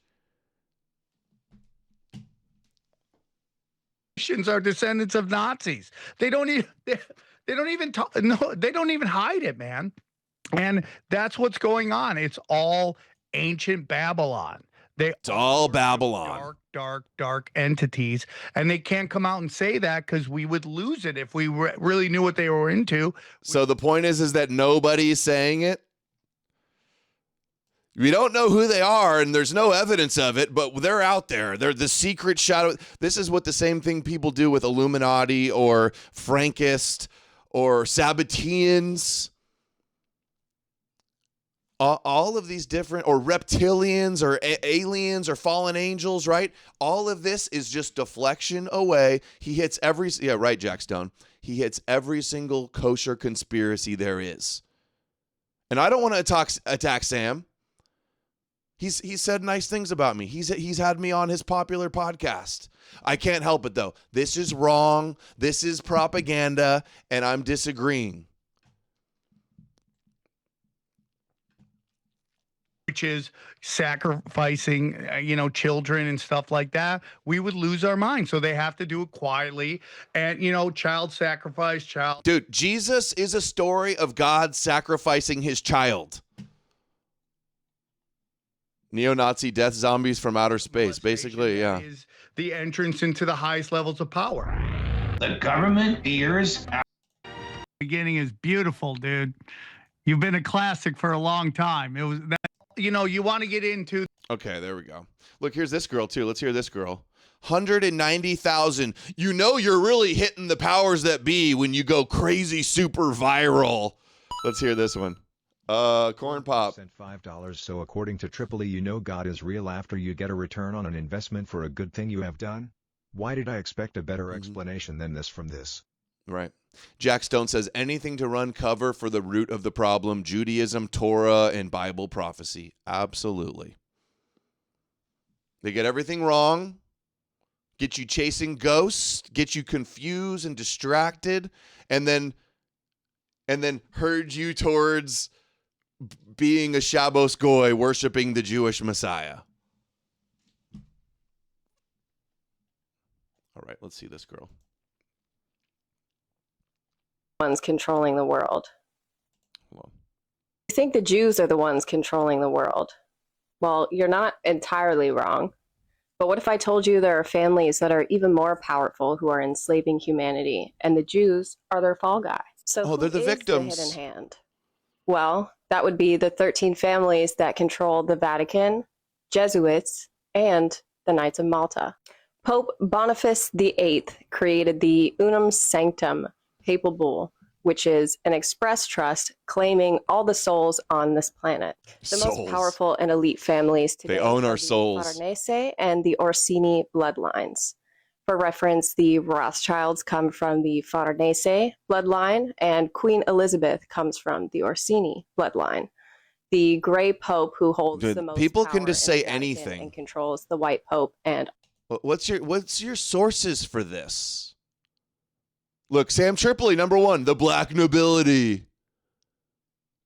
Are descendants of Nazis. They don't even talk. No, they don't even hide it, man. And that's what's going on. It's all ancient Babylon. It's all Babylon. Dark entities, and they can't come out and say that because we would lose it if we really knew what they were into. So the point is that nobody's saying it. We don't know who they are, and there's no evidence of it, but they're out there. They're the secret shadow. This is what the same thing people do with Illuminati or Frankist or Sabbateans. All of these different, or reptilians or aliens or fallen angels, right? All of this is just deflection away. He hits right, Jack Stone. He hits every single kosher conspiracy there is. And I don't want to attack Sam. He's said nice things about me. He's had me on his popular podcast. I can't help it though. This is wrong. This is propaganda, and I'm disagreeing. Which is sacrificing, children and stuff like that, we would lose our mind. So they have to do it quietly. And, child sacrifice, Dude, Jesus is a story of God sacrificing his child. Neo-Nazi death zombies from outer space, basically, yeah. Is the entrance into the highest levels of power. The government ears. Beginning is beautiful, dude. You've been a classic for a long time. It was that. You want to get into. Okay, there we go. Look, here's this girl, too. Let's hear this girl. 190,000. You're really hitting the powers that be when you go crazy super viral. Let's hear this one. Corn Pop. Sent $5. So according to Tripoli, God is real after you get a return on an investment for a good thing you have done? Why did I expect a better explanation than this from this? Right. Jack Stone says anything to run cover for the root of the problem, Judaism, Torah, and Bible prophecy. Absolutely. They get everything wrong, get you chasing ghosts, get you confused and distracted, and then herd you towards being a Shabbos Goy, worshiping the Jewish Messiah. All right, let's see this girl. Ones controlling the world. You think the Jews are the ones controlling the world? Well, you're not entirely wrong. But what if I told you there are families that are even more powerful who are enslaving humanity, and the Jews are their fall guy? So they're the victims. The hidden hand? Well, that would be the 13 families that control the Vatican, Jesuits, and the Knights of Malta. Pope Boniface VIII created the Unum Sanctum papal bull which is an express trust claiming all the souls on this planet. The most powerful and elite families today They own our are the souls. Farnese and the Orsini bloodlines. For reference, the Rothschilds come from the Farnese bloodline, and Queen Elizabeth comes from the Orsini bloodline. The Gray Pope, who holds the most people power can just in the say Vatican anything and controls the White Pope and What's your sources for this? Look, Sam Tripoli, number one, the black nobility.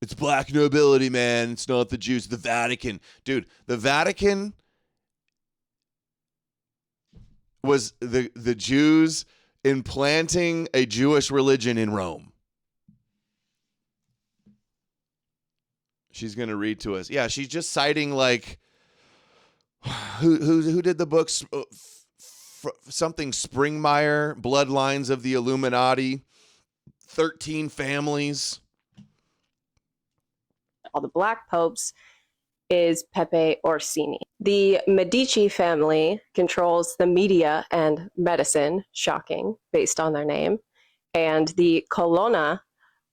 It's black nobility, man. It's not the Jews. The Vatican. Dude, the Vatican was the Jews implanting a Jewish religion in Rome. She's going to read to us. Yeah, she's just citing like who did the books? Something Springmeyer, Bloodlines of the Illuminati, 13 families. all the black popes is Pepe Orsini. The Medici family controls the media and medicine, shocking, based on their name. And the Colonna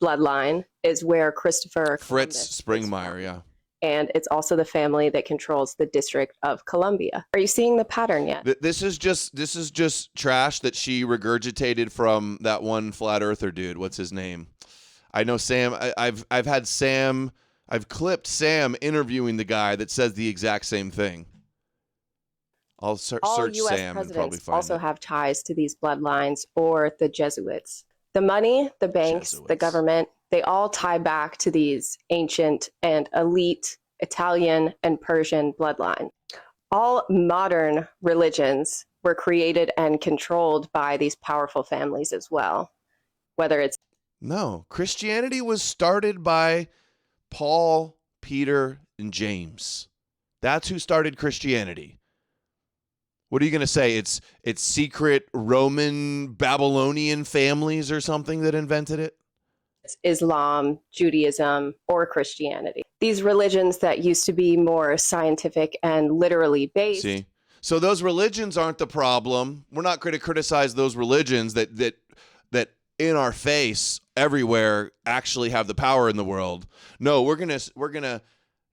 bloodline is where Christopher Fritz Springmeyer, yeah. And it's also the family that controls the District of Columbia. Are you seeing the pattern yet? This is just trash that she regurgitated from that one flat earther dude. What's his name? I know Sam. I've clipped Sam interviewing the guy that says the exact same thing. I'll search US Sam and probably find also it. have ties to these bloodlines or the Jesuits. The money, the banks, the government, they all tie back to these ancient and elite Italian and Persian bloodlines. All modern religions were created and controlled by these powerful families as well. Whether it's No, Christianity was started by Paul, Peter, and James. That's who started Christianity. What are you going to say? It's secret Roman Babylonian families or something that invented it? It's Islam, Judaism, or Christianity. These religions that used to be more scientific and literally based. See? So those religions aren't the problem. We're not going to criticize those religions that in our face everywhere actually have the power in the world. No, we're going to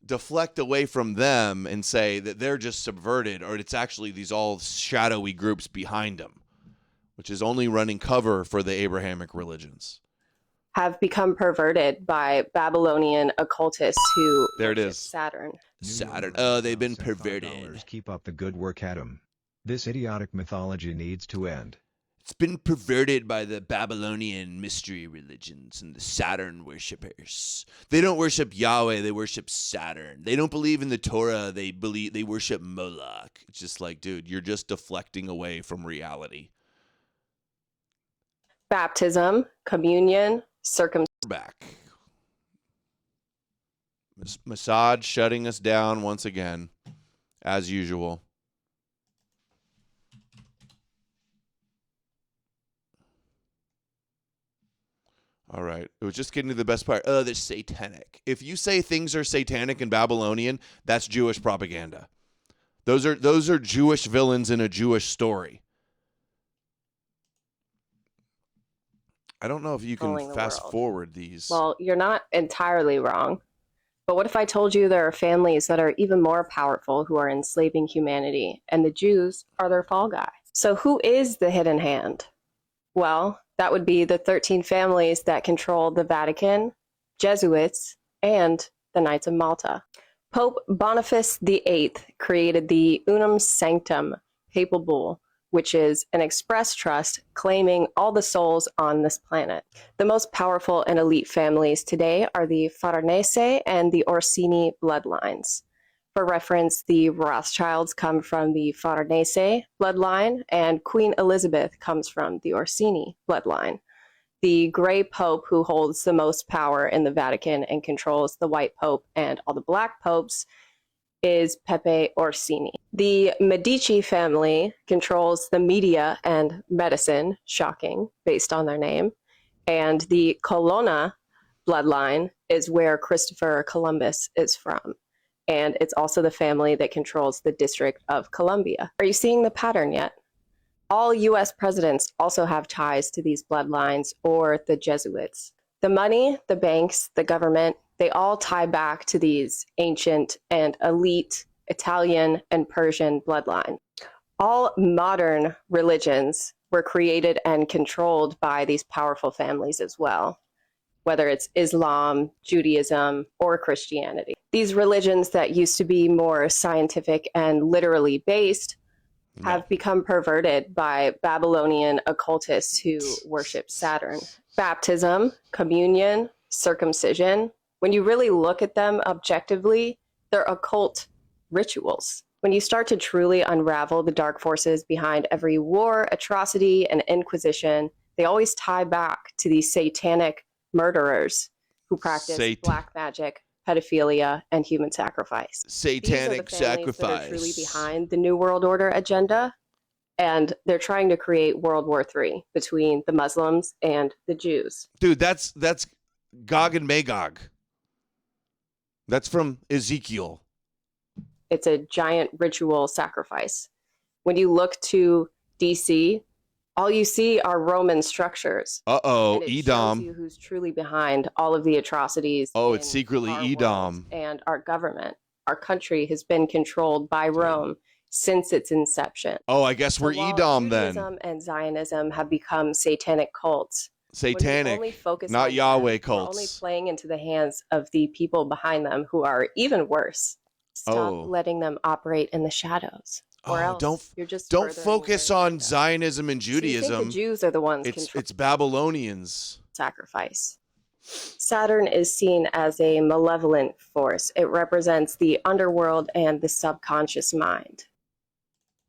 deflect away from them and say that they're just subverted, or it's actually these all shadowy groups behind them, which is only running cover for the Abrahamic religions. Have become perverted by Babylonian occultists who There it worship is. Saturn. Saturn. Oh, they've been perverted. Keep up the good work, Adam. This idiotic mythology needs to end. It's been perverted by the Babylonian mystery religions and the Saturn worshippers. They don't worship Yahweh, they worship Saturn. They don't believe in the Torah, they worship Moloch. It's just like, dude, you're just deflecting away from reality. Baptism, communion, circumcision. Back. Mossad shutting us down once again, as usual. All right. It was just getting to the best part. Oh, they're satanic. If you say things are satanic and Babylonian, that's Jewish propaganda. Those are Jewish villains in a Jewish story. I don't know if you can fast forward these. Well, you're not entirely wrong. But what if I told you there are families that are even more powerful who are enslaving humanity, and the Jews are their fall guy? So who is the hidden hand? Well, that would be the 13 families that control the Vatican, Jesuits, and the Knights of Malta. Pope Boniface VIII created the Unum Sanctum papal bull, which is an express trust claiming all the souls on this planet. The most powerful and elite families today are the Farnese and the Orsini bloodlines. For reference, the Rothschilds come from the Farnese bloodline, and Queen Elizabeth comes from the Orsini bloodline. The Gray Pope, who holds the most power in the Vatican and controls the White Pope and all the Black Popes, is Pepe Orsini. The Medici family controls the media and medicine, shocking, based on their name. And the Colonna bloodline is where Christopher Columbus is from. And it's also the family that controls the District of Columbia. Are you seeing the pattern yet? All US presidents also have ties to these bloodlines or the Jesuits. The money, the banks, the government, they all tie back to these ancient and elite Italian and Persian bloodline. All modern religions were created and controlled by these powerful families as well, whether it's Islam, Judaism, or Christianity. These religions that used to be more scientific and literally based have become perverted by Babylonian occultists who worship Saturn. Baptism, communion, circumcision, when you really look at them objectively, they're occult rituals. When you start to truly unravel the dark forces behind every war, atrocity, and inquisition, they always tie back to these satanic murderers who practice black magic, pedophilia, and human sacrifice. Satanic These are the families sacrifice. that are truly behind the New World Order agenda, and they're trying to create World War III between the Muslims and the Jews. Dude, that's Gog and Magog. That's from Ezekiel. It's a giant ritual sacrifice. When you look to DC, all you see are Roman structures. Uh-oh, And it Edom. shows you who's truly behind all of the atrocities. Oh, it's secretly Edom. And our government. Our country has been controlled by Rome since its inception. Oh, I guess we're Edom then. Judaism and Zionism have become satanic cults. Satanic, only focus not on Yahweh them, we're only cults. playing into the hands of the people behind them who are even worse. Stop letting them operate in the shadows. Or else you're just don't furthering focus on Zionism and So you think Judaism. the Jews are the ones It's Babylonians. sacrifice. Saturn is seen as a malevolent force. It represents the underworld and the subconscious mind.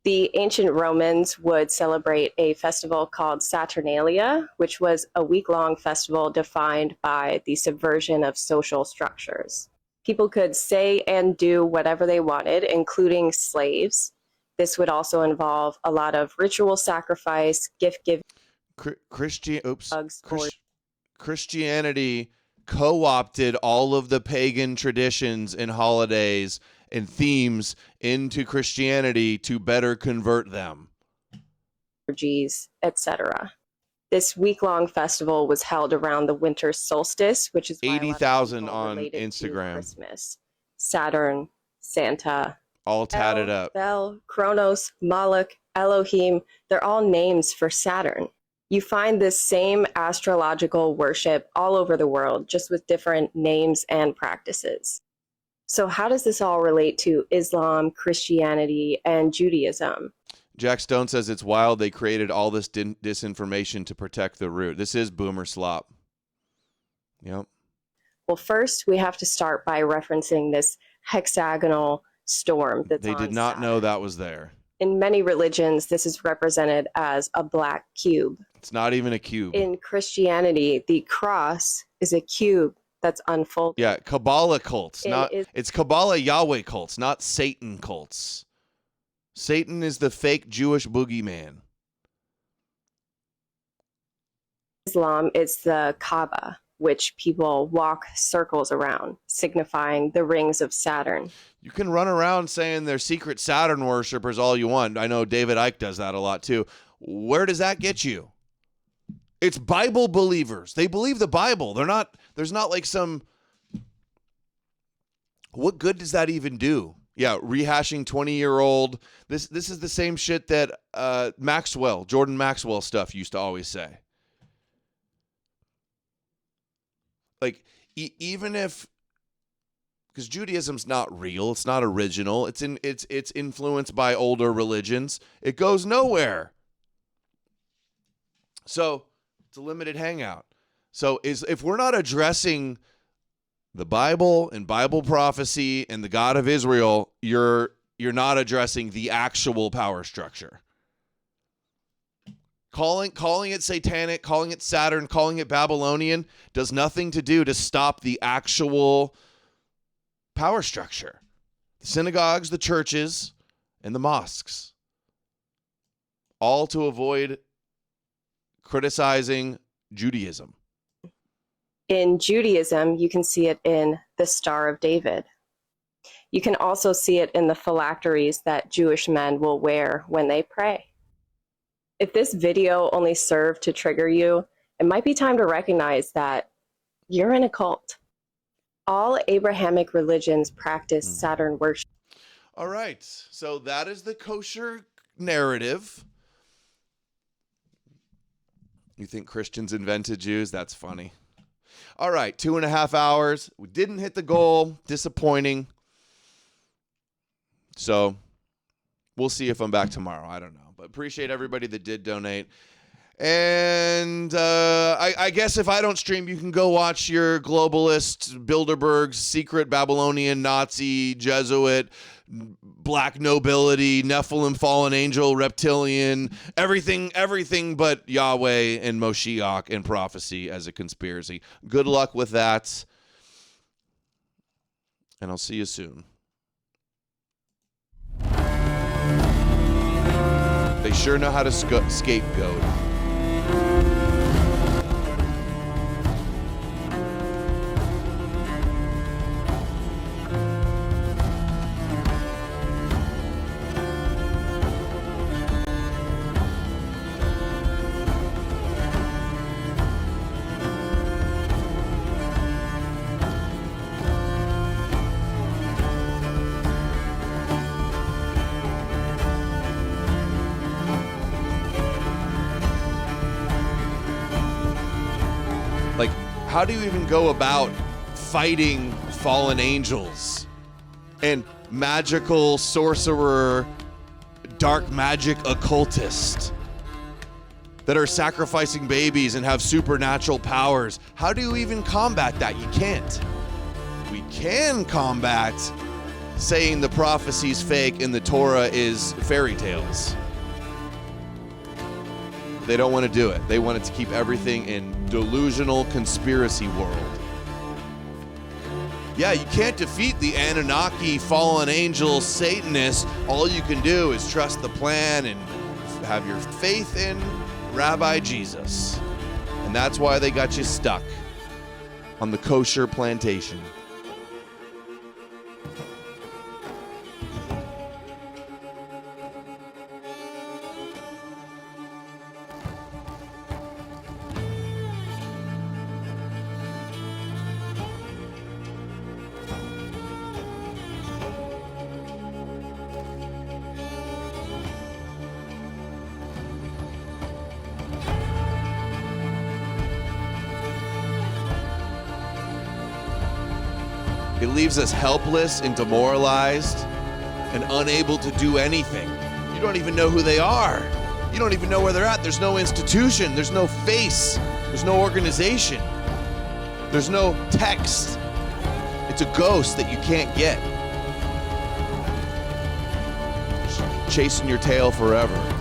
The ancient Romans would celebrate a festival called Saturnalia, which was a week-long festival defined by the subversion of social structures. People could say and do whatever they wanted, including slaves. This would also involve a lot of ritual sacrifice, gift giving. Christianity co-opted all of the pagan traditions and holidays and themes into Christianity to better convert them. Etc. This week-long festival was held around the winter solstice, which is 80,000 on Instagram. Christmas, Saturn, Santa, all tatted up. Bel, Kronos, Moloch, Elohim, they're all names for Saturn. You find this same astrological worship all over the world, just with different names and practices. So how does this all relate to Islam, Christianity, and Judaism? Jack Stone says it's wild they created all this disinformation to protect the root. This is boomer slop. Yep. Well, first we have to start by referencing this hexagonal storm that's They on did not Saturn. know that was there. In many religions, this is represented as a black cube. It's not even a cube. In Christianity, the cross is a cube that's unfolded. Yeah, Kabbalah cults. And It's Kabbalah Yahweh cults, not Satan cults. Satan is the fake Jewish boogeyman. Islam, it's the Kaaba, which people walk circles around, signifying the rings of Saturn. You can run around saying they're secret Saturn worshipers all you want. I know David Icke does that a lot too. Where does that get you? It's Bible believers. They believe the Bible. There's not like some, what good does that even do? Yeah, rehashing 20-year-old. This is the same shit that Jordan Maxwell stuff used to always say. Like, even if, because Judaism's not real, it's not original, it's influenced by older religions, it goes nowhere. So it's a limited hangout. So if we're not addressing the Bible and Bible prophecy and the God of Israel, you're not addressing the actual power structure. Calling it satanic, calling it Saturn, calling it Babylonian does nothing to do to stop the actual power structure. The synagogues, the churches, and the mosques. All to avoid criticizing Judaism. In Judaism, you can see it in the Star of David. You can also see it in the phylacteries that Jewish men will wear when they pray. If this video only served to trigger you, it might be time to recognize that You're in a cult. All Abrahamic religions practice Saturn worship. All right. So that is the kosher narrative. You think Christians invented Jews? That's funny. All right. 2.5 hours. We didn't hit the goal. Disappointing. So we'll see if I'm back tomorrow. I don't know. But appreciate everybody that did donate. And I guess if I don't stream, you can go watch your globalist, Bilderberg's secret Babylonian, Nazi, Jesuit, black nobility, Nephilim, fallen angel, reptilian, everything but Yahweh and Moshiach and prophecy as a conspiracy. Good luck with that. And I'll see you soon. They sure know how to scapegoat. Like, how do you even go about fighting fallen angels and magical sorcerer, dark magic occultist that are sacrificing babies and have supernatural powers? How do you even combat that? You can't. We can combat saying the prophecy's fake and the Torah is fairy tales. They don't want to do it. They want it to keep everything in delusional conspiracy world. Yeah, you can't defeat the Anunnaki, fallen angels, Satanists. All you can do is trust the plan and have your faith in Rabbi Jesus. And that's why they got you stuck on the kosher plantation. It leaves us helpless and demoralized and unable to do anything. You don't even know who they are. You don't even know where they're at. There's no institution. There's no face. There's no organization. There's no text. It's a ghost that you can't get. Just chasing your tail forever.